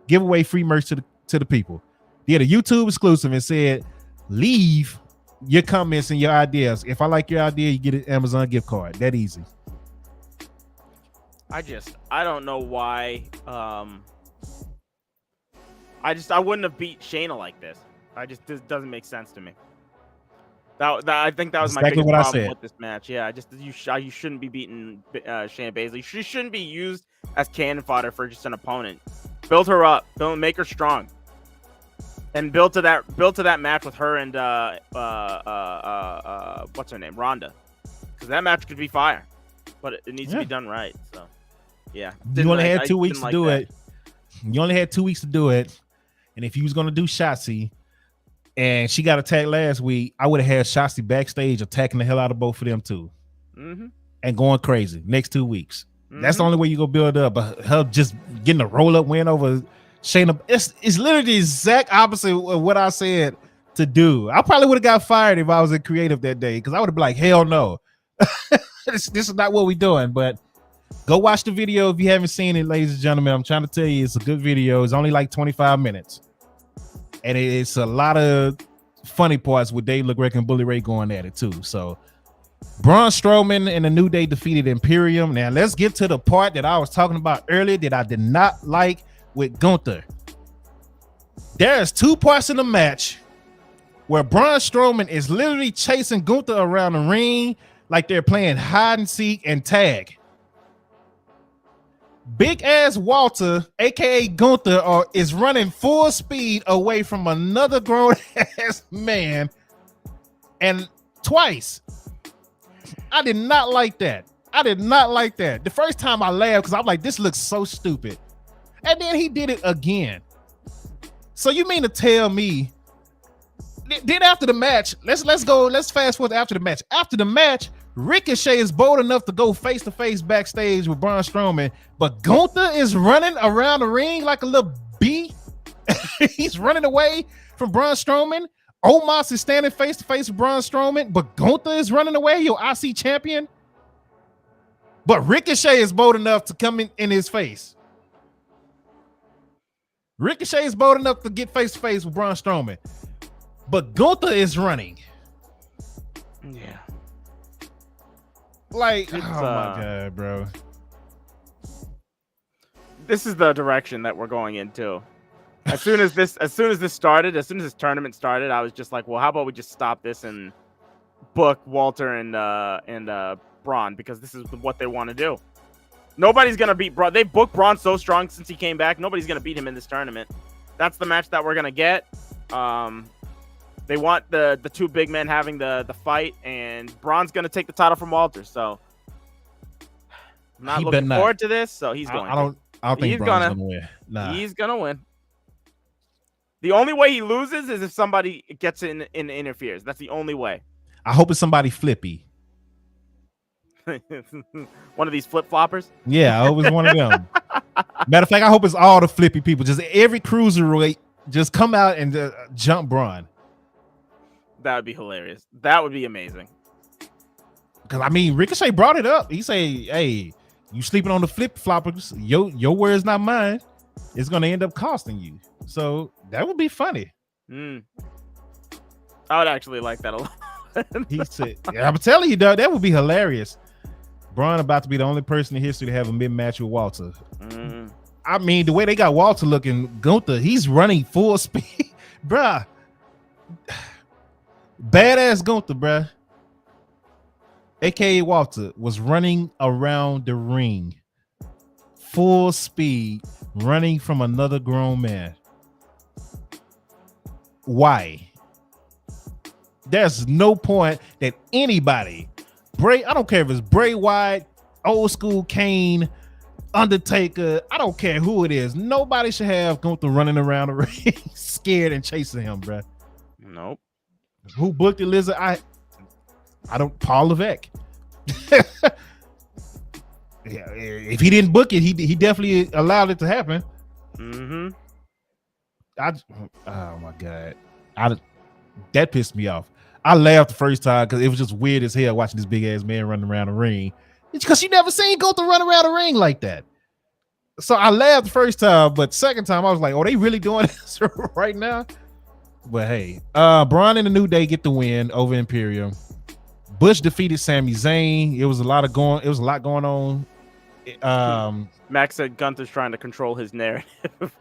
C: Give away free merch to the people. Did a YouTube exclusive and said, leave your comments and your ideas. If I like your idea, you get an Amazon gift card. That easy.
D: I don't know why. I wouldn't have beat Shayna like this. This doesn't make sense to me. I think that was my biggest problem with this match. Yeah, you shouldn't be beating Shayna Baszler. She shouldn't be used as cannon fodder for just an opponent. Build her up, make her strong, and build to that match with her and what's her name, Ronda, because that match could be fire, but it needs to be done right. So yeah,
C: you only had 2 weeks to do it. You only had 2 weeks to do it, and if you was gonna do Shotzi, and she got attacked last week, I would have had Shotzi backstage attacking the hell out of both of them too, and going crazy next 2 weeks. That's the only way you go build up. But her just getting a roll up win over Shayna, it's literally the exact opposite of what I said to do. I probably would have got fired if I was in creative that day because I would have been like, hell no, this is not what we're doing. But go watch the video if you haven't seen it, ladies and gentlemen. I'm trying to tell you, it's a good video. It's only like 25 minutes. And it's a lot of funny parts with Dave LaGreca and Bully Ray going at it too. So Braun Strowman and the New Day defeated Imperium. Now let's get to the part that I was talking about earlier that I did not like with Gunther. There's 2 parts in the match where Braun Strowman is literally chasing Gunther around the ring like they're playing hide and seek and tag. Big ass Walter, aka Gunther, is running full speed away from another grown ass man, and twice. I did not like that. The first time I laughed because I'm like, this looks so stupid, and then he did it again. So you mean to tell me? Then after the match, let's fast forward after the match. After the match, Ricochet is bold enough to go face to face backstage with Braun Strowman, but Gunther is running around the ring like a little bee. He's running away from Braun Strowman. Omos is standing face to face with Braun Strowman, but Gunther is running away, your IC champion. But Ricochet is bold enough to come in his face. Ricochet is bold enough to get face to face with Braun Strowman, but Gunther is running.
D: Yeah.
C: Like, oh my God, bro.
D: This is the direction that we're going into. As soon as this tournament started, I was just like, well, how about we just stop this and book Walter and Braun, because this is what they want to do. Nobody's gonna beat Braun. They booked Braun so strong since he came back. Nobody's gonna beat him in this tournament. That's the match that we're gonna get. They want the 2 big men having the fight, and and Braun's going to take the title from Walter. So I'm not looking forward to this. So he's going.
C: I don't think Braun's going to win. Nah,
D: he's going to win. The only way he loses is if somebody gets in and interferes. That's the only way.
C: I hope it's somebody flippy.
D: One of these flip floppers.
C: Yeah, I hope it's one of them. Matter of fact, I hope it's all the flippy people. Just every cruiserweight just come out and jump Braun.
D: That would be hilarious. That would be amazing.
C: Because I mean, Ricochet brought it up. He say, "Hey, you sleeping on the flip floppers? Your word's not mine. It's gonna end up costing you." So that would be funny.
D: I would actually like that a lot.
C: He said, "I'm telling you, dog, that would be hilarious." Braun about to be the only person in history to have a mid-match with Walter. I mean, the way they got Walter looking, Gunther, he's running full speed, bruh. Badass Gunther, bruh. AKA Walter was running around the ring, full speed, running from another grown man. Why? There's no point that anybody, I don't care if it's Bray Wyatt, old school Kane, Undertaker, I don't care who it is. Nobody should have Gunther running around the ring scared and chasing him, bruh.
D: Nope.
C: Who booked the Lizard? I don't. Paul Levesque. Yeah, if he didn't book it, he definitely allowed it to happen.
D: Oh
C: my god, that pissed me off. I laughed the first time because it was just weird as hell watching this big ass man running around the ring. It's because you never seen Gunther run around the ring like that. So I laughed the first time, but second time I was like, "Oh, they really doing this right now?" But hey, Braun and the New Day get the win over Imperium. Bush defeated Sami Zayn. It was a lot going on.
D: Max said Gunther's trying to control his narrative.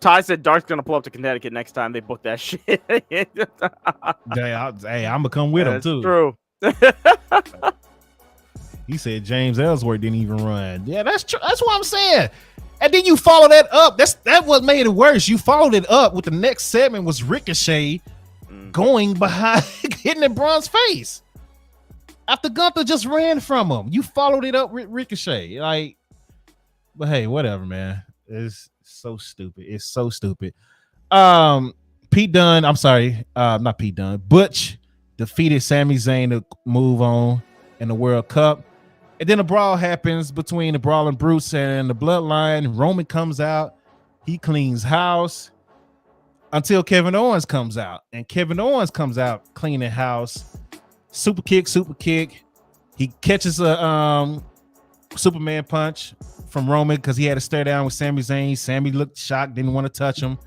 D: Ty said Dark's gonna pull up to Connecticut next time they book that shit. Hey,
C: I'm gonna come with him too.
D: True.
C: He said James Ellsworth didn't even run. Yeah, that's true. That's what I'm saying. And then you follow that up. That what made it worse. You followed it up with the next segment was Ricochet going behind, hitting in Braun's face after Gunther just ran from him. You followed it up with Ricochet, but hey, whatever, man. It's so stupid. It's so stupid. Pete Dunne. I'm sorry, not Pete Dunne. Butch defeated Sami Zayn to move on in the World Cup. And then a brawl happens between the Brawling Brutes and the Bloodline. Roman comes out. He cleans house until Kevin Owens comes out. And Kevin Owens comes out cleaning house. Super kick. He catches a Superman punch from Roman because he had to stare down with Sami Zayn. Sami looked shocked, didn't want to touch him.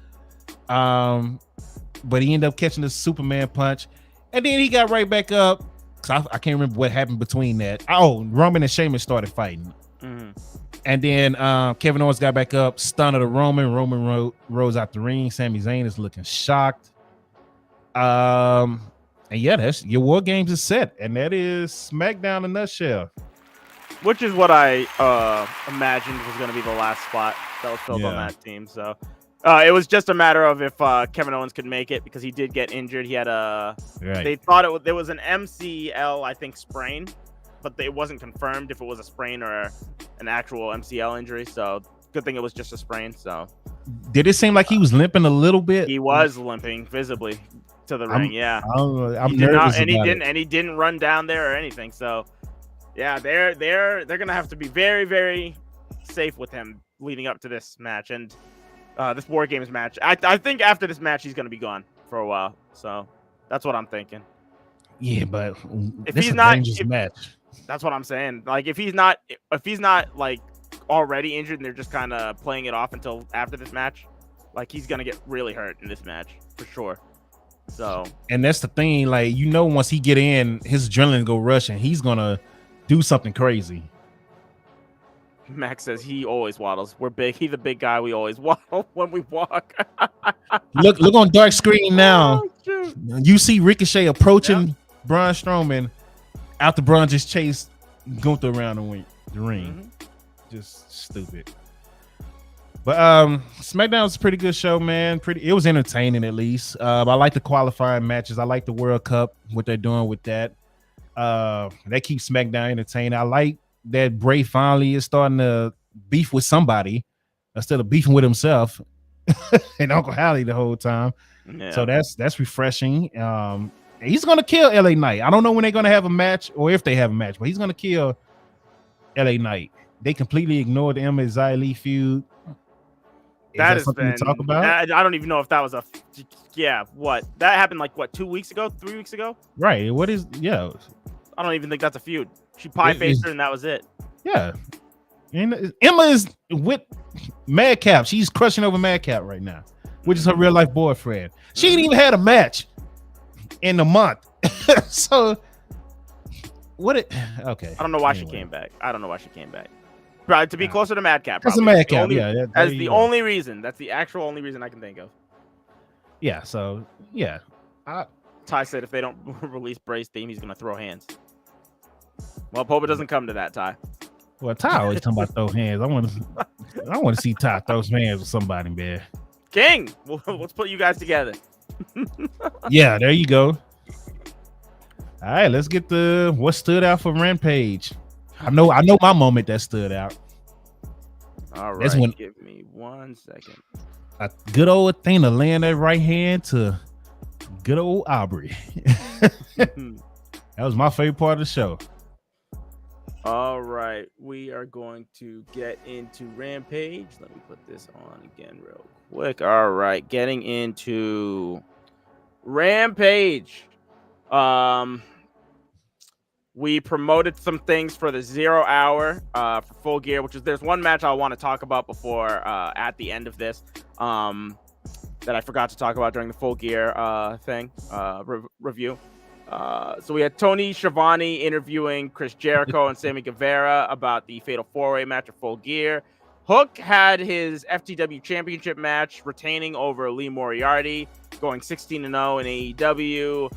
C: But he ended up catching the Superman punch. And then he got right back up. I can't remember what happened between that. Oh, Roman and Sheamus started fighting. And then Kevin Owens got back up, stunned to Roman. Roman rose out the ring. Sami Zayn is looking shocked. And yeah, that's your War Games is set. And that is SmackDown in a nutshell.
D: Which is what I imagined was going to be the last spot that was filled on that team. So it was just a matter of if Kevin Owens could make it because he did get injured. He had they thought there was an MCL, I think, sprain, but it wasn't confirmed if it was a sprain or an actual MCL injury. So good thing it was just a sprain. So
C: did it seem like he was limping a little bit?
D: He was limping visibly to the ring. Yeah,
C: I'm nervous
D: and he didn't run down there or anything. So yeah, they're gonna have to be very, very safe with him leading up to this match and this War Games match. I think after this match he's gonna be gone for a while. So that's what I'm thinking.
C: Yeah, but
D: if he's not,
C: match.
D: That's what I'm saying. Like if he's not like already injured and they're just kind of playing it off until after this match, like he's gonna get really hurt in this match for sure. So
C: and that's the thing, like once he get in, his adrenaline go rushing. He's gonna do something crazy.
D: Max says he always waddles. We're big. He's the big guy. We always waddle when we walk.
C: look on dark screen now.
D: Oh,
C: you see Ricochet approaching Braun Strowman after Braun just chased Gunther around the ring. Just stupid. But SmackDown was a pretty good show, man. It was entertaining at least. I like the qualifying matches. I like the World Cup, what they're doing with that. That keeps SmackDown entertaining. I like that Bray finally is starting to beef with somebody instead of beefing with himself and Uncle Howley the whole time.
D: Yeah.
C: So that's refreshing. He's gonna kill LA Knight. I don't know when they're gonna have a match or if they have a match, but he's gonna kill LA Knight. They completely ignored the Emma Xylee feud.
D: That has
C: something
D: been
C: to talk about.
D: I don't even know if that was what that happened like 2 weeks ago, 3 weeks ago.
C: Right. What is
D: I don't even think that's a feud. She pie faced her and that was it.
C: Yeah. And Emma is with Madcap. She's crushing over Madcap right now, which is her real life boyfriend. She ain't even had a match in a month. So okay.
D: I don't know why she came back. Right, to be closer to Madcap.
C: That's a Madcap. That's
D: the only reason. That's the actual only reason I can think of.
C: Yeah. So yeah.
D: Ty said if they don't release Bray's theme, he's gonna throw hands. Well, hope it doesn't come to that, Ty.
C: Well, Ty always talking about throw hands. I want to see Ty throw some hands with somebody, man.
D: King, let's put you guys together.
C: Yeah, there you go. All right, let's get what stood out for Rampage. I know my moment that stood out.
D: All right, give me 1 second.
C: A good old Athena laying that right hand to good old Aubrey. That was my favorite part of the show.
D: All right, we are going to get into Rampage. Let me put this on again real quick. All right, getting into Rampage. We promoted some things for the 0 hour for Full Gear, there's one match I want to talk about before at the end of this that I forgot to talk about during the Full Gear review. So we had Tony Schiavone interviewing Chris Jericho and Sammy Guevara about the Fatal 4-Way match of Full Gear. Hook had his FTW Championship match, retaining over Lee Moriarty, going 16-0 in AEW.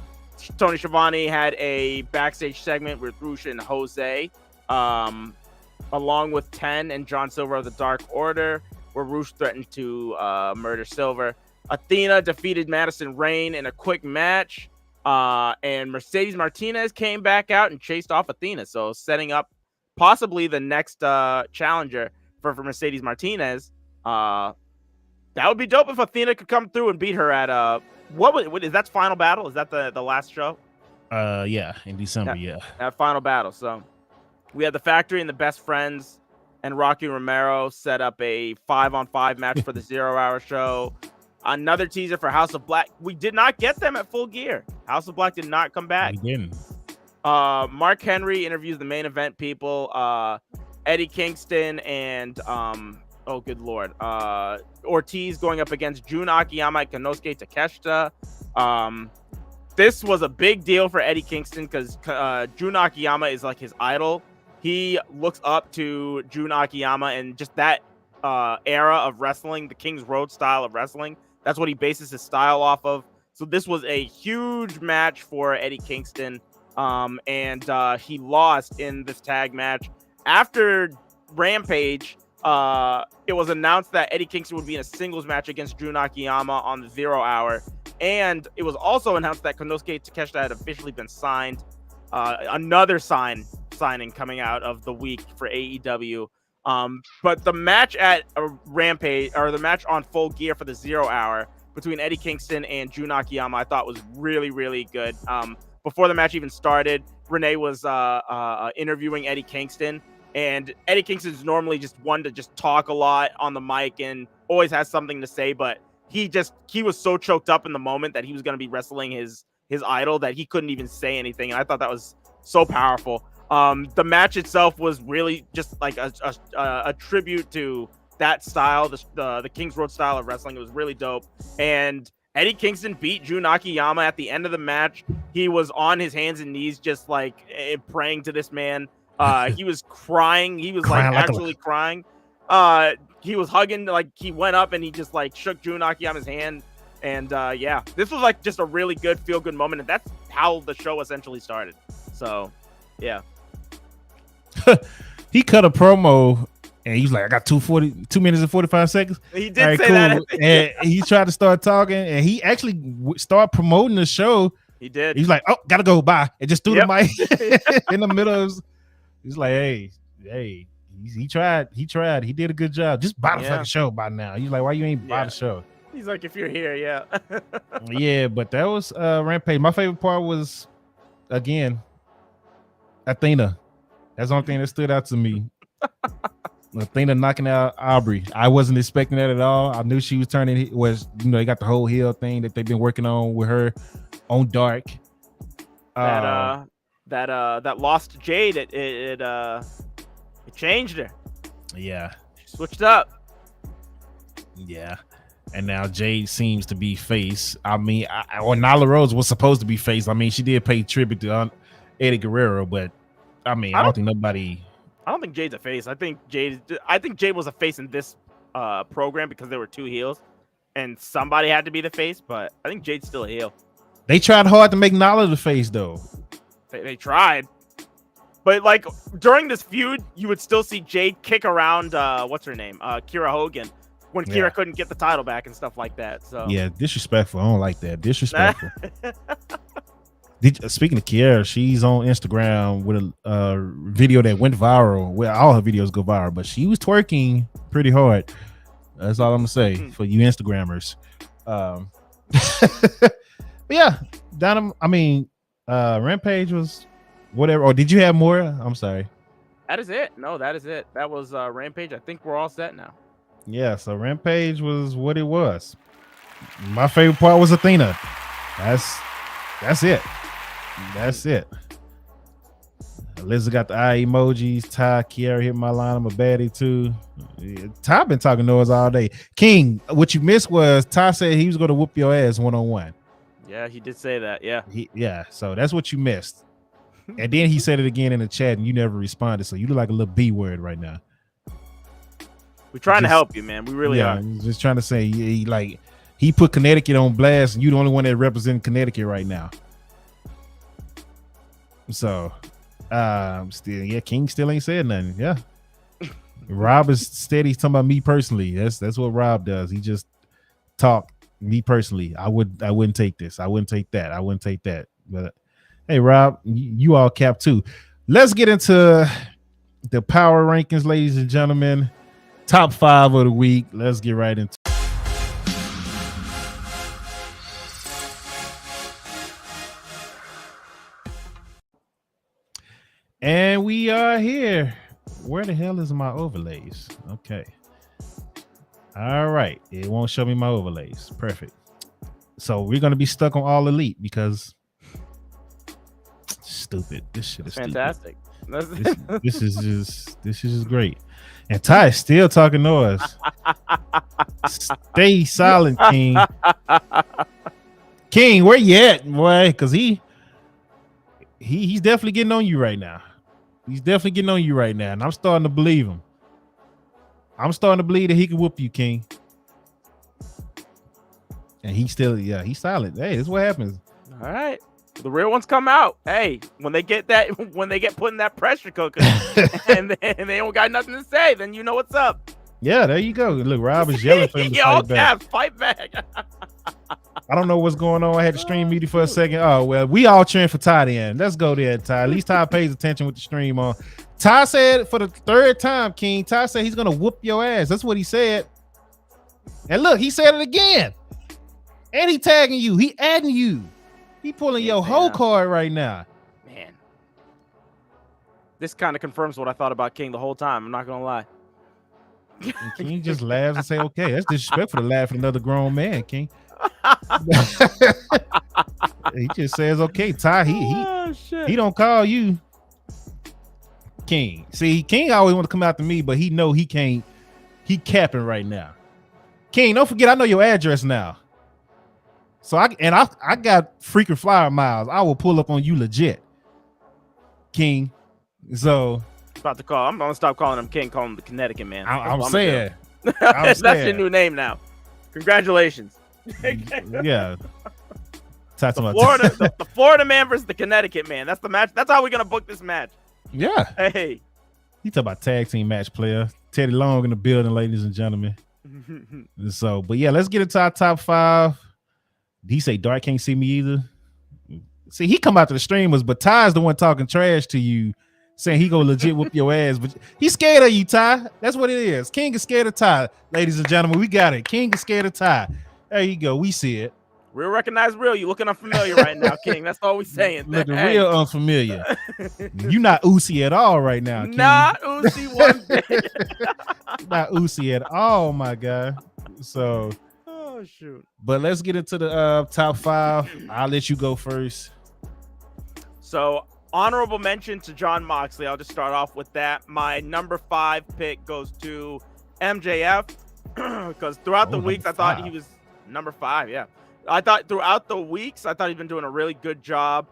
D: Tony Schiavone had a backstage segment with Rush and Jose, along with Ten and John Silver of the Dark Order, where Rush threatened to murder Silver. Athena defeated Madison Rayne in a quick match. And Mercedes Martinez came back out and chased off Athena. So setting up possibly the next challenger for Mercedes Martinez. That would be dope if Athena could come through and beat her at what is that Final Battle? Is that the last show?
C: Yeah, in December,
D: At Final Battle. So we had the Factory and the Best Friends and Rocky Romero set up a 5-on-5 match for the 0 hour show. Another teaser for House of Black. We did not get them at Full Gear. House of Black did not come back.
C: We didn't.
D: Mark Henry interviews the main event people. Eddie Kingston and oh good lord, Ortiz going up against Jun Akiyama and Konosuke Takeshita. This was a big deal for Eddie Kingston because Jun Akiyama is like his idol. He looks up to Jun Akiyama and just that era of wrestling, the King's Road style of wrestling. That's what he bases his style off of. So this was a huge match for Eddie Kingston. And he lost in this tag match. After Rampage, it was announced that Eddie Kingston would be in a singles match against Jun Akiyama on the 0 hour. And it was also announced that Konosuke Takeshita had officially been signed. Another signing coming out of the week for AEW. But the match at Rampage, or the match on Full Gear for the 0 hour between Eddie Kingston and Jun Akiyama, I thought was really, really good. Before the match even started, Renee was interviewing Eddie Kingston, and Eddie Kingston's normally just one to just talk a lot on the mic and always has something to say, but he was so choked up in the moment that he was going to be wrestling his idol that he couldn't even say anything, and I thought that was so powerful. The match itself was really just like a tribute to that style, the King's Road style of wrestling. It was really dope. And Eddie Kingston beat Jun Akiyama at the end of the match. He was on his hands and knees, just like praying to this man. He was crying. He was like actually crying. He was hugging, like he went up and he just like shook Jun Akiyama's hand. And yeah, this was like just a really good feel good moment. And that's how the show essentially started. So yeah.
C: He cut a promo and he's like, I got 2 minutes and 45 seconds.
D: He did say that.
C: And he tried to start talking and he actually started promoting the show
D: He did.
C: He's like, oh, gotta go, bye. And just threw the mic in the middle. He's like, hey. He tried. He did a good job. Just buy the fucking show by now. He's like, why you ain't buy the show?
D: He's like, if you're here, yeah.
C: Yeah, but that was Rampage. My favorite part was, again, Athena. That's the only thing that stood out to me. Athena knocking out Aubrey. I wasn't expecting that at all. I knew she was turning. They got the whole heel thing that they've been working on with her on Dark.
D: That lost Jade. It changed her.
C: Yeah,
D: she switched up.
C: Yeah, and now Jade seems to be face. I mean, or Nyla Rose was supposed to be face. I mean, she did pay tribute to Eddie Guerrero, but I mean, I don't think nobody.
D: I don't think Jade's a face. I think Jade was a face in this program because there were two heels, and somebody had to be the face. But I think Jade's still a heel.
C: They tried hard to make Nyla the face, though.
D: They tried, but like during this feud, you would still see Jade kick around. What's her name? Kira Hogan, when Kira couldn't get the title back and stuff like that. So
C: yeah, disrespectful. I don't like that. Disrespectful. Speaking of Kiera, she's on Instagram with a video that went viral. Well, all her videos go viral, but she was twerking pretty hard. That's all I'm gonna say for you Instagrammers. But yeah, Rampage was whatever. Or did you have more? I'm sorry.
D: That is it. No, that is it. That was Rampage. I think we're all set now.
C: Yeah, so Rampage was what it was. My favorite part was Athena. That's it. That's it. Liz got the eye emojis. Ty, Kiara hit my line. I'm a baddie too. Ty been talking noise all day. King, what you missed was Ty said he was going to whoop your ass 1-on-1.
D: Yeah, he did say that. Yeah.
C: So that's what you missed. And then he said it again in the chat, and you never responded. So you look like a little B word right now.
D: We're trying to help you, man. We really are.
C: Just trying to say, he put Connecticut on blast, and you the only one that represents Connecticut right now. So, King still ain't said nothing. Yeah, Rob is steady talking about me personally. That's what Rob does. He just talk me personally. I wouldn't take this. I wouldn't take that. I wouldn't take that. But hey, Rob, you all cap too. Let's get into the power rankings, ladies and gentlemen. Top 5 of the week. Let's get right into. And we are here. Where the hell is my overlays? Okay. All right. It won't show me my overlays. Perfect. So we're going to be stuck on all elite because stupid. This shit is
D: fantastic.
C: This is just great. And Ty is still talking noise. Stay silent, King. King, where you at, boy? Because he's definitely getting on you right now. He's definitely getting on you right now, and I'm starting to believe him. I'm starting to believe that he can whoop you, King. And he's silent. Hey, this is what happens.
D: All right. The real ones come out. Hey, when they get put in that pressure cooker and they don't got nothing to say, then you know what's up.
C: Yeah, there you go. Look, Rob is yelling for him to
D: fight back.
C: I don't know what's going on. I had to stream media for a second. Oh, well, we all cheering for Ty then. Let's go there, Ty. At least Ty pays attention with the stream on. Ty said for the 3rd time, King, Ty said he's going to whoop your ass. That's what he said. And look, he said it again. And he tagging you. He adding you. He pulling your whole card right now.
D: Man. This kind of confirms what I thought about King the whole time. I'm not going to lie.
C: And King just laughs and say, okay, that's disrespectful to laugh at another grown man, King. He just says, okay, Ty, he don't call you King. See, King always want to come out to me, but he know he can't. He capping right now. King, don't forget, I know your address now. So I got freaking flyer miles. I will pull up on you legit, King. So
D: I'm gonna stop calling him King, call him the Connecticut man.
C: I'm saying
D: that's your new name now. Congratulations.
C: Yeah.
D: The Florida man versus the Connecticut man. That's the match. That's how we're gonna book this match.
C: Yeah.
D: Hey.
C: You talk about tag team match player. Teddy Long in the building, ladies and gentlemen. So, but yeah, let's get into our top 5. Did he say Dark can't see me either? See, he come out to the streamers, but Ty's the one talking trash to you, saying he gonna legit whoop your ass. But he's scared of you, Ty. That's what it is. King is scared of Ty, ladies and gentlemen. We got it. King is scared of Ty. There you go. We see it.
D: Real recognize real. You looking unfamiliar right now, King. That's all we saying.
C: Looking real unfamiliar. You not Uzi at all right now, King.
D: Not Uzi one bit.
C: Not Uzi at all, my guy. So,
D: oh shoot.
C: But let's get into the top 5. I'll let you go first.
D: So, honorable mention to Jon Moxley. I'll just start off with that. My number 5 pick goes to MJF because throughout the weeks I thought he was number 5. Yeah. I thought throughout the weeks, I thought he'd been doing a really good job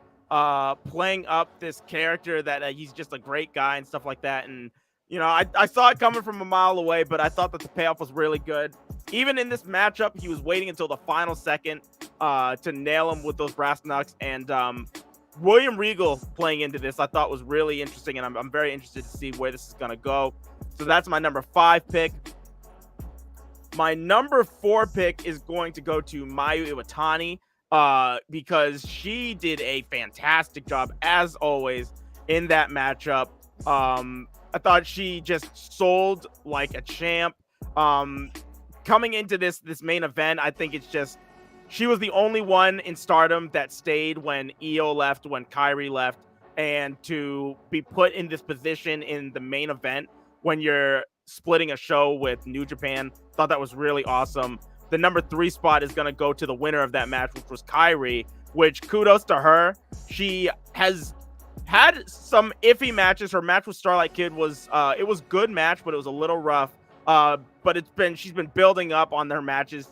D: playing up this character that he's just a great guy and stuff like that. And, you know, I saw it coming from a mile away, but I thought that the payoff was really good. Even in this matchup, he was waiting until the final second to nail him with those brass knucks. And William Regal playing into this, I thought was really interesting. And I'm very interested to see where this is going to go. So that's my number 5 pick. My number 4 pick is going to go to Mayu Iwatani because she did a fantastic job, as always, in that matchup. I thought she just sold like a champ. Coming into this main event, I think it's just she was the only one in Stardom that stayed when Io left, when Kairi left, and to be put in this position in the main event when you're splitting a show with New Japan, thought that was really awesome. The number 3 spot is going to go to the winner of that match, which was Kairi, which kudos to her. She has had some iffy matches. Her match with Starlight Kid was it was good match, but it was a little rough. But she's been building up on their matches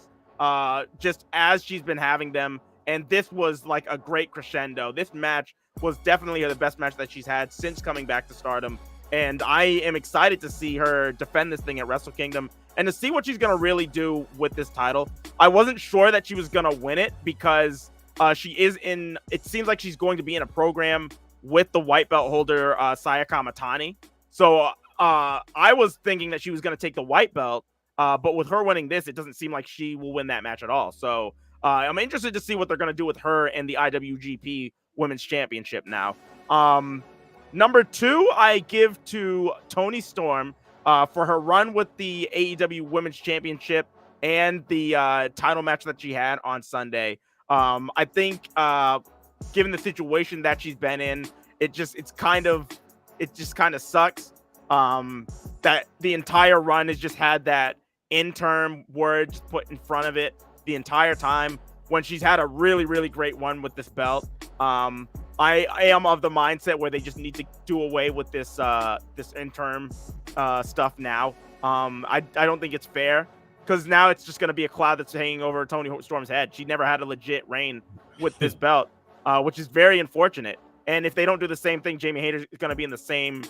D: just as she's been having them, and this was like a great crescendo. This match was definitely the best match that she's had since coming back to Stardom. And I am excited to see her defend this thing at Wrestle Kingdom and to see what she's going to really do with this title. I wasn't sure that she was going to win it because it seems like she's going to be in a program with the white belt holder, Sayaka Matani. So I was thinking that she was going to take the white belt, but with her winning this, it doesn't seem like she will win that match at all. So I'm interested to see what they're going to do with her and the IWGP Women's Championship now. Number 2, I give to Toni Storm for her run with the AEW Women's Championship and the title match that she had on Sunday. I think given the situation that she's been in, it just kind of sucks that the entire run has just had that interim word just put in front of it the entire time when she's had a really, really great one with this belt. I am of the mindset where they just need to do away with this this interim stuff now. I don't think it's fair because now it's just going to be a cloud that's hanging over Toni Storm's head. She never had a legit reign with this belt, which is very unfortunate. And if they don't do the same thing, Jamie Hayter is going to be in the same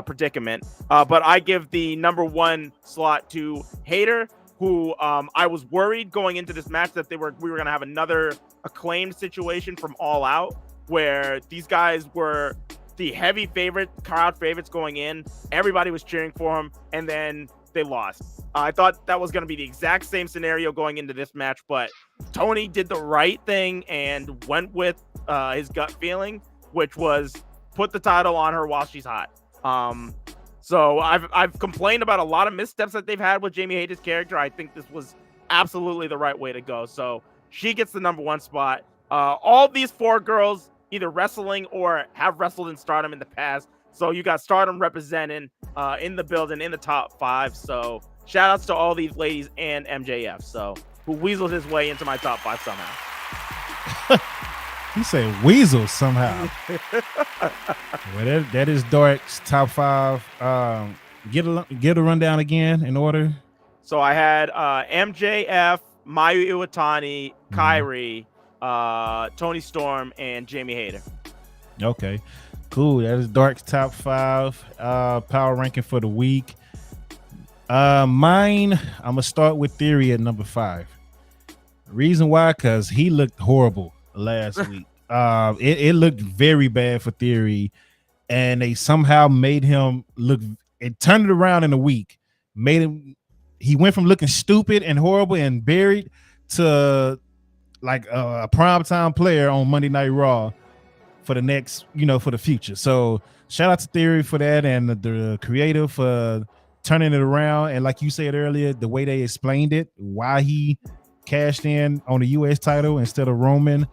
D: predicament. But I give the number 1 slot to Hayter, who I was worried going into this match that we were going to have another acclaimed situation from All Out, where these guys were the heavy crowd favorites going in. Everybody was cheering for them, and then they lost. I thought that was going to be the exact same scenario going into this match, but Tony did the right thing and went with his gut feeling, which was put the title on her while she's hot. So I've complained about a lot of missteps that they've had with Jamie Hayter's character. I think this was absolutely the right way to go. So she gets the number 1 spot. All these 4 girls either wrestling or have wrestled in Stardom in the past. So you got Stardom representing in the building in the top 5. So shout outs to all these ladies and MJF. So who weaseled his way into my top 5 somehow.
C: He said weasel somehow. Well, that is Dark's top 5. Get a rundown again in order.
D: So I had MJF, Mayu Iwatani, Kairi, Toni Storm, and Jamie Hayter.
C: Okay, cool. That is Dark's top 5 power ranking for the week. Mine, I'm gonna start with Theory at number 5. Reason why, because he looked horrible last week. It looked very bad for Theory, and they somehow made him look. It turned it around in a week. He went from looking stupid and horrible and buried to like a primetime player on Monday Night Raw. for the next, for the future. So shout out to Theory for that, and the creator for turning it around. And like you said earlier, the way they explained it, why he cashed in on the US title instead of Roman,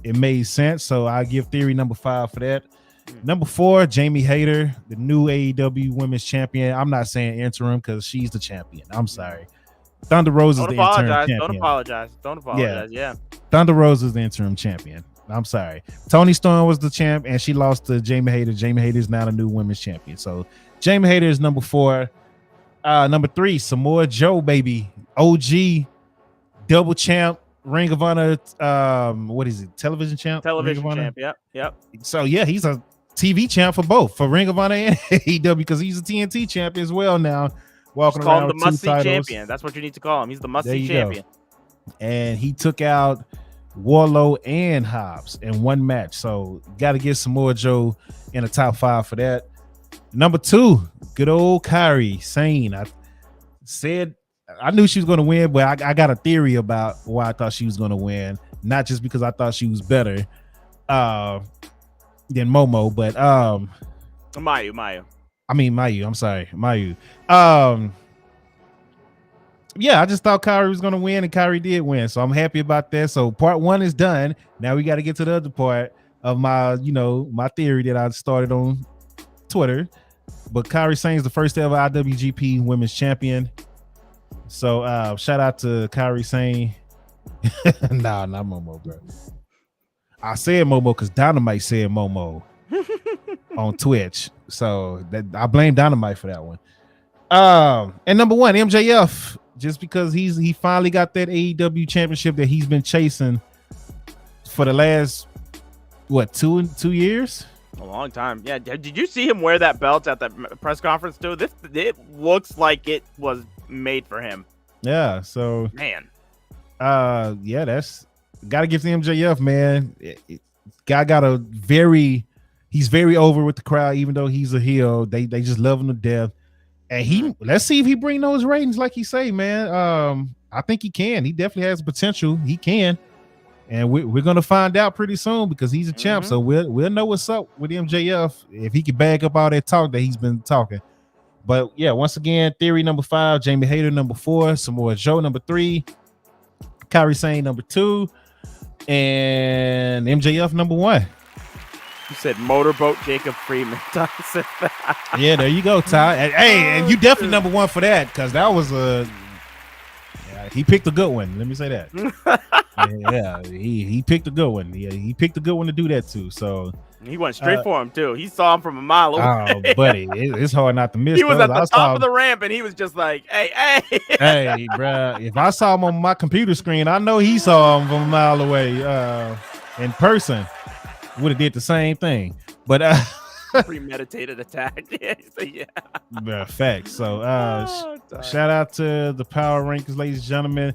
C: it made sense. So I give Theory number 5 for that. Number 4, Jamie Hayter, the new AEW Women's Champion. I'm not saying interim because she's the champion. I'm sorry. Thunder Rose is the interim champion.
D: Don't apologize. Yeah.
C: Thunder Rose is the interim champion. I'm sorry. Toni Storm was the champ, and she lost to Jamie Hayter. Jamie Hayter is now the new women's champion. So Jamie Hayter is number 4. Number 3, Samoa Joe, baby. OG, double champ, Ring of Honor. What is it? Television champ?
D: Television champ. Yep.
C: So yeah, he's a TV champ for both, for Ring of Honor and AEW, because he's a TNT champ as well now. Walking around with 2 titles.
D: Call him the must-see champion. That's what you need to call him. He's the must-see champion.
C: And he took out Warlow and Hobbs in one match. So got to get Samoa Joe in the top 5 for that. Number 2, good old Kairi Sane. I knew she was going to win, but I got a theory about why I thought she was going to win. Not just because I thought she was better than Momo, but
D: Mayu.
C: I mean Mayu. I'm sorry, Mayu. Yeah, I just thought Kairi was going to win, and Kairi did win. So I'm happy about that. So part 1 is done. Now we got to get to the other part of my, my theory that I started on Twitter. But Kairi Sane is the first ever IWGP Women's Champion. So shout out to Kairi Sane. Nah, not Momo, bro. I said Momo because Dynamite said Momo on Twitch. So I blame Dynamite for that one. And number 1, MJF, just because he finally got that AEW championship that he's been chasing for the last 2 years?
D: A long time. Yeah. Did you see him wear that belt at the press conference too? It looks like it was made for him.
C: Yeah. So
D: man.
C: Yeah, that's gotta give the MJF, man. Guy got he's very over with the crowd, even though he's a heel. They just love him to death. And let's see if he bring those ratings like he say, man. I think he can. He definitely has potential. He can. And we're gonna find out pretty soon because he's a champ. So we'll know what's up with MJF if he can bag up all that talk that he's been talking. But yeah, once again, Theory number 5, Jamie Hayter number 4, Samoa Joe number 3, Kairi Sane number 2, and MJF number 1.
D: You said motorboat Jacob Freeman.
C: Yeah, there you go, Ty. Hey, and you definitely number 1 for that because that was he picked a good one. Let me say that. Yeah, he picked a good one. Yeah, he picked a good one to do that too. So
D: he went straight for him too. He saw him from a mile away.
C: Oh, buddy, it's hard not to miss.
D: He was at the top of the ramp, and he was just like,
C: "Hey, bro." If I saw him on my computer screen, I know he saw him from a mile away. In person, would have did the same thing. But
D: premeditated attack. Yeah.
C: Facts. So shout out to the Power Rankings, ladies and gentlemen.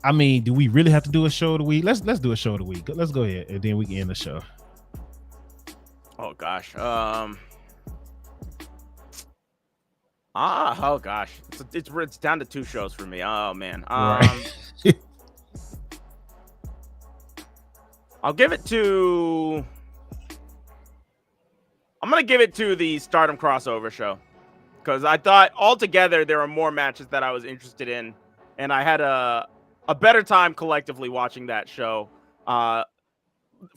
C: I mean, do we really have to do a show of the week? Let's do a show of the week. Let's go ahead and then we can end the show.
D: Oh gosh. It's down to 2 shows for me. Oh man.
C: Right.
D: I'm gonna give it to the Stardom crossover show because I thought altogether there were more matches that I was interested in, and I had a better time collectively watching that show.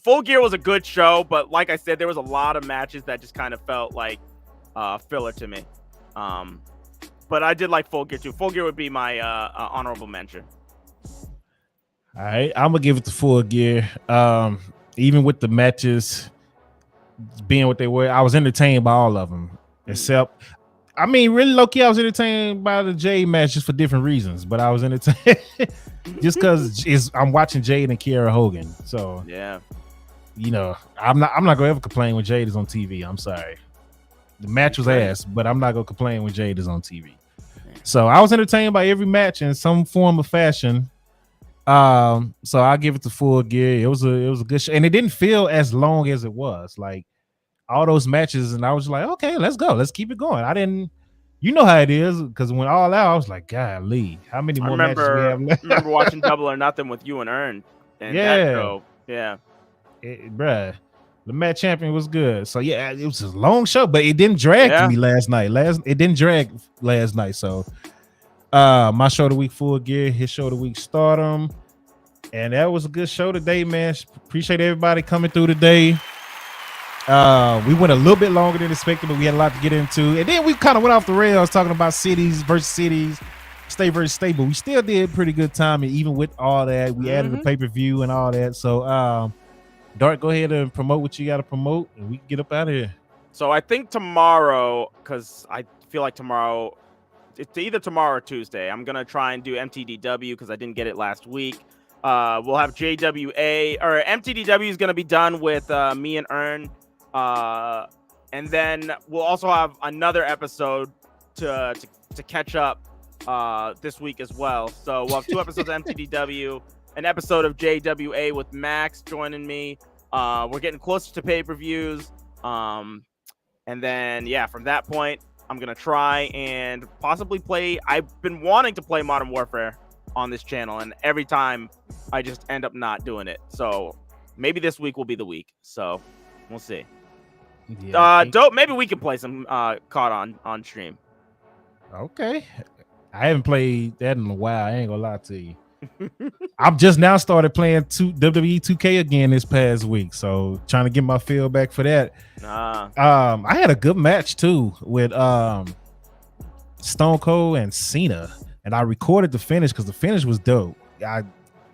D: Full Gear was a good show, but like I said, there was a lot of matches that just kind of felt like filler to me. But I did like Full Gear too. Full Gear would be my honorable mention.
C: All right, I'm gonna give it to Full Gear. Even with the matches being what they were, I was entertained by all of them. Except, I mean, really low key, I was entertained by the Jade match just for different reasons. But I was entertained just because I'm watching Jade and Kiera Hogan. So
D: yeah,
C: I'm not gonna ever complain when Jade is on TV. I'm sorry, the match was ass, but I'm not gonna complain when Jade is on TV. So I was entertained by every match in some form or fashion. So I'll give it to Full Gear. It was a good show, and it didn't feel as long as it was. Like all those matches, and I was like, okay, let's go, let's keep it going. I didn't, how it is, because when all out, I was like, golly, how many more matches we have left?
D: I remember watching Double or Nothing with you and Ern, and that show, yeah,
C: bruh. The Matt Champion was good. So yeah, it was a long show, but it didn't drag
D: Yeah.
C: me last night. It didn't drag last night. So my show of the week, Full Gear, his show of the week, Stardom. And that was a good show today, man. Appreciate everybody coming through today. We went a little bit longer than expected, but we had a lot to get into. And then we kind of went off the rails talking about cities versus cities, state versus state, but we still did pretty good time. And even with all that, we added the pay-per-view and all that. So Dart, go ahead and promote what you got to promote, and we can get up out of here.
D: So I think tomorrow, because I feel like tomorrow, it's either tomorrow or Tuesday, I'm going to try and do MTDW because I didn't get it last week. We'll have JWA, or MTDW is going to be done with me and Ern. And then we'll also have another episode to catch up this week as well. So we'll have 2 episodes of MTDW, an episode of JWA with Max joining me. We're getting closer to pay-per-views. And then, yeah, from that point, I'm going to try and possibly play. I've been wanting to play Modern Warfare on this channel, and every time I just end up not doing it. So maybe this week will be the week. So we'll see.
C: Yeah,
D: Dope. Maybe we can play some COD on stream.
C: Okay. I haven't played that in a while. I ain't gonna lie to you. I've just now started playing WWE 2K again this past week, so trying to get my feel back for that. I had a good match too with Stone Cold and Cena, and I recorded the finish because the finish was dope. I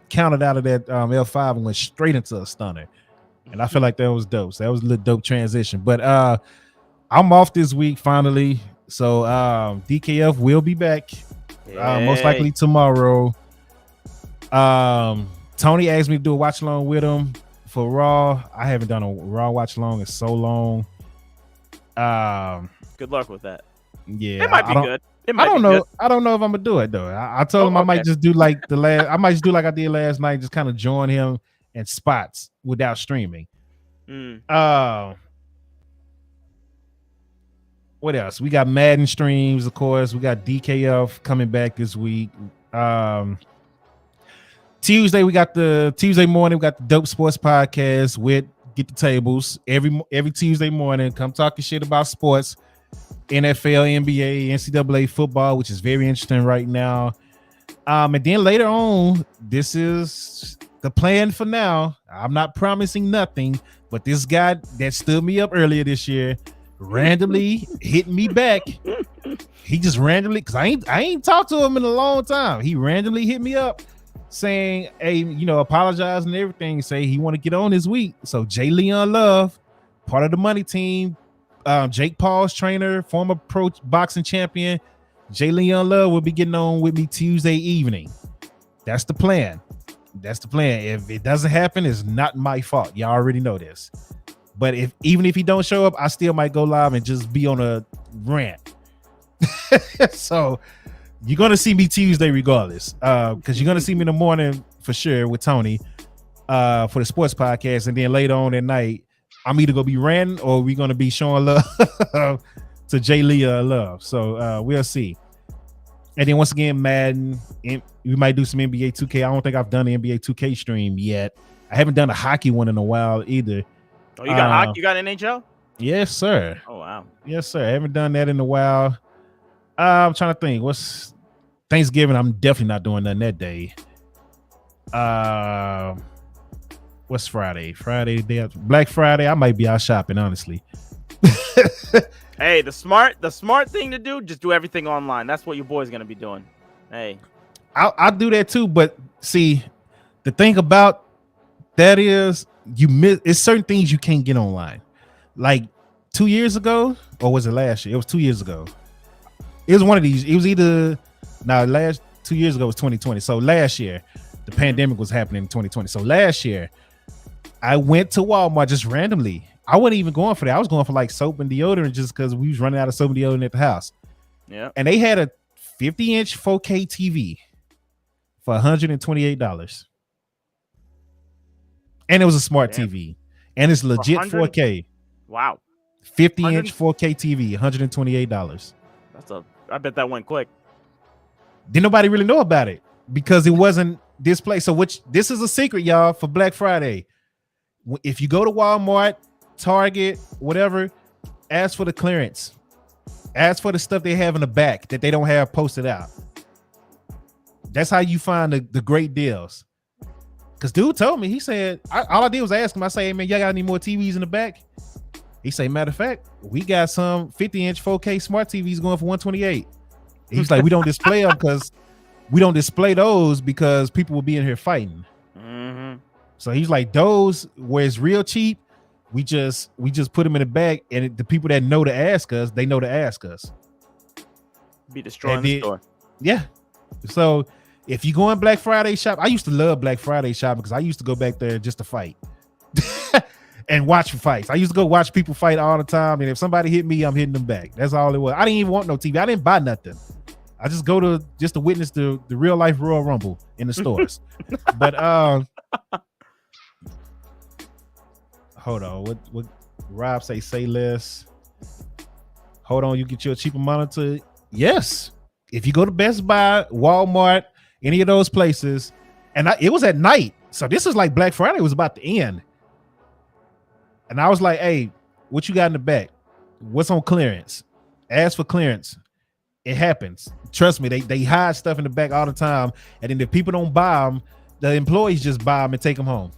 C: counted out of that L5 and went straight into a stunner, and I feel like that was dope. So that was a little dope transition. But I'm off this week finally, so DKF will be back most likely tomorrow. Tony asked me to do a watch along with him for Raw. I haven't done a Raw watch along in so long.
D: Good luck with that.
C: Yeah,
D: it might be good.
C: I don't know. I don't know if I'm gonna do it though. I told him I might just do like I might just do like I did last night, just kind of join him in spots without streaming. What else? We got Madden streams, of course. We got DKF coming back this week. Tuesday morning. We got the Dope Sports Podcast with Get the Tables every Tuesday morning. Come talking shit about sports, NFL, NBA, NCAA football, which is very interesting right now. And then later on, this is the plan for now. I'm not promising nothing, but this guy that stood me up earlier this year randomly hit me back. He just randomly, because I ain't talked to him in a long time. He randomly hit me up saying, hey, apologize and everything, say he want to get on this week. So Jay Leon Love, part of the money team, Jake Paul's trainer, former pro boxing champion, Jay Leon Love will be getting on with me Tuesday evening. That's the plan. If it doesn't happen, it's not my fault. Y'all already know this. But even if he don't show up, I still might go live and just be on a rant. So you're gonna see me Tuesday regardless, because you're gonna see me in the morning for sure with Tony for the sports podcast, and then later on at night I'm either gonna be ranting or we're gonna be showing love to Jay Leah Love. So we'll see. And then once again, Madden, we might do some NBA 2K. I don't think I've done an NBA 2K stream yet. I haven't done a hockey one in a while either.
D: Oh, you got hockey? You got NHL?
C: Yes, sir.
D: Oh, wow.
C: Yes, sir. I haven't done that in a while. I'm trying to think. What's Thanksgiving? I'm definitely not doing nothing that day. What's Friday? Friday, day after Black Friday. I might be out shopping, honestly.
D: Hey, the smart thing to do, just do everything online. That's what your boy's gonna be doing. Hey,
C: I'll do that too. But see, the thing about that is you miss. It's certain things you can't get online. Like 2 years ago, or was it last year? It was 2 years ago. It was one of these. It was either last 2 years ago was 2020. So last year, the pandemic was happening in 2020. So last year, I went to Walmart just randomly. I wasn't even going for that. I was going for like soap and deodorant just because we was running out of soap and deodorant at the house.
D: Yeah.
C: And they had a 50-inch 4K TV for $128. And it was a smart TV. And it's legit 4K.
D: Wow.
C: 50-inch 4K TV, $128.
D: I bet that went quick.
C: Didn't nobody really know about it because it wasn't displayed. So this is a secret, y'all, for Black Friday. If you go to Walmart Target, whatever, ask for the clearance. Ask for the stuff they have in the back that they don't have posted out. That's how you find the great deals. Because dude told me, he said, all I did was ask him, I say, hey, man, y'all got any more TVs in the back? He say, matter of fact, we got some 50-inch 4K smart TVs going for 128. He's like, we don't display them because we don't display those because people will be in here fighting.
D: Mm-hmm.
C: So he's like, those where it's real cheap, we just put them in the bag, and the people that know to ask us, they know to ask us.
D: Be destroying the store.
C: Yeah. So if you go on Black Friday shop, I used to love Black Friday shopping because I used to go back there just to fight and watch fights. I used to go watch people fight all the time, and if somebody hit me, I'm hitting them back. That's all it was. I didn't even want no TV. I didn't buy nothing. I just go to witness the real life Royal Rumble in the stores. But hold on, what Rob say less. Hold on, you get your cheaper monitor. Yes, if you go to Best Buy, Walmart, any of those places, and it was at night, so this is like Black Friday was about to end, and I was like, hey, what you got in the back? What's on clearance? Ask for clearance. It happens. Trust me, they hide stuff in the back all the time, and then if people don't buy them, the employees just buy them and take them home.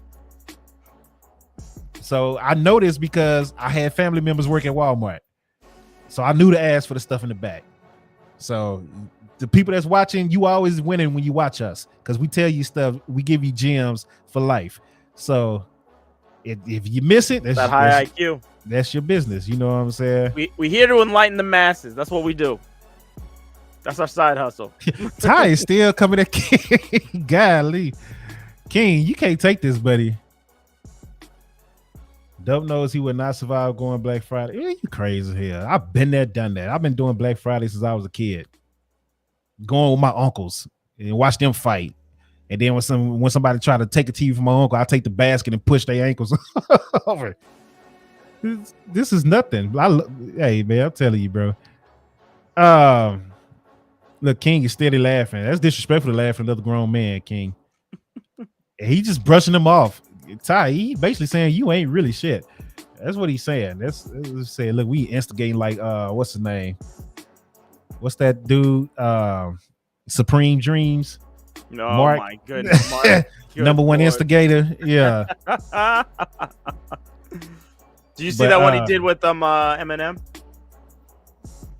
C: So I know this because I had family members work at Walmart, so I knew to ask for the stuff in the back. So the people that's watching, you always winning when you watch us because we tell you stuff, we give you gems for life. So if you miss it,
D: that's high IQ.
C: That's your business. You know what I'm saying?
D: We here to enlighten the masses. That's what we do. That's our side hustle.
C: Ty is still coming at King. Golly. King, you can't take this, buddy. Dope knows he would not survive going Black Friday. You crazy here. I've been there, done that. I've been doing Black Friday since I was a kid. Going with my uncles and watch them fight. And then when somebody try to take a TV from my uncle, I take the basket and push their ankles over. This is nothing. Hey, man, I'm telling you, bro. Look, King is steady laughing. That's disrespectful to laugh at another grown man, King. He just brushing him off. Ty, he basically saying you ain't really shit. That's what he's saying. That's saying, look, we instigating like what's his name? What's that dude? Supreme Dreams.
D: No,
C: Mark.
D: My goodness. Mark,
C: number one instigator. Yeah.
D: Did you see that one he did with Eminem?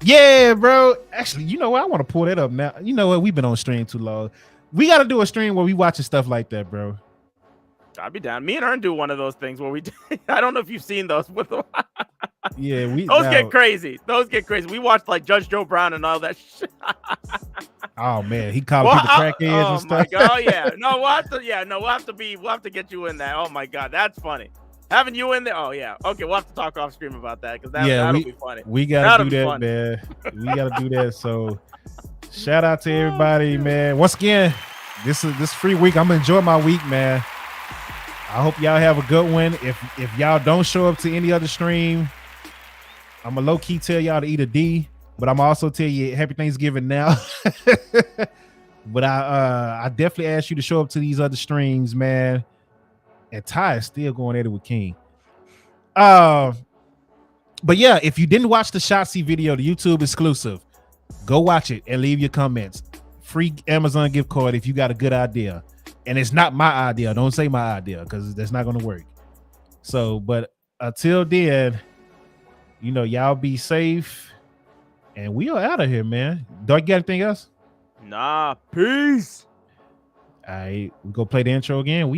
C: Yeah, bro. Actually, you know what? I want to pull that up now. You know what? We've been on stream too long. We got to do a stream where we watching stuff like that, bro.
D: I'd be down. Me and Ern do one of those things where we do, I don't know if you've seen those with them.
C: Yeah,
D: those get crazy. Those get crazy. We watched like Judge Joe Brown and all that shit.
C: Oh man, he called people crackheads and stuff.
D: My God. Oh yeah. No, we'll have to get you in there. Oh my God, that's funny. Having you in there. Oh yeah. Okay, we'll have to talk off stream about that because that'll be funny.
C: We gotta do that, man. We gotta do that. So shout out to everybody, man. Once again, this free week. I'm gonna enjoy my week, man. I hope y'all have a good one. If y'all don't show up to any other stream, I'm gonna low key tell y'all to eat a D, but I'm also tell you Happy Thanksgiving now. But I definitely ask you to show up to these other streams, man. And Ty is still going at it with King. But yeah, if you didn't watch the Shotzi video, the YouTube exclusive, go watch it and leave your comments. Free Amazon gift card if you got a good idea. And it's not my idea. Don't say my idea because that's not going to work. So, but until then, you know, y'all be safe. And we are out of here, man. Do I get anything else?
D: Nah, peace.
C: All right, we go play the intro again.